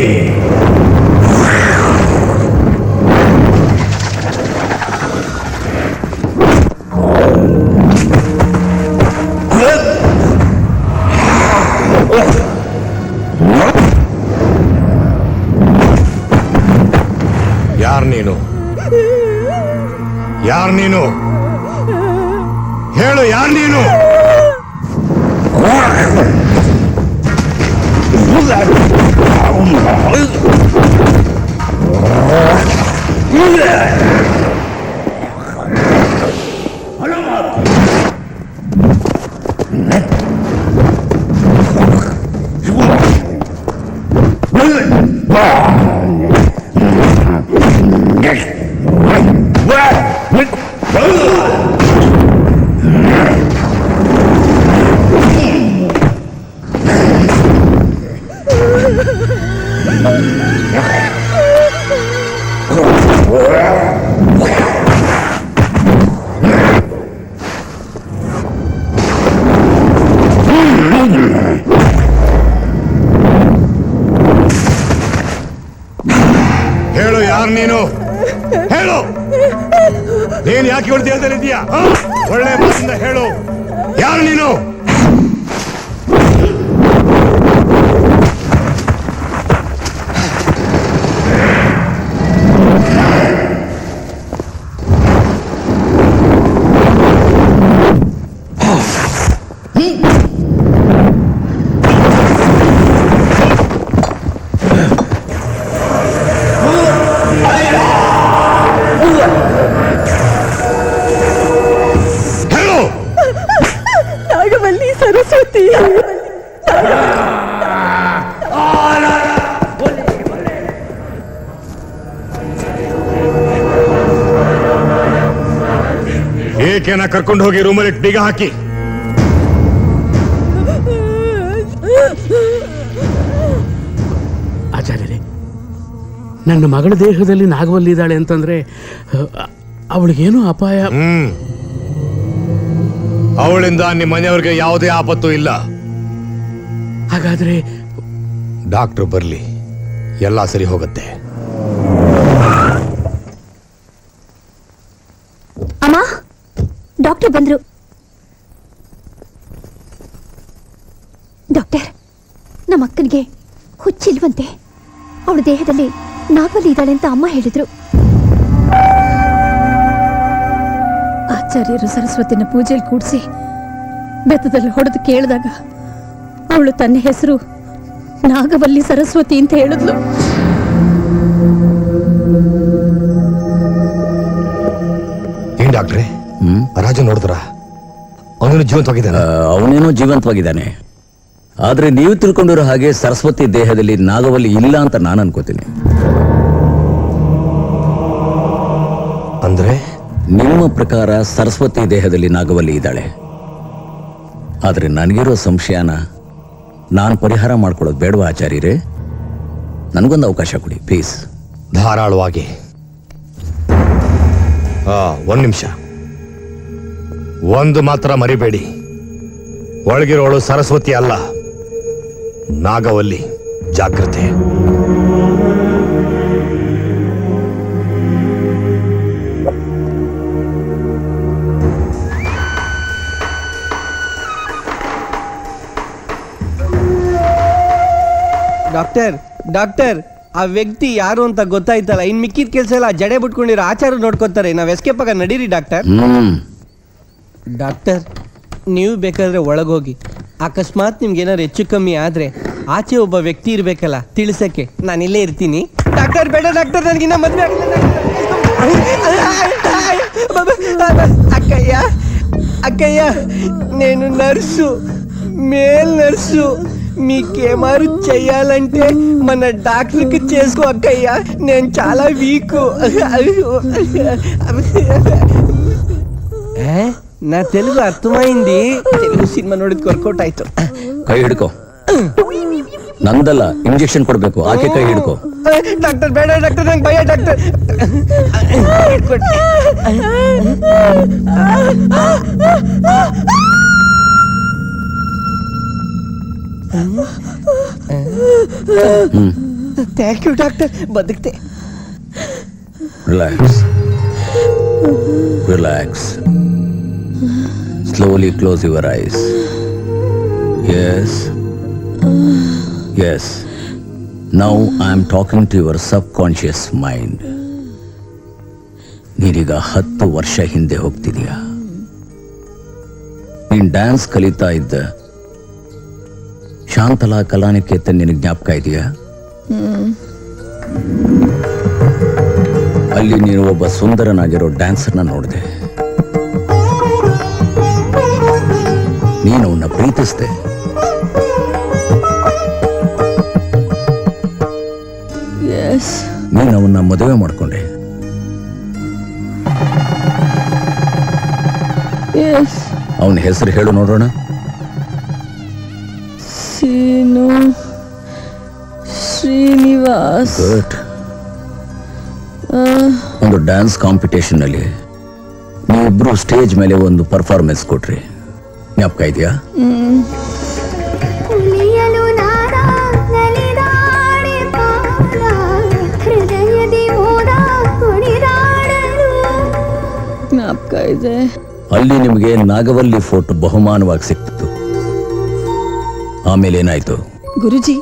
ಯಾರು ನೀನು? ಯಾರು ನೀನು? ಹೇಳು, ಯಾರು ನೀನು? ಹೇಳು, ಯಾರು ನೀನು? ಹೇಳು, ನೀನು ಯಾಕೆ ಇವಳು ದೇಹದಲ್ಲಿದ್ದೀಯಾ? ಒಳ್ಳೆ ಮಾತಿಂದ ಹೇಳು, ಯಾರು ನೀನು? ನಾಗವಲ್ಲಿ ಸರಸ್ವತಿ. ಏಕೆನ ಕರ್ಕೊಂಡು ಹೋಗಿ ರೂಮಲ್ಲಿ ಬೀಗ ಹಾಕಿ. ಆಚಾರ್ಯರೇ, ನನ್ನ ಮಗಳ ದೇಹದಲ್ಲಿ ನಾಗವಲ್ಲಿ ಇದ್ದಾಳೆ ಅಂತಂದ್ರೆ ಅವಳಿಗೇನು ಅಪಾಯ? ಅವಳಿಂದ ನಿಮ್ಮ ಮನೆಯವ್ರಿಗೆ ಯಾವುದೇ ಆಪತ್ತು ಇಲ್ಲ. ಹಾಗಾದ್ರೆ ಡಾಕ್ಟರ್ ಬರ್ಲಿ, ಎಲ್ಲ ಸರಿ ಹೋಗುತ್ತೆ. ಅಮ್ಮ, ಡಾಕ್ಟರ್ ಬಂದ್ರು. ಡಾಕ್ಟರ್, ನಮ್ಮ ಅಕ್ಕನಿಗೆ ಹುಚ್ಚಿಲ್ವಂತೆ. ಅವಳ ದೇಹದಲ್ಲಿ ನಾಗವಲ್ಲಿ ಇದ್ದಾಳೆ ಅಂತ ಅಮ್ಮ ಹೇಳಿದ್ರು. ಆಚಾರ್ಯರು ಸರಸ್ವತಿನ ಪೂಜೆಯಲ್ಲಿ ಕೂಡಿಸಿ ಬೆತ್ತದಲ್ಲಿ ಹೊಡೆದು ಕೇಳಿದಾಗ ಅವಳು ತನ್ನ ಹೆಸರು ನಾಗವಲ್ಲಿ ಸರಸ್ವತಿ ಅಂತ ಹೇಳಿದ್ಲು. ಏನ್ ಡಾಕ್ಟ್ರೆ, ರಾಜ ನೋಡಿದ್ರ? ಅವನೇನು ಜೀವಂತವಾಗಿದ್ದಾನೆ? ಅವನೇನೋ ಜೀವಂತವಾಗಿದ್ದಾನೆ. ಆದ್ರೆ ನೀವು ತಿಳ್ಕೊಂಡಿರೋ ಹಾಗೆ ಸರಸ್ವತಿ ದೇಹದಲ್ಲಿ ನಾಗವಲ್ಲಿ ಇಲ್ಲ ಅಂತ ನಾನು ಅನ್ಕೋತೀನಿ. ಅಂದ್ರೆ ನಿಮ್ಮ ಪ್ರಕಾರ ಸರಸ್ವತಿ ದೇಹದಲ್ಲಿ ನಾಗವಲ್ಲಿ ಇದ್ದಾಳೆ. ಆದ್ರೆ ನನಗಿರೋ ಸಂಶಯನ ನಾನು ಪರಿಹಾರ ಮಾಡ್ಕೊಳ್ಳೋದು ಬೇಡವಾ ಆಚಾರ್ಯರೇ? ನನಗೊಂದು ಅವಕಾಶ ಕೊಡಿ ಪ್ಲೀಸ್. ಧಾರಾಳವಾಗಿ. ಒಂದ್ ನಿಮಿಷ, ಒಂದು ಮಾತ್ರ ಮರಿಬೇಡಿ, ಒಳಗಿರೋಳು ಸರಸ್ವತಿ ಅಲ್ಲ, ನಾಗವಲ್ಲಿ. ಜಾಗ್ರತೆ. ಡಾಕ್ಟರ್ ಡಾಕ್ಟರ್ ಆ ವ್ಯಕ್ತಿ ಯಾರು ಅಂತ ಗೊತ್ತಾಯ್ತಲ್ಲ. ಇನ್ ಮಿಕ್ಕಿದ ಕೆಲಸ ಎಲ್ಲ ಜಡೆ ಬಿಟ್ಕೊಂಡಿರೋ ಆಚಾರ ನೋಡ್ಕೋತಾರೆ. ನಾವ್ ಎಸ್ಕೇಪ್ ಆಗ ನಡೀರಿ ಡಾಕ್ಟರ್. ಡಾಕ್ಟರ್ ನೀವು ಬೇಕಾದ್ರೆ ಒಳಗೋಗಿ, ಅಕಸ್ಮಾತ್ ನಿಮ್ಗೆ ಏನಾದ್ರು ಹೆಚ್ಚು ಕಮ್ಮಿ ಆದ್ರೆ ಆಚೆ ಒಬ್ಬ ವ್ಯಕ್ತಿ ಇರ್ಬೇಕಲ್ಲ ತಿಳಿಸಕ್ಕೆ, ನಾನು ಇಲ್ಲೇ ಇರ್ತೀನಿ. ಡಾಕ್ಟರ್ ಬೇಡ ಡಾಕ್ಟರ್, ನನಗಿನ್ನ ಮದ್ವೆ ಆಗಿಲ್ಲ. అక్కయ్య అక్కయ్య నేను నర్సు, మేల్ నర్సు. మీకేమారు చెయ్యాలంటే మన డాక్టర్కి చేసుకో అక్కయ్య, నేను చాలా వీకు. నా తెలుగు అర్థమైంది. తెలుగు సినిమా ನೋಡಿದ್ ವರ್ಕೌಟ್ ಆಯ್ತು. ಕೈ ಹಿಡ್ಕೋ. ನಂದಲ್ಲ, ಇಂಜೆಕ್ಷನ್ ಕೊಡ್ಬೇಕು, ಆಕೆ ಕೈ ಹಿಡ್ಕೋ. ಡಾಕ್ಟರ್ ಬೇಡ ಡಾಕ್ಟರ್, ನಂಗೆ ಭಯ ಡಾಕ್ಟರ್. ಥ್ಯಾಂಕ್ ಯು ಡಾಕ್ಟರ್, ಬದುಕ್ತೆ. Relax relax. Slowly close your eyes. Yes. Yes. Now I am talking to your subconscious mind. ನೀನೀಗ 10 ವರ್ಷ ಹಿಂದೆ ಹೋಗ್ತಿದೀಯ. ನೀನ್ ಡ್ಯಾನ್ಸ್ ಕಲಿತಾ ಇದ್ದ ಶಾಂತಲಾ ಕಲಾನಿಕೇತನ್ ನಿನಗೆ ಜ್ಞಾಪಕ ಇದೆಯಾ? ಅಲ್ಲಿ ನೀನು ಒಬ್ಬ ಸುಂದರನಾಗಿರೋ ಡ್ಯಾನ್ಸರ್ನ ನೋಡಿದೆ. ನೀನು ಅವನ್ನ ಪ್ರೀತಿಸ್ದೆ. ನೀನು ಅವನ್ನ ಮದುವೆ ಮಾಡ್ಕೊಂಡೆ. ಅವನ ಹೆಸರು ಹೇಳು ನೋಡೋಣ. ಸೀನು ಶ್ರೀನಿವಾಸ್. ಗುಡ್. ಒಂದು ಡ್ಯಾನ್ಸ್ ಕಾಂಪಿಟೇಷನ್ ನಲ್ಲಿ ನೀವಿಬ್ರು ಸ್ಟೇಜ್ ಮೇಲೆ ಒಂದು ಪರ್ಫಾರ್ಮೆನ್ಸ್ ಕೊಟ್ರಿ, ಜ್ಞಾಪಕ ಇದೆಯಾ? ಜ್ಞಾಪಕ ಇದೆ. ಅಲ್ಲಿ ನಿಮಗೆ ನಾಗವಲ್ಲಿ ಫೋಟೋ ಬಹುಮಾನವಾಗಿ ಸಿಕ್ತಿತ್ತು. ಆಮೇಲೆ ಏನಾಯ್ತು? ಗುರುಜಿ,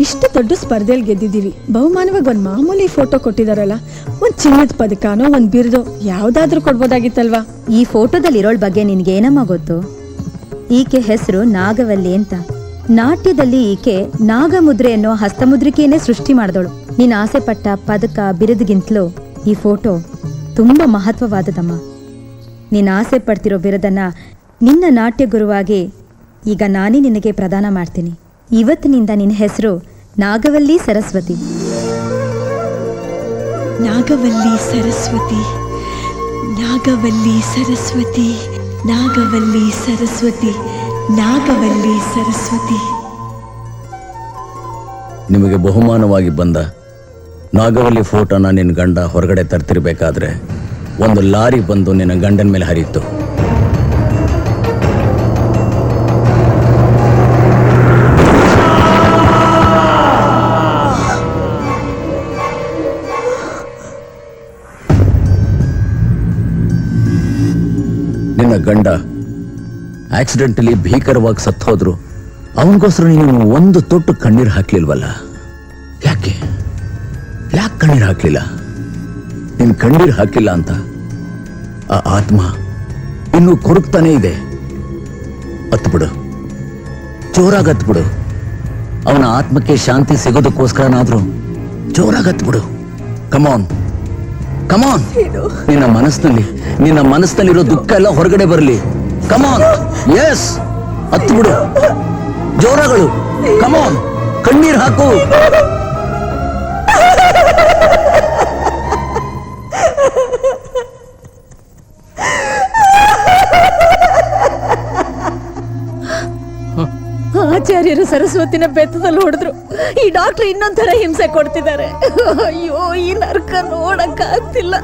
ಇಷ್ಟು ದೊಡ್ಡ ಸ್ಪರ್ಧೆಯಲ್ಲಿ ಗೆದ್ದಿದ್ದೀವಿ, ಬಹುಮಾನವಾಗಿ ಒಂದು ಮಾಮೂಲಿ ಫೋಟೋ ಕೊಟ್ಟಿದಾರಲ್ಲ, ಒಂದ್ ಚಿನ್ನದ ಪದಕನೋ ಒಂದ್ ಬಿರುದೋ ಯಾವ್ದಾದ್ರೂ ಕೊಡ್ಬೋದಾಗಿತ್ತಲ್ವಾ? ಈ ಫೋಟೋದಲ್ಲಿರೋಳ್ ಬಗ್ಗೆ ನಿನ್ಗೇನಮ್ಮ ಗೊತ್ತು? ಈಕೆ ಹೆಸರು ನಾಗವಲ್ಲಿ ಅಂತ. ನಾಟ್ಯದಲ್ಲಿ ಈಕೆ ನಾಗಮುದ್ರೆ ಅನ್ನೋ ಹಸ್ತಮುದ್ರಿಕೆಯನ್ನೇ ಸೃಷ್ಟಿ ಮಾಡಿದವಳು. ನೀನ್ ಆಸೆ ಪಟ್ಟ ಪದಕ ಬಿರುದಿಗಿಂತಲೂ ಈ ಫೋಟೋ ತುಂಬಾ ಮಹತ್ವವಾದದಮ್ಮ. ನೀನ್ ಆಸೆ ಪಡ್ತಿರೋ ಬಿರುದನ್ನ ನಿನ್ನ ನಾಟ್ಯ ಗುರುವಾಗಿ ಈಗ ನಾನೇ ನಿನಗೆ ಪ್ರದಾನ ಮಾಡ್ತೀನಿ. ಇವತ್ತಿನಿಂದ ನಿನ್ನ ಹೆಸರು ನಾಗವಲ್ಲಿ ಸರಸ್ವತಿ. ನಾಗವಲ್ಲಿ ಸರಸ್ವತಿ, ನಾಗವಲ್ಲಿ ಸರಸ್ವತಿ, ನಾಗವಲ್ಲಿ ಸರಸ್ವತಿ, ನಾಗವಲ್ಲಿ ಸರಸ್ವತಿ. ನಿಮಗೆ ಬಹುಮಾನವಾಗಿ ಬಂದ ನಾಗವಲ್ಲಿ ಫೋಟೋನ ನಿನ್ನ ಗಂಡ ಹೊರಗಡೆ ತರ್ತಿರ್ಬೇಕಾದ್ರೆ ಒಂದು ಲಾರಿ ಬಂದು ನಿನ್ನ ಗಂಡನ ಮೇಲೆ ಹರಿಯಿತು. ನಿನ್ನ ಗಂಡ ಆಕ್ಸಿಡೆಂಟಲಿ ಭೀಕರವಾಗಿ ಸತ್ತೋದ್ರು. ಅವನಿಗೋಸ್ಕರ ನೀನು ಒಂದು ತೊಟ್ಟು ಕಣ್ಣೀರು ಹಾಕ್ಲಿಲ್ವಲ್ಲ? ಯಾಕೆ ಕಣ್ಣೀರು ಹಾಕ್ಲಿಲ್ಲ? ನೀನು ಕಣ್ಣೀರು ಹಾಕಿಲ್ಲ ಅಂತ ಆ ಆತ್ಮ ಇನ್ನೂ ಕೊರಗ್ತಾನೆ ಇದೆ. ಹತ್ಬಿಡು, ಜೋರಾಗಿ ಹತ್ಬಿಡು. ಅವನ ಆತ್ಮಕ್ಕೆ ಶಾಂತಿ ಸಿಗೋದಕ್ಕೋಸ್ಕರನಾದ್ರೂ ಜೋರಾಗಿ ಹತ್ಬಿಡು. ಕಮಾನ್ ಕಮಾನ್. ನಿನ್ನ ಮನಸ್ಸಿನಲ್ಲಿರೋ ದುಃಖ ಎಲ್ಲ ಹೊರಗಡೆ ಬರಲಿ. ಕಮಾನ್. ಎಸ್, ಹತ್ಬಿಡು, ಜೋರಗಳು. ಕಮಾನ್, ಕಣ್ಣೀರು ಹಾಕು. ಆಚಾರ್ಯರು ಸರಸ್ವತಿನ ಬೆತ್ತದಲ್ಲಿ ಹೊಡೆದ್ರು. ಈ ಡಾಕ್ಟರ್ ಇನ್ನೊಂಥರ ಹಿಂಸೆ ಕೊಡ್ತಿದ್ದಾರೆ. ಅಯ್ಯೋ, ಈ ನರ್ಕ ನೋಡಕ್ ಆಗ್ತಿಲ್ಲ.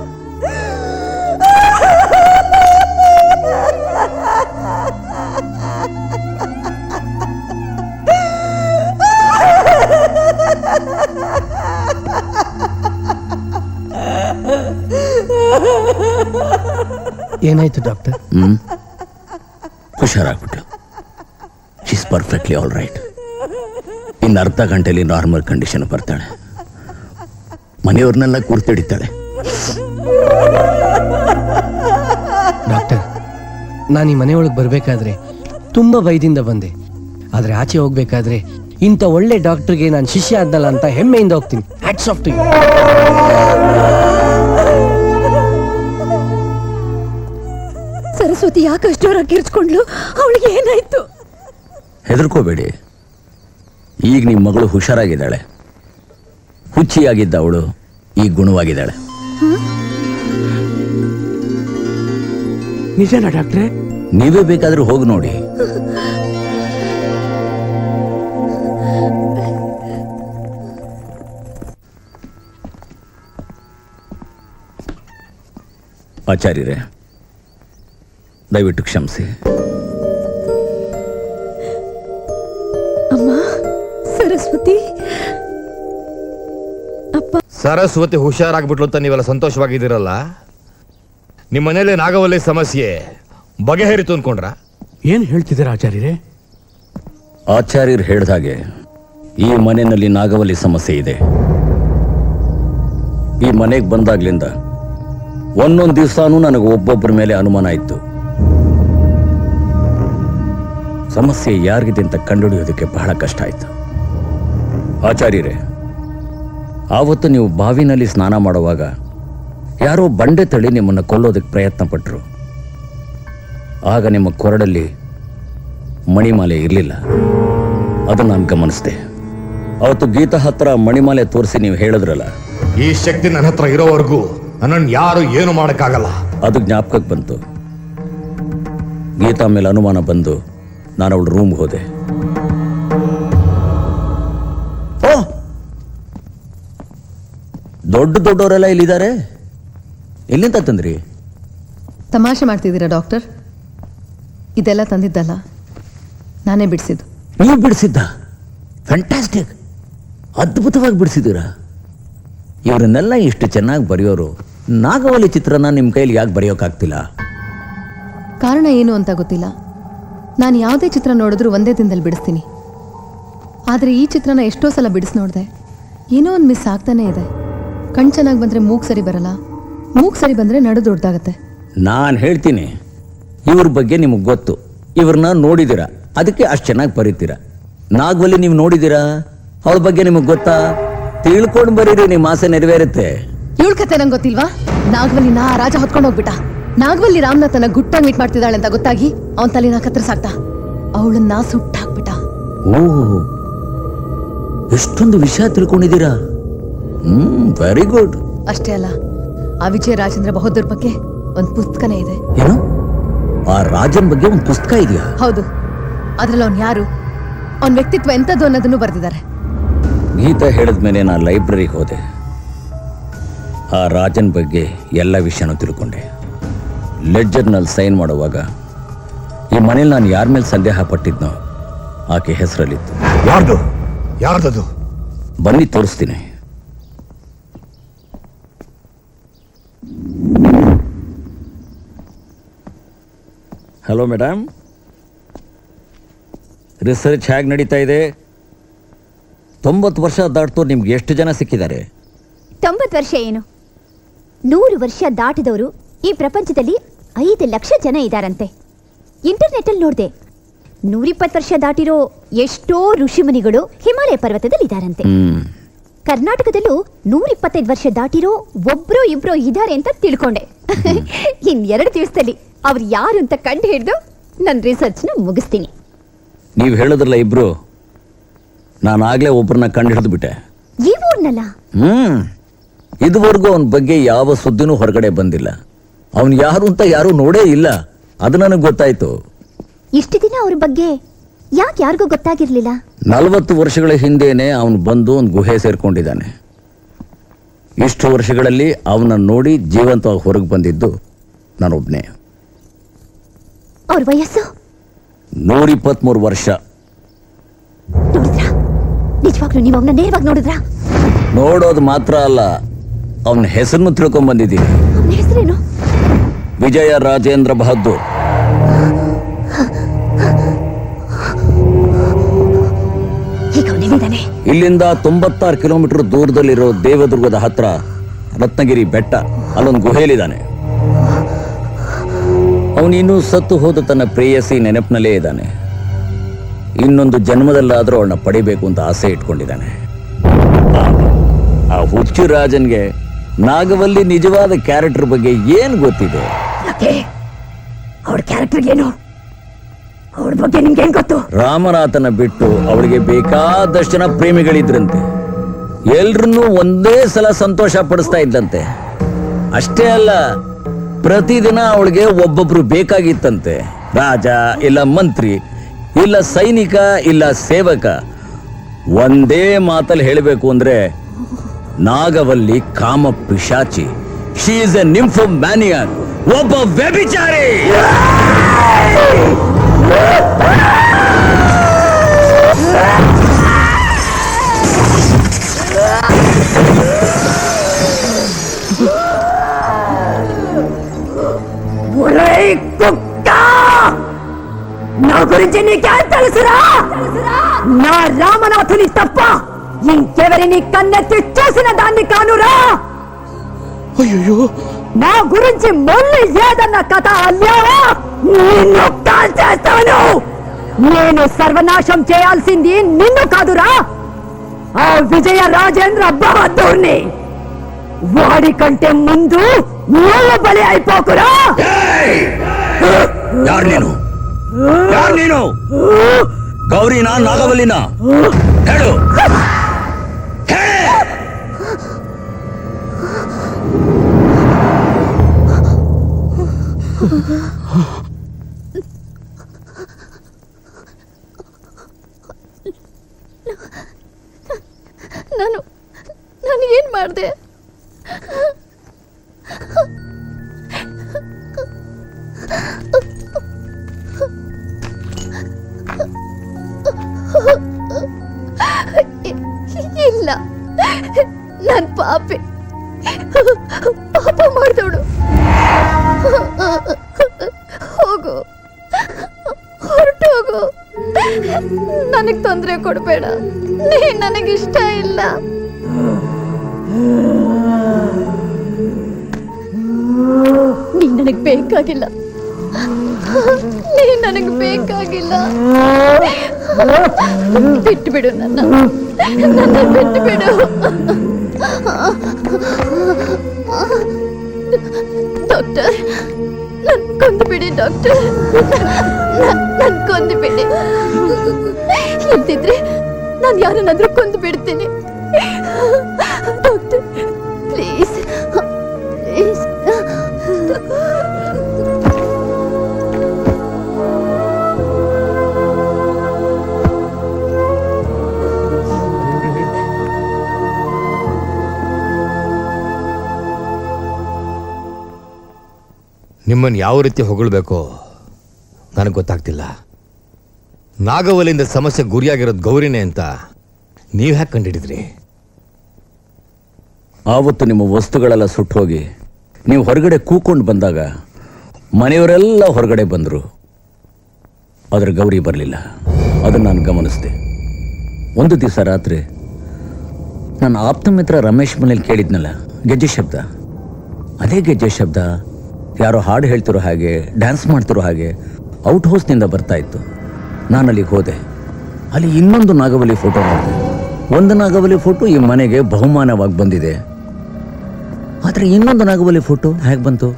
ಏನಾಯ್ತು ಡಾಕ್ಟರ್? ಹುಷಾರಾಗ್ಬಿಟ್ಟು. She is perfectly all right. ಇನ್ನು ಅರ್ಧ ಗಂಟೆಯಲ್ಲಿ ನಾರ್ಮಲ್ ಕಂಡೀಷನ್ ಬರ್ತಾಳೆ. ಮನೆಯವ್ರನ್ನೆಲ್ಲ ಕೂರ್ತಿಡಿತಾಳೆ. ಡಾಕ್ಟರ್, ನಾನು ಈ ಮನೆಯೊಳಗೆ ಬರಬೇಕಾದ್ರೆ ತುಂಬ ಭಯದಿಂದ ಬಂದೆ. ಆದರೆ ಆಚೆ ಹೋಗ್ಬೇಕಾದ್ರೆ ಇಂಥ ಒಳ್ಳೆ ಡಾಕ್ಟರ್ಗೆ ನಾನು ಶಿಷ್ಯ ಆದ್ನಲ್ಲ ಅಂತ ಹೆಮ್ಮೆಯಿಂದ ಹೋಗ್ತೀನಿ. Hats off to you. Saraswati ಯಾಕೆ ಅಷ್ಟೋರಾಗಿ ಕಿರ್ಚ್ಕೊಂಡ್ಲು? ಅವಳಿಗೆ ಏನಾಯ್ತು? ಹೆದರ್ಕೋಬೇಡಿ, ಈಗ ನಿಮ್ಮ ಮಗಳು ಹುಷಾರಾಗಿದ್ದಾಳೆ. ಹುಚ್ಚಿಯಾಗಿದ್ದ ಅವಳು ಈಗ ಗುಣವಾಗಿದ್ದಾಳೆ. ನಿಜನಾ ಡಾಕ್ಟ್ರೆ? ನೀವೇ ಬೇಕಾದ್ರೂ ಹೋಗಿ ನೋಡಿ. ಆಚಾರ್ಯರೇ, ದಯವಿಟ್ಟು ಕ್ಷಮಿಸಿ. ಅಮ್ಮ, ಸರಸ್ವತಿ, ಅಪ್ಪ. ಸರಸ್ವತಿ ಹುಷಾರಾಗ್ಬಿಟ್ಲು ಅಂತ ನೀವೆಲ್ಲ ಸಂತೋಷವಾಗಿದ್ದೀರಲ್ಲ. ನಿಮ್ಮ ಮನೇಲಿ ನಾಗವಲ್ಲಿ ಸಮಸ್ಯೆ ಬಗೆಹರಿತು ಅನ್ಕೊಂಡ್ರ? ಏನ್ ಹೇಳ್ತಿದ್ದೀರಾ ಆಚಾರ್ಯರೇ? ಆಚಾರ್ಯರು ಹೇಳಿದ ಹಾಗೆ ಈ ಮನೆಯಲ್ಲಿ ನಾಗವಲ್ಲಿ ಸಮಸ್ಯೆ ಇದೆ. ಈ ಮನೆಗೆ ಬಂದಾಗ್ಲಿಂದ ಒಂದೊಂದು ದಿವಸನೂ ನನಗೆ ಒಬ್ಬೊಬ್ಬರ ಮೇಲೆ ಅನುಮಾನ ಇತ್ತು. ಸಮಸ್ಯೆ ಯಾರಿಗಿದೆ ಅಂತ ಕಂಡುಹಿಡಿಯೋದಕ್ಕೆ ಬಹಳ ಕಷ್ಟ ಆಯ್ತು. ಆಚಾರ್ಯರೇ, ಆವತ್ತು ನೀವು ಬಾವಿನಲ್ಲಿ ಸ್ನಾನ ಮಾಡುವಾಗ ಯಾರೋ ಬಂಡೆ ತಳಿ ನಿಮ್ಮನ್ನು ಕೊಲ್ಲೋದಕ್ಕೆ ಪ್ರಯತ್ನ ಪಟ್ಟರು. ಆಗ ನಿಮ್ಮ ಕೊರಡಲ್ಲಿ ಮಣಿಮಾಲೆ ಇರಲಿಲ್ಲ. ಅದು ನಾನು ಗಮನಿಸಿದೆ. ಅವತ್ತು ಗೀತಾ ಹತ್ರ ಮಣಿಮಾಲೆ ತೋರಿಸಿ ನೀವು ಹೇಳಿದ್ರಲ್ಲ, ಈ ಶಕ್ತಿ ನನ್ನ ಹತ್ರ ಇರೋವರೆಗೂ ನನ್ನನ್ನು ಯಾರು ಏನು ಮಾಡಕ್ಕಾಗಲ್ಲ. ಅದು ಜ್ಞಾಪಕಕ್ಕೆ ಬಂತು. ಗೀತಾ ಮೇಲೆ ಅನುಮಾನ ಬಂದು ನಾನು ಅವಳ ರೂಮ್ಗೆ ಹೋದೆ. ದೊಡ್ಡವರೆಲ್ಲ ಇಲ್ಲಿದ್ದಾರೆ. ಎಲ್ಲಿಂದ ತಂದ್ರಿ? ತಮಾಷೆ ಮಾಡ್ತಿದ್ದೀರಾ ಡಾಕ್ಟರ್? ಇದೆಲ್ಲ ತಂದಿದ್ದಲ್ಲ, ನಾನೇ ಬಿಡಿಸಿದ್ದು. ನೀವು ಬಿಡಿಸಿದ್ದ? ಫ್ಯಾಂಟಾಸ್ಟಿಕ್, ಅದ್ಭುತವಾಗಿ ಬಿಡಿಸಿದ್ದೀರಾ. ಇವರನ್ನೆಲ್ಲ ಇಷ್ಟು ಚೆನ್ನಾಗಿ ಬರೆಯೋರು ನಾಗವಲ್ಲಿ ಚಿತ್ರನ ನಿಮ್ಮ ಕೈಲಿ ಯಾಕೆ ಬರೆಯೋಕ್ಕಾಗ್ತಿಲ್ಲ? ಕಾರಣ ಏನು ಅಂತ ಗೊತ್ತಿಲ್ಲ. ನಾನು ಯಾವುದೇ ಚಿತ್ರ ನೋಡಿದ್ರೂ ಒಂದೇ ದಿನದಲ್ಲಿ ಬಿಡಿಸ್ತೀನಿ. ಆದರೆ ಈ ಚಿತ್ರನ ಎಷ್ಟೋ ಸಲ ಬಿಡಿಸಿ ನೋಡಿದೆ, ಏನೋ ಒಂದು ಮಿಸ್ ಆಗ್ತಾನೇ ಇದೆ. ಕಣ್ ಚೆನ್ನಾಗಿ ಬಂದರೆ ಮೂಗ್ ಸರಿ ಬರಲ್ಲ, ಮೂಗ್ ಸರಿ ಬಂದರೆ ನಡು ದೊಡ್ಡದಾಗತ್ತೆ. ನಾನು ಹೇಳ್ತೀನಿ, ಇವ್ರ ಬಗ್ಗೆ ನಿಮಗೆ ಗೊತ್ತು, ಇವ್ರನ್ನ ನೋಡಿದ್ದೀರಾ, ಅದಕ್ಕೆ ಅಷ್ಟು ಚೆನ್ನಾಗಿ ಬರೀತೀರಾ. ನಾಗವಲ್ಲಿ ನೀವು ನೋಡಿದ್ದೀರಾ, ಅವಳ ಬಗ್ಗೆ ನಿಮಗೆ ಗೊತ್ತಾ? ತಿಳ್ಕೊಂಡು ಬರೀರಿ, ನಿಮ್ಮ ಆಸೆ ನೆರವೇರುತ್ತೆ. ಇವಳ ಕತೆ ನಂಗೆ ಗೊತ್ತಿಲ್ವಾ? ನಾಗವಲ್ಲಿ ರಾಜ ಹೊತ್ಕೊಂಡು ಹೋಗ್ಬಿಟ್ಟ. ನಾಗವಲ್ಲಿ ರಾಮನಾಥನ ಗುಟ್ಟಾಗಿ ಮೀಟ್ ಮಾಡ್ತಿದ್ದಾಳೆ ಅಂತ ಗೊತ್ತಾಗಿ ಅವನ ತಲೆನ ಕತ್ತರಿಸಾಕ್ತ. ಅವಳನ್ನ ಸುಟ್ಟಾಕ್ಬಿಟ್ಟ. ಓಹ್, ಎಷ್ಟೊಂದು ವಿಷಯ ತಿಳ್ಕೊಂಡಿದ್ದೀರಾ. Very good. ಅಷ್ಟೇ ಅಲ್ಲ, ಆ ವಿಜಯ ರಾಜೇಂದ್ರ ಬಹದ್ದೂರ್ ಬಗ್ಗೆ ಒಂದು ಪುಸ್ತಕನೇ ಇದೆ. ಏನು? ಆ ರಾಜನ್ ಬಗ್ಗೆ ಒಂದು ಪುಸ್ತಕ ಇದೆಯಾ? ಹೌದು. ಅದ್ರಲ್ಲಿ ಅವ್ನು ಯಾರು, ಅವನ ವ್ಯಕ್ತಿತ್ವ ಎಂಥದ್ದು ಅನ್ನೋದನ್ನು ಬರೆದಿದ್ದಾರೆ. ಗೀತಾ ಹೇಳಿದ್ಮೇಲೆ ನಾನು ಲೈಬ್ರರಿಗೆ ಹೋದೆ. ಆ ರಾಜನ್ ಬಗ್ಗೆ ಎಲ್ಲ ವಿಷಯನೂ ತಿಳ್ಕೊಂಡೆ. ಲೆಡ್ಜರ್ನಲ್ಲಿ ಸೈನ್ ಮಾಡುವಾಗ ಈ ಮನೇಲಿ ನಾನು ಯಾರ ಮೇಲೆ ಸಂದೇಹ ಪಟ್ಟಿದ್ನೋ ಆಕೆ ಹೆಸರಲ್ಲಿತ್ತು. ಯಾರ್ದದು? ಬನ್ನಿ ತೋರಿಸ್ತೀನಿ. ಹಲೋ ಮೇಡಮ್, ರಿಸರ್ಚ್ ಹೇಗೆ ನಡೀತಾ ಇದೆ? 90 ವರ್ಷ ದಾಟ್ತೋ ನಿಮ್ಗೆ ಎಷ್ಟು ಜನ ಸಿಕ್ಕಿದ್ದಾರೆ? 90 ವರ್ಷ ಏನು, 100 ವರ್ಷ ದಾಟಿದವರು ಈ ಪ್ರಪಂಚದಲ್ಲಿ 5 ಲಕ್ಷ ಜನ ಇದ್ದಾರಂತೆ. ಇಂಟರ್ನೆಟ್ಟಲ್ಲಿ ನೋಡಿದೆ, 120 ವರ್ಷ ದಾಟಿರೋ ಎಷ್ಟೋ ಋಷಿಮುನಿಗಳು ಹಿಮಾಲಯ ಪರ್ವತದಲ್ಲಿ ಇದ್ದಾರಂತೆ. ಕರ್ನಾಟಕದಲ್ಲೂ 125 ವರ್ಷ ದಾಟಿರೋ ಒಬ್ರೋ ಇಬ್ರೋ ಇದ್ದಾರೆ ಅಂತ ತಿಳ್ಕೊಂಡೆ. ಇನ್ 2 ದಿವಸದಲ್ಲಿ ಅವ್ರು ಯಾರು ಅಂತ ಕಂಡು ಹಿಡಿದು ನನ್ನ ರಿಸರ್ಚ್ನ ಮುಗಿಸ್ತೀನಿ. ನೀವು ಹೇಳಿದ್ರಲ್ಲ ಇಬ್ರು, ನಾನು ಆಗ್ಲೇ ಒಬ್ಬರನ್ನ ಕಂಡು ಹಿಡಿದು ಬಿಟ್ಟೆ. ಈ ಊರ್ನಲ್ಲ? ಇದುವರೆಗೂ ಅವನ ಬಗ್ಗೆ ಯಾವ ಸುದ್ದಿನೂ ಹೊರಗಡೆ ಬಂದಿಲ್ಲ. ಅವನು ಯಾರು ಅಂತ ಯಾರು ನೋಡೇ ಇಲ್ಲ. ಅದು ನನಗೆ ಗೊತ್ತಾಯ್ತು. ಇಷ್ಟು ದಿನ ಅವ್ರ ಬಗ್ಗೆ ಯಾಕೆ ಯಾರಿಗೂ ಗೊತ್ತಾಗಿರ್ಲಿಲ್ಲ? 40 ವರ್ಷಗಳ ಹಿಂದೆನೆ ಅವನು ಬಂದು ಒಂದು ಗುಹೆ ಸೇರ್ಕೊಂಡಿದ್ದಾನೆ. ಇಷ್ಟು ವರ್ಷಗಳಲ್ಲಿ ಅವನ ನೋಡಿ ಜೀವಂತವಾಗಿ ಹೊರಗೆ ಬಂದಿದ್ದು ನಾನೊಬ್ನೇ. ಅವ್ರ ವಯಸ್ಸು 123 ವರ್ಷ. ನೋಡಿದ್ರಾ? ನಿಜವಾಗ್ಲೂ ನೀವು ಅವನ್ನ ನೇರವಾಗಿ ನೋಡಿದ್ರಾ? ನೋಡೋದು ಮಾತ್ರ ಅಲ್ಲ, ಅವನ ಹೆಸರನ್ನು ತಿಳ್ಕೊಂಡ್ ಬಂದಿದ್ದೀನಿ. ಅವನ ಹೆಸರೇನು? ವಿಜಯ ರಾಜೇಂದ್ರ ಬಹದ್ದೂರ್. ಈಗ ಅವನಿದ್ದಾನೆ. ಇದ್ದಾನೆ. ಇಲ್ಲಿಂದ 96 ಕಿಲೋಮೀಟರ್ ದೂರದಲ್ಲಿರೋ ದೇವದುರ್ಗದ ಹತ್ರ ರತ್ನಗಿರಿ ಬೆಟ್ಟ, ಅಲ್ಲೊಂದು ಗುಹೆಯಲ್ಲಿದ್ದಾನೆ. ಅವನಿನ್ನೂ ಸತ್ತು ಹೋದ ತನ್ನ ಪ್ರೇಯಸಿ ನೆನಪಿನಲ್ಲೇ ಇದ್ದಾನೆ. ಇನ್ನೊಂದು ಜನ್ಮದಲ್ಲಾದ್ರೂ ಅವಳನ್ನ ಪಡಿಬೇಕು ಅಂತ ಆಸೆ ಇಟ್ಕೊಂಡಿದ್ದಾನೆ. ಆ ಹುಚ್ಚು ರಾಜನ್ಗೆ ನಾಗವಲ್ಲಿ ನಿಜವಾದ ಕ್ಯಾರೆಕ್ಟರ್ ಬಗ್ಗೆ ಏನ್ ಗೊತ್ತಿದೆ? ಅವಳ ಕ್ಯಾರೆಕ್ಟರ್ ಏನು? ಅವಳ ಬಗ್ಗೆ ನಿಮ್ಗೆ ಏನ್ ಗೊತ್ತು? ರಾಮನಾಥನ ಬಿಟ್ಟು ಅವಳಿಗೆ ಬೇಕಾದಷ್ಟು ಜನ ಪ್ರೇಮಿಗಳಿದ್ರಂತೆ. ಎಲ್ರನ್ನೂ ಒಂದೇ ಸಲ ಸಂತೋಷ ಪಡಿಸ್ತಾ ಇದ್ದಂತೆ. ಅಷ್ಟೇ ಅಲ್ಲ, ಪ್ರತಿದಿನ ಅವಳಿಗೆ ಒಬ್ಬೊಬ್ರು ಬೇಕಾಗಿತ್ತಂತೆ. ರಾಜ ಇಲ್ಲ ಮಂತ್ರಿ ಇಲ್ಲ ಸೈನಿಕ ಇಲ್ಲ ಸೇವಕ. ಒಂದೇ ಮಾತಲ್ಲಿ ಹೇಳಬೇಕು ಅಂದ್ರೆ ನಾಗವಲ್ಲಿ ಕಾಮ ಪಿಶಾಚಿ. ಶಿ ಇಸ್ ಎ ನಿಂಫೋಮ್ಯಾನಿಯಾಕ್, ಒಬ್ಬ ವ್ಯಭಿಚಾರಿ. నా గురించి నీకేం తెలుసురా? నా రామనాథుని తప్ప ఇంకెవరిని కన్నెత్తి చూసిన దాన్ని కానురా. అయ్యో, నా గురించి మళ్ళీ ఏదన్న కథ అన్నావా నిన్ను కాల్చేస్తాను. నేను సర్వనాశం చేయాల్సింది నిన్ను కాదురా, ఆ విజయ రాజేంద్ర బహదూర్ని. వాడి కంటే ముందు నువ్వు బలి అయిపోకురా. ಯಾರು ನೀನು? ಗೌರಿನಾ ನಾಗವಲ್ಲಿನ? ಹೇಳು. ನಾನು ಏನ್ ಮಾಡಿದೆ? ಇಲ್ಲ, ನನ್ ಪಾಪೆ ಪಾಪ ಮಾಡ್ದೋಡು. ಹೋಗು, ಹೊರಟೋಗು. ನನಗ್ ತೊಂದರೆ ಕೊಡ್ಬೇಡ. ನೀನ್ ನನಗಿಷ್ಟ ಇಲ್ಲ. ನೀನ್ ನನಗ್ ಬೇಕಾಗಿಲ್ಲ. ನೀನ್ ನನಗ್ ಬೇಕಾಗಿಲ್ಲ. ಬಿಟ್ಟು ಬಿಡು, ನನ್ನ ಬಿಟ್ಟು ಬಿಡು. ಡಾಕ್ಟರ್, ನನ್ ಕೊಂದು ಬಿಡಿ. ಡಾಕ್ಟರ್, ನನ್ ಕೊಂದು ಬಿಡಿ. ಇಲ್ದಿದ್ರೆ ನಾನು ಯಾರನ್ನಾದ್ರೂ ಕೊಂದು ಬಿಡ್ತೀನಿ. Doctor, please please. ನಿಮ್ಮನ್ನು ಯಾವ ರೀತಿ ಹೊಗಳ್ಬೇಕೋ ನನಗೆ ಗೊತ್ತಾಗ್ತಿಲ್ಲ. ನಾಗವಲ್ಲಿಂದ ಸಮಸ್ಯೆ ಗುರಿಯಾಗಿರೋದು ಗೌರಿನೇ ಅಂತ ನೀವು ಹ್ಯಾಕ್ ಕಂಡಿಡಿದ್ರಿ? ಆವತ್ತು ನಿಮ್ಮ ವಸ್ತುಗಳೆಲ್ಲ ಸುಟ್ಟು ಹೋಗಿ ನೀವು ಹೊರಗಡೆ ಕೂಕೊಂಡು ಬಂದಾಗ ಮನೆಯವರೆಲ್ಲ ಹೊರಗಡೆ ಬಂದರು. ಆದರೆ ಗೌರಿ ಬರಲಿಲ್ಲ. ಅದನ್ನು ನಾನು ಗಮನಿಸಿದೆ. ಒಂದು ದಿವಸ ರಾತ್ರಿ ನನ್ನ ಆಪ್ತ ಮಿತ್ರ ರಮೇಶ್ ಮನೇಲಿ ಕೇಳಿದ್ನಲ್ಲ ಗೆಜ್ಜೆ ಶಬ್ದ. ಅದೇ ಗೆಜ್ಜೆ ಶಬ್ದ ಯಾರೋ ಹಾಡು ಹೇಳ್ತಿರೋ ಹಾಗೆ, ಡ್ಯಾನ್ಸ್ ಮಾಡ್ತಿರೋ ಹಾಗೆ ಔಟ್ ಹೌಸ್ನಿಂದ ಬರ್ತಾ ಇತ್ತು. ನಾನು ಅಲ್ಲಿಗೆ ಹೋದೆ. ಅಲ್ಲಿ ಇನ್ನೊಂದು ನಾಗವಲ್ಲಿ ಫೋಟೋ ನೋಡಿದೆ. ಒಂದು ನಾಗವಲ್ಲಿ ಫೋಟೋ ಈ ಮನೆಗೆ ಬಹುಮಾನವಾಗಿ ಬಂದಿದೆ. ಆದರೆ ಇನ್ನೊಂದು ನಾಗವಲ್ಲಿ ಫೋಟೋ ಹೇಗೆ ಬಂತು?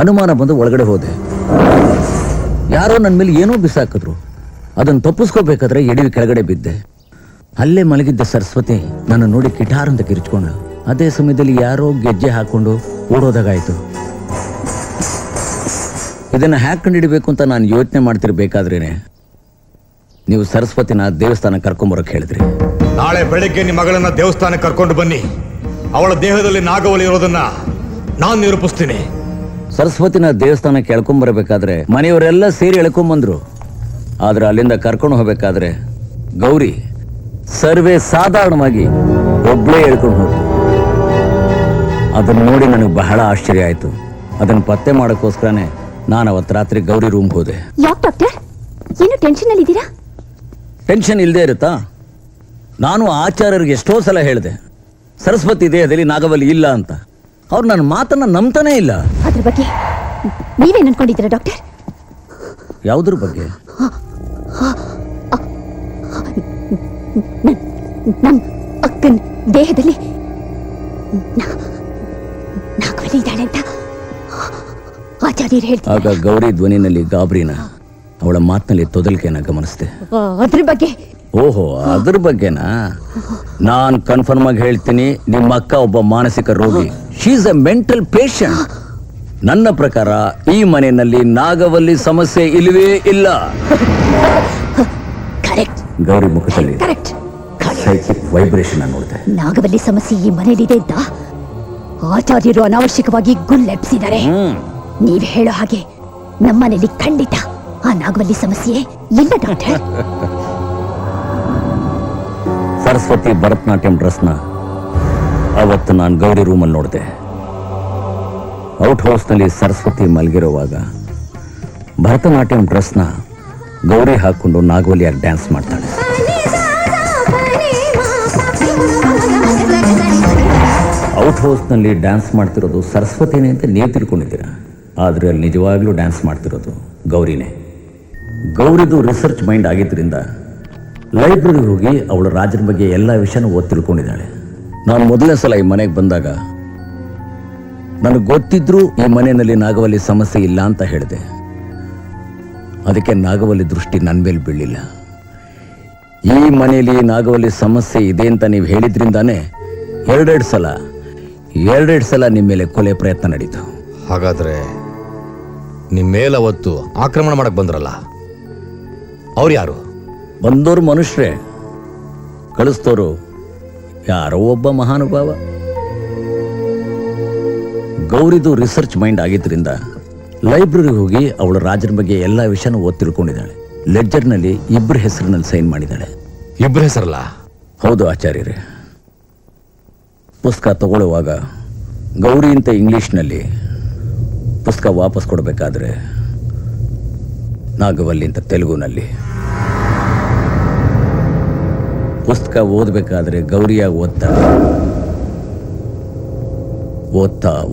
ಅನುಮಾನ ಬಂದು ಒಳಗಡೆ ಹೋದೆ. ಯಾರೋ ನನ್ನ ಮೇಲೆ ಏನೋ ಬಿಸಾಕಿದ್ರು. ಅದನ್ನು ತಪ್ಪಿಸ್ಕೋಬೇಕಾದ್ರೆ ಎಡವಿ ಕೆಳಗಡೆ ಬಿದ್ದೆ. ಅಲ್ಲೇ ಮಲಗಿದ್ದ ಸರಸ್ವತಿ ನನ್ನ ನೋಡಿ ಕಿಟಾರ್ ಅಂತ ಕಿರಿಚ್ಕೊಂಡು, ಅದೇ ಸಮಯದಲ್ಲಿ ಯಾರೋ ಗೆಜ್ಜೆ ಹಾಕೊಂಡು ಓಡೋದಾಗಾಯ್ತು. ಇದನ್ನು ಹ್ಯಾಕ್ ಕಂಡಿಡಬೇಕು ಅಂತ ನಾನು ಯೋಚನೆ ಮಾಡ್ತಿರ್ಬೇಕಾದ್ರೇನೆ ನೀವು ಸರಸ್ವತಿನ ದೇವಸ್ಥಾನ ಕರ್ಕೊಂಬರೋಕೆ ಹೇಳಿದ್ರಿ. ನಾಳೆ ಬೆಳಗ್ಗೆ ನಿಮ್ಮ ಮಗಳನ್ನ ದೇವಸ್ಥಾನಕ್ಕೆ ಕರ್ಕೊಂಡು ಬನ್ನಿ. ಅವಳ ದೇಹದಲ್ಲಿ ನಾಗವಲ್ಲಿ ಇರೋದನ್ನ ನಾನು ನಿರೂಪಿಸ್ತೀನಿ. ಸರಸ್ವತಿನ ದೇವಸ್ಥಾನಕ್ಕೆ ಎಳ್ಕೊಂಬರಬೇಕಾದ್ರೆ ಮನೆಯವರೆಲ್ಲ ಸೇರಿ ಎಳ್ಕೊಂಬಂದ್ರು. ಆದ್ರೆ ಅಲ್ಲಿಂದ ಕರ್ಕೊಂಡು ಹೋಗ್ಬೇಕಾದ್ರೆ ಗೌರಿ ಸರ್ವೇ ಸಾಧಾರಣವಾಗಿ ಒಬ್ಳೇ ಎಳ್ಕೊಂಡು ಹೋದ್ರು. ಅದನ್ನು ನೋಡಿ ನನಗೆ ಬಹಳ ಆಶ್ಚರ್ಯ ಆಯ್ತು. ಅದನ್ನು ಪತ್ತೆ ಮಾಡೋಕ್ಕೋಸ್ಕರನೇ ನಾನು ಅವತ್ತು ರಾತ್ರಿ ಗೌರಿ ರೂಮ್ಗೆ ಹೋದೆ. ಯಾಕೆ ಡಾಕ್ಟರ್, ಏನು ಟೆನ್ಷನ್ ಅಲ್ಲಿ ಇದ್ದೀರಾ? ಟೆನ್ಷನ್ ಇಲ್ಲದೆ ಇರುತ್ತಾ? ನಾನು ಆಚಾರ್ಯರಿಗೆ ಎಷ್ಟೋ ಸಲ ಹೇಳಿದೆ ಸರಸ್ವತಿ ದೇಹದಲ್ಲಿ ನಾಗವಲ್ಲಿ ಇಲ್ಲ ಅಂತ. ಅವ್ರು ನನ್ನ ಮಾತನ್ನ ನಂಬ್ತಾನೇ ಇಲ್ಲ. ಅದ್ರ ಬಗ್ಗೆ ನೀವೇನ್ ಅನ್ಕೊಂಡಿದ್ದೀರಾ ಡಾಕ್ಟರ್? ಯಾವುದ್ರ ಬಗ್ಗೆ? ನಮ್ ಅಕ್ಕನ ದೇಹದಲ್ಲಿ ನಾಗವಲ್ಲಿ ಇದ್ದಾಳೆ ಅಂತ ಆಚಾರ್ಯರು ಹೇಳ್ತಾರೆ. ಆಗ ಗೌರಿ ಧ್ವನಿನಲ್ಲಿ ಗಾಬರಿನ, ಅವಳ ಮಾತಿನಲ್ಲಿ ತೊದಲಿಕೆನ ಗಮನಿಸಿದೆ. ಅದ್ರ ಬಗ್ಗೆ? ಓಹೋ, ಅದ್ರ ಬಗ್ಗೆನಾ? ನಾನ್ ಕನ್ಫರ್ಮ್ ಆಗಿ ಹೇಳ್ತೀನಿ, ನಿಮ್ಮ ಅಕ್ಕ ಒಬ್ಬ ಮಾನಸಿಕ ರೋಗಿ. She is A mental patient. ನನ್ನ ಪ್ರಕಾರ ಈ ಮನೆಯಲ್ಲಿ ನಾಗವಲ್ಲಿ ಸಮಸ್ಯೆ ಇಲ್ಲವೇ ಇಲ್ಲ. ಗೌರಿ ಮುಖದಲ್ಲಿ ಸೈಕಿಕ್ ವೈಬ್ರೇಷನ್ ನೋಡಿದೆ. ನಾಗವಲ್ಲಿ ಸಮಸ್ಯೆ ಈ ಮನೆಯಲ್ಲಿದೆ ಅಂತ ಆಚಾರ್ಯರು ಅನಾವಶ್ಯಕವಾಗಿ ಗುಲ್ಲೆಬ್ಸಿದ್ದಾರೆ. ನೀವ್ ಹೇಳೋ ಹಾಗೆ ನಮ್ಮನೇಲಿ ಖಂಡಿತ ಆ ನಾಗವಲ್ಲಿ ಸಮಸ್ಯೆ ಇಲ್ಲ ಡಾಕ್ಟರ್. ಸರಸ್ವತಿ ಭರತನಾಟ್ಯಂ ಡ್ರೆಸ್ನ ಅವತ್ತು ನಾನು ಗೌರಿ ರೂಮಲ್ಲಿ ನೋಡಿದೆ. ಔಟ್ ಹೌಸ್ನಲ್ಲಿ ಸರಸ್ವತಿ ಮಲಗಿರುವಾಗ ಭರತನಾಟ್ಯಂ ಡ್ರೆಸ್ನ ಗೌರಿ ಹಾಕೊಂಡು ನಾಗವಲ್ಲಿಯಾಗಿ ಡ್ಯಾನ್ಸ್ ಮಾಡ್ತಾಳೆ. ಔಟ್ ಹೌಸ್ನಲ್ಲಿ ಡ್ಯಾನ್ಸ್ ಮಾಡ್ತಿರೋದು ಸರಸ್ವತಿನೇ ಅಂತ ನೀವು ತಿಳ್ಕೊಂಡಿದ್ದೀರಾ, ಆದರೆ ಅಲ್ಲಿ ನಿಜವಾಗ್ಲೂ ಡ್ಯಾನ್ಸ್ ಮಾಡ್ತಿರೋದು ಗೌರಿನೇ. ಗೌರಿದು ರಿಸರ್ಚ್ ಮೈಂಡ್ ಆಗಿದ್ದರಿಂದ ಲೈಬ್ರರಿ ಹೋಗಿ ಅವಳ ರಾಜನ ಬಗ್ಗೆ ಎಲ್ಲ ವಿಷಯನೂ ಓದಿ ತಿಳ್ಕೊಂಡಿದ್ದಾಳೆ. ನಾನು ಮೊದಲನೇ ಸಲ ಈ ಮನೆಗೆ ಬಂದಾಗ ನನಗೆ ಗೊತ್ತಿದ್ರೂ ಈ ಮನೆಯಲ್ಲಿ ನಾಗವಲ್ಲಿ ಸಮಸ್ಯೆ ಇಲ್ಲ ಅಂತ ಹೇಳಿದೆ. ಅದಕ್ಕೆ ನಾಗವಲ್ಲಿ ದೃಷ್ಟಿ ನನ್ನ ಮೇಲೆ ಬೀಳಲಿಲ್ಲ. ಈ ಮನೆಯಲ್ಲಿ ನಾಗವಲ್ಲಿ ಸಮಸ್ಯೆ ಇದೆ ಅಂತ ನೀವು ಹೇಳಿದ್ರಿಂದಾನೇ ಎರಡೆರಡು ಸಲ ನಿಮ್ಮ ಮೇಲೆ ಕೊಲೆ ಪ್ರಯತ್ನ ನಡೀತು. ಹಾಗಾದ್ರೆ ನಿಮ್ಮ ಮೇಲೆ ಅವತ್ತು ಆಕ್ರಮಣ ಮಾಡಕ್ ಬಂದ್ರಲ್ಲ, ಅವ್ರು ಯಾರು? ಬಂದೋರು ಮನುಷ್ಯರೇ, ಕಳಿಸ್ತೋರು ಯಾರೋ ಒಬ್ಬ ಮಹಾನುಭಾವ. ಗೌರಿದು ರಿಸರ್ಚ್ ಮೈಂಡ್ ಆಗಿದ್ದರಿಂದ ಲೈಬ್ರರಿ ಹೋಗಿ ಅವಳ ರಾಜನ ಬಗ್ಗೆ ಎಲ್ಲ ವಿಷಯನೂ ಓದಿ ತಿಳ್ಕೊಂಡಿದ್ದಾಳೆ. ಲೆಡ್ಜರ್ನಲ್ಲಿ ಇಬ್ಬರ ಹೆಸರಿನಲ್ಲಿ ಸೈನ್ ಮಾಡಿದ್ದಾಳೆ. ಇಬ್ಬರ ಹೆಸರಲ್ಲ? ಹೌದು ಆಚಾರ್ಯರೇ. ಪುಸ್ತಕ ತಗೊಳ್ಳುವಾಗ ಗೌರಿ ಅಂತ ಇಂಗ್ಲಿಷ್ನಲ್ಲಿ ಪುಸ್ತಕ ವಾಪಸ್ ಕೊಡಬೇಕಾದ್ರೆ ನಾಗವಲ್ಲಿ ಅಂತ ತೆಲುಗುನಲ್ಲಿ, ಪುಸ್ತಕ ಓದಬೇಕಾದ್ರೆ ಗೌರಿಯಾಗಿ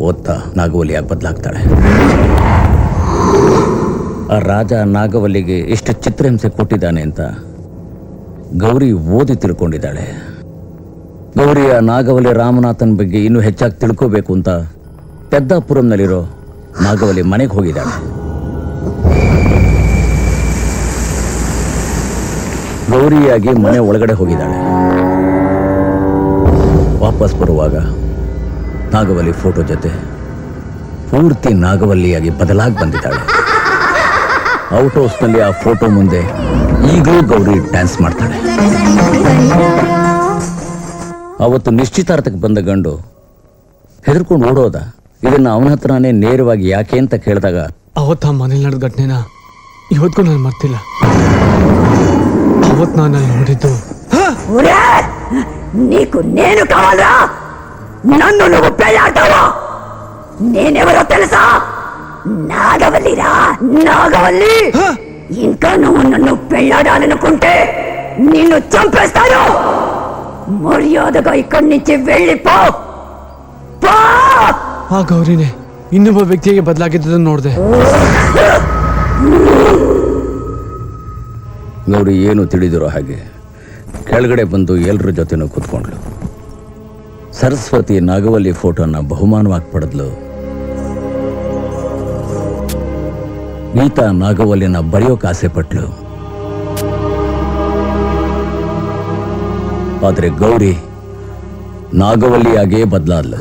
ಓದ್ತಾ ನಾಗವಲ್ಲಿಯಾಗಿ ಬದಲಾಗ್ತಾಳೆ. ಆ ರಾಜ ನಾಗವಲ್ಲಿಗೆ ಎಷ್ಟು ಚಿತ್ರಹಿಂಸೆ ಕೊಟ್ಟಿದ್ದಾನೆ ಅಂತ ಗೌರಿ ಓದಿ ತಿಳ್ಕೊಂಡಿದ್ದಾಳೆ. ಗೌರಿಯ ನಾಗವಲ್ಲಿ ರಾಮನಾಥನ್ ಬಗ್ಗೆ ಇನ್ನೂ ಹೆಚ್ಚಾಗಿ ತಿಳ್ಕೋಬೇಕು ಅಂತ ಪೆದ್ದಾಪುರಂನಲ್ಲಿರೋ ನಾಗವಲ್ಲಿ ಮನೆಗೆ ಹೋಗಿದ್ದಾಳೆ. ಗೌರಿಯಾಗಿ ಮನೆ ಒಳಗಡೆ ಹೋಗಿದ್ದಾಳೆ. ವಾಪಸ್ ಬರುವಾಗ ನಾಗವಲ್ಲಿ ಫೋಟೋ ಜೊತೆ ಪೂರ್ತಿ ನಾಗವಲ್ಲಿಯಾಗಿ ಬದಲಾಗಿ ಬಂದಿದ್ದಾಳೆ. ಔಟ್ ಹೌಸ್ನಲ್ಲಿ ಆ ಫೋಟೋ ಮುಂದೆ ಈಗಲೂ ಗೌರಿ ಡ್ಯಾನ್ಸ್ ಮಾಡ್ತಾಳೆ. ಅವತ್ತು ನಿಶ್ಚಿತಾರ್ಥಕ್ಕೆ ಬಂದ ಗಂಡು ಹೆದರ್ಕೊಂಡು ಓಡೋದ. ಇದನ್ನ ಅವನ ಹತ್ರನೇ ನೇರವಾಗಿ ಯಾಕೆ ಅಂತ ಕೇಳಿದಾಗ, ಅವತ್ತು ಆ ಮನೇಲಿ ನಡೆದ ಘಟನೆನ ಇವತ್ತಿಗೂ ನಾನು ಮರ್ತಿಲ್ಲ. ಅವತ್ತು ನಾನು ಅಲ್ಲಿ ನೋಡಿದ್ದು. నీకు నేను కావాలా? నన్ను నువ్వు పెళ్ళాడతావా? నేనెవరో తెలుసా? నాగవల్లిరా, నాగవల్లి. ఇంకా నువ్వు నన్ను పెళ్ళాడాలనుకుంటే నిన్ను చంపేస్తాను. మర్యాదగా ఇక్కడి నుంచి వెళ్ళిపో. ಆ ಗೌರಿನೇ ಇನ್ನೊಬ್ಬ ವ್ಯಕ್ತಿಗೆ ಬದಲಾಗಿದ್ದನ್ನು ನೋಡಿದೆ. ಗೌರಿ ಏನು ತಿಳಿದಿರೋ ಹಾಗೆ ಕೆಳಗಡೆ ಬಂದು ಎಲ್ಲರ ಜೊತೆನೂ ಕೂತ್ಕೊಂಡ್ಳು. ಸರಸ್ವತಿ ನಾಗವಲ್ಲಿ ಫೋಟೋನ ಬಹುಮಾನವಾಗಿ ಪಡೆದ್ಲು. ಗೀತಾ ನಾಗವಲ್ಲಿನ ಬರೆಯೋಕೆ ಆಸೆ ಪಟ್ಲು. ಆದರೆ ಗೌರಿ ನಾಗವಲ್ಲಿಯಾಗೇ ಬದಲಾದ್ಲು.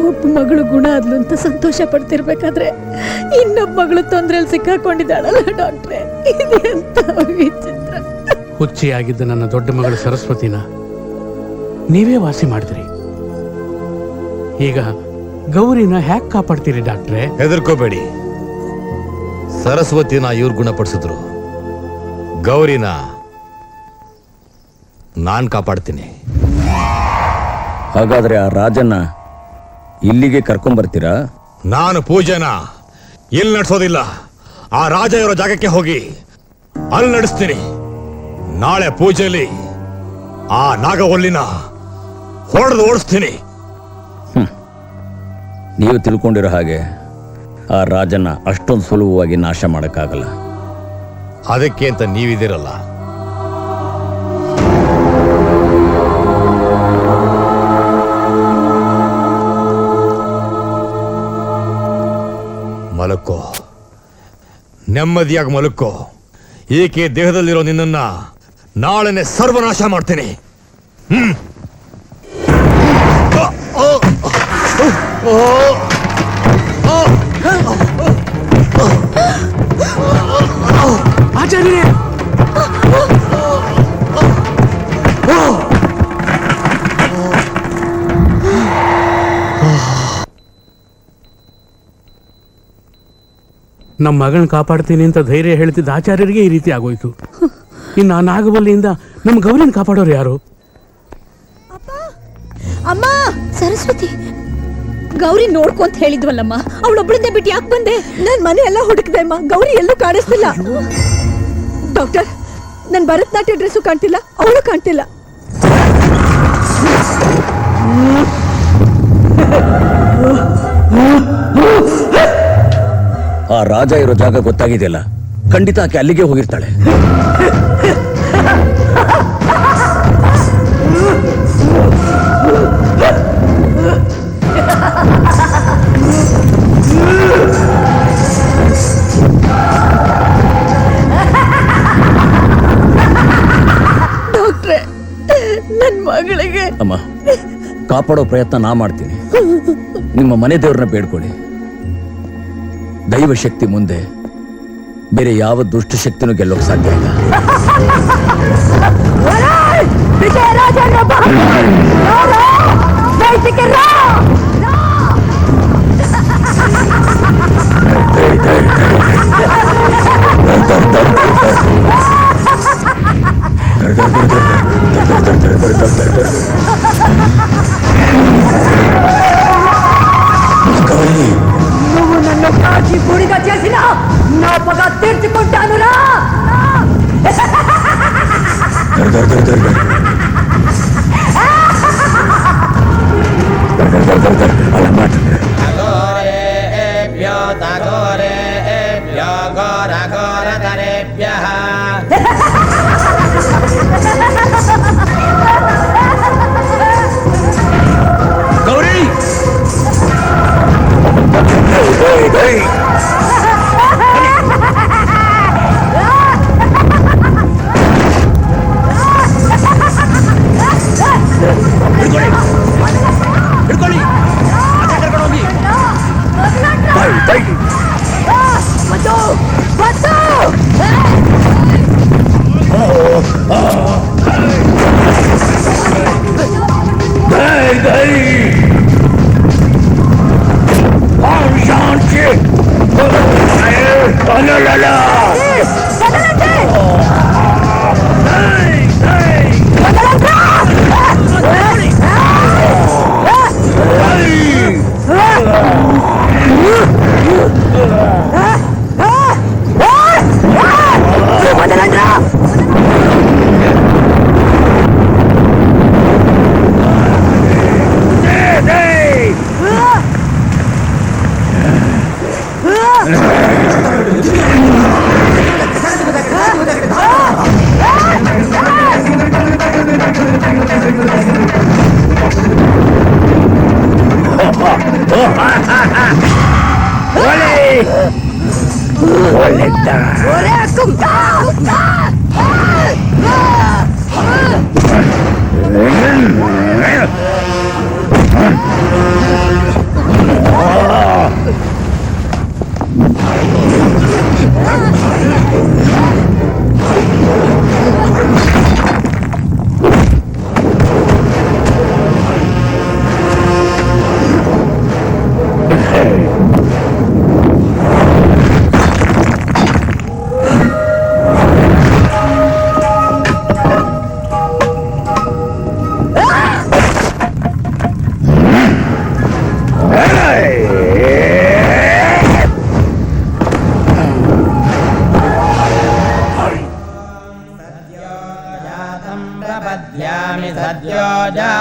ಒಬ್ಬ ಮಗಳು ಗುಣ ಆದ್ಲು ಅಂತ ಸಂತೋಷ ಪಡ್ತಿರ್ಬೇಕಾದ್ರೆ ಇನ್ನೊಬ್ಬ ಮಗಳು ತೊಂದ್ರೆಯಲ್ಲಿ ಸಿಕ್ಕಾಕೊಂಡಿದ್ದಾಳಲ್ಲ ಡಾಕ್ಟ್ರೆ, ಇದೆಂತ ವಿಚಿತ್ರ. ಹುಚ್ಚಿಯಾಗಿದ್ದ ನನ್ನ ದೊಡ್ಡ ಮಗಳು ಸರಸ್ವತಿನ ನೀವೇ ವಾಸಿ ಮಾಡಿದ್ರಿ. ಈಗ ಗೌರಿನ ಹ್ಯಾಕ್ ಕಾಪಾಡ್ತೀರಿ ಡಾಕ್ಟ್ರೆ? ಹೆದರ್ಕೋಬೇಡಿ, ಸರಸ್ವತಿನ ಇವ್ರು ಗುಣಪಡಿಸಿದ್ರು, ಗೌರಿನ ನಾನ್ ಕಾಪಾಡ್ತೀನಿ. ಹಾಗಾದ್ರೆ ಆ ರಾಜನ ಇಲ್ಲಿಗೆ ಕರ್ಕೊಂಡ್ಬರ್ತೀರಾ? ನಾನು ಪೂಜೆನ ಇಲ್ಲಿ ನಡೆಸೋದಿಲ್ಲ. ಆ ರಾಜ ಇರೋ ಜಾಗಕ್ಕೆ ಹೋಗಿ ಅಲ್ಲಿ ನಡೆಸ್ತೀನಿ. ನಾಳೆ ಪೂಜೆಯಲ್ಲಿ ಆ ನಾಗವಲ್ಲಿನ ಹೊಡೆದು ಓಡಿಸ್ತೀನಿ. ನೀವು ತಿಳ್ಕೊಂಡಿರೋ ಹಾಗೆ ಆ ರಾಜನ ಅಷ್ಟೊಂದು ಸುಲಭವಾಗಿ ನಾಶ ಮಾಡೋಕ್ಕಾಗಲ್ಲ. ಅದಕ್ಕೆ ಅಂತ ನೀವಿದ್ದೀರಲ್ಲ. ಮಲಕ್ಕೋ, ನೆಮ್ಮದಿಯಾಗಿ ಮಲಕ್ಕೋ. ಏಕೆ ದೇಹದಲ್ಲಿರೋ ನಿನ್ನನ್ನ ನಾಳೆನೆ ಸರ್ವನಾಶ ಮಾಡ್ತೀನಿ. ಆಚಾರ್ಯ, ನಮ್ಮ ಮಗನ ಕಾಪಾಡ್ತೀನಿ ಅಂತ ಧೈರ್ಯ ಹೇಳ್ತಿದ್ದ ಆಚಾರ್ಯರಿಗೆ ಈ ರೀತಿ ಆಗೋಯ್ತು. ಇನ್ನು ಆ ನಾಗವಲ್ಲಿಯಿಂದ ನಮ್ಮ ಗೌರಿನ ಕಾಪಾಡೋರು ಯಾರು? ಅಮ್ಮ ಸರಸ್ವತಿ, ಗೌರಿ ನೋಡ್ಕೊಂತ ಹೇಳಿದ್ವಲ್ಲಮ್ಮ, ಅವಳೊಬ್ಬಳನ್ನೇ ಬಿಟ್ಟು ಯಾಕೆ ಬಂದೆ? ನನ್ ಮನೆ ಎಲ್ಲ ಹುಡುಕ್ದೆ ಅಮ್ಮ, ಗೌರಿ ಎಲ್ಲೂ ಕಾಣಿಸ್ತಿಲ್ಲ. ಡಾಕ್ಟರ್, ನನ್ ಭರತನಾಟ್ಯ ಡ್ರೆಸ್ಸು ಕಾಣ್ತಿಲ್ಲ, ಅವಳು ಕಾಣ್ತಿಲ್ಲ. ಆ ರಾಜ ಇರೋ ಜಾಗ ಗೊತ್ತಾಗಿದೆಯಲ್ಲ, ಖಂಡಿತ ಆಕೆ ಅಲ್ಲಿಗೆ ಹೋಗಿರ್ತಾಳೆ. ಡಾಕ್ಟ್ರೆ, ನನ್ ಮಗಳಿಗೆ ಅಮ್ಮ, ಕಾಪಾಡೋ ಪ್ರಯತ್ನ ನಾ ಮಾಡ್ತೀನಿ. ನಿಮ್ಮ ಮನೆ ದೇವ್ರನ್ನ ಬೇಡ್ಕೊಳ್ಳಿ. ದೈವ ಶಕ್ತಿ ಮುಂದೆ ಬೇರೆ ಯಾವ ದುಷ್ಟ ಶಕ್ತಿನೂ ಗೆಲ್ಲೋಕ್ ಸಾಧ್ಯ ಇಲ್ಲ. నువ్వు నన్ను కాచి బూడిగా చేసిన నా పగ తీర్చుకుంటానురా. ಗೌರಿ, ಹಿಡ್ಕೊಳ್ಳಿ, ಕರ್ಕೊಂಡೋಗಿ.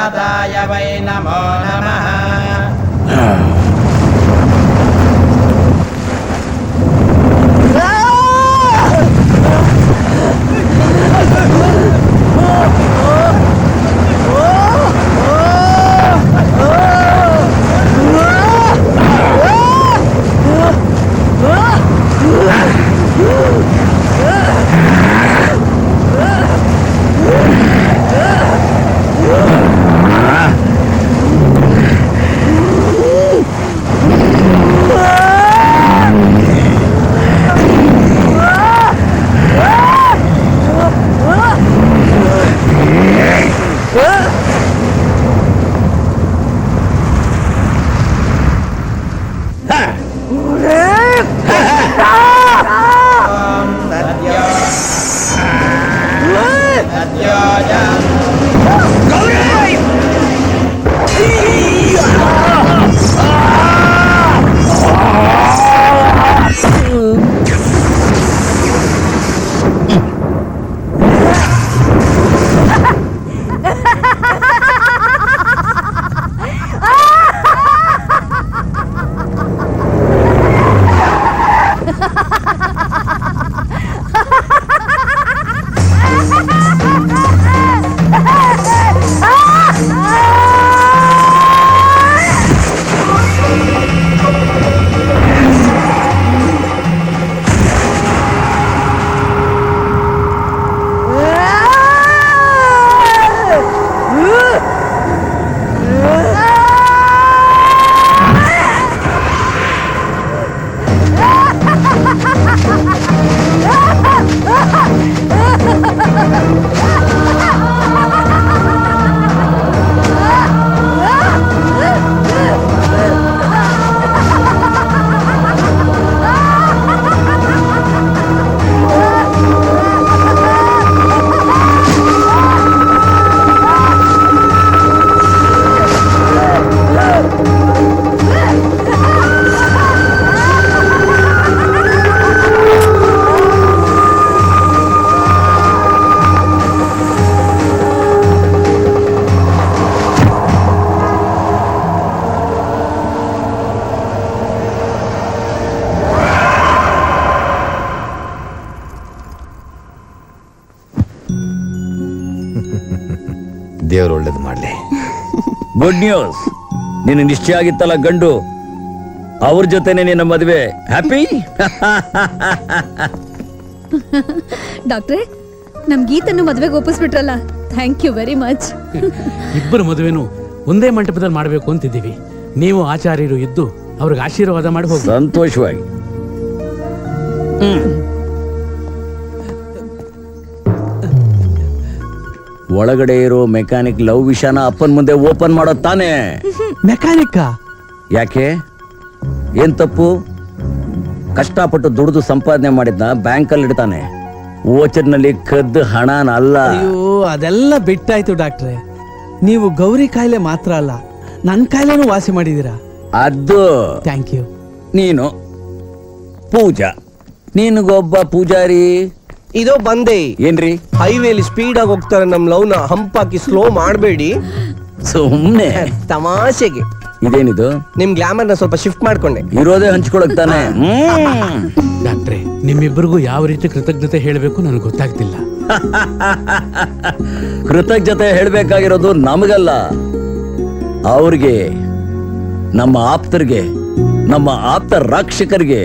जाताय वै नमो नमः ದೇವರು ಒಳ್ಳೇದು ಮಾಡಲಿ. ಗುಡ್ ನ್ಯೂಸ್, ನಿನ್ನ ನಿಶ್ಚಯ ಆಗಿತ್ತಲ್ಲ ಗಂಡು, ಅವ್ರ ಜೊತೆನೆ ನಿನ್ನ ಮದುವೆ. ಹ್ಯಾಪಿ? ಡಾಕ್ಟ್ರೆ, ನಮ್ ಗೀತನ್ನು ಮದ್ವೆಗೆ ಒಪ್ಪಿಸ್ಬಿಟ್ರಲ್ಲ, ಥ್ಯಾಂಕ್ ಯು ವೆರಿ ಮಚ್. ಇಬ್ಬರು ಮದುವೆನು ಒಂದೇ ಮಂಟಪದಲ್ಲಿ ಮಾಡಬೇಕು ಅಂತಿದ್ದೀವಿ. ನೀವು ಆಚಾರ್ಯರು ಇದ್ದು ಅವ್ರಿಗೆ ಆಶೀರ್ವಾದ ಮಾಡಿ ಹೋಗಿ. ಸಂತೋಷವಾಗಿ. ಒಳಗಡೆ ಇರೋ ಮೆಕ್ಯಾನಿಕ್ ಲವ್ ವಿಷಯನ ಅಪ್ಪನ ಮುಂದೆ ಓಪನ್ ಮಾಡೋದ್ ತಾನೇ? ಮೆಕ್ಯಾನಿಕ್ ಯಾಕೆ? ಏನ್ ತಪ್ಪು? ಕಷ್ಟಪಟ್ಟು ದುಡಿದು ಸಂಪಾದನೆ ಮಾಡಿದ್ನ ಬ್ಯಾಂಕಲ್ಲಿ ಇಡ್ತಾನೆ, ಓಚರ್ನಲ್ಲಿ ಕದ್ದು ಹಣನ ಅಲ್ಲ. ಅಯ್ಯೋ, ಅದೆಲ್ಲ ಬಿಟ್ಟಾಯ್ತು ಡಾಕ್ಟ್ರೆ. ನೀವು ಗೌರಿ ಕಾಯಿಲೆ ಮಾತ್ರ ಅಲ್ಲ, ನನ್ನ ಕಾಯಿಲೆನೂ ವಾಸಿ ಮಾಡಿದೀರಾ. ಅದು ಥ್ಯಾಂಕ್ ಯು. ನೀನು ಪೂಜಾ, ನಿನಗೊಬ್ಬ ಪೂಜಾರಿ. ಇದೋ ಬಂದೆ. ಏನ್ರಿ? ಹೈವೇಲಿ ಸ್ಪೀಡ್ ಆಗಿ ಹೋಗ್ತಾರೆ, ನಮ್ ಲವ್ ನ ಹಂಪ್ ಹಾಕಿ ಸ್ಲೋ ಮಾಡಬೇಡಿ. ಸುಮ್ನೆ ತಮಾಷೆಗೆ. ಇದೇನಿದು? ನಿಮ್ ಗ್ಲಾಮರ್ ನ ಸ್ವಲ್ಪ ಶಿಫ್ಟ್ ಮಾಡ್ಕೊಂಡೆ. ಇರೋದೇ ಹಂಚ್ಕೊಳಕ್ ತಾನೆ. ಡಾಕ್ಟ್ರೆ, ನಿಮ್ಮಿಬ್ಬರಿಗೂ ಯಾವ ರೀತಿ ಕೃತಜ್ಞತೆ ಹೇಳಬೇಕು ನನಗೆ ಗೊತ್ತಾಗ್ತಿಲ್ಲ. ಕೃತಜ್ಞತೆ ಹೇಳ್ಬೇಕಾಗಿರೋದು ನಮಗಲ್ಲ, ಅವ್ರಿಗೆ, ನಮ್ಮ ಆಪ್ತರಿಗೆ, ನಮ್ಮ ಆಪ್ತ ರಕ್ಷಕರಿಗೆ.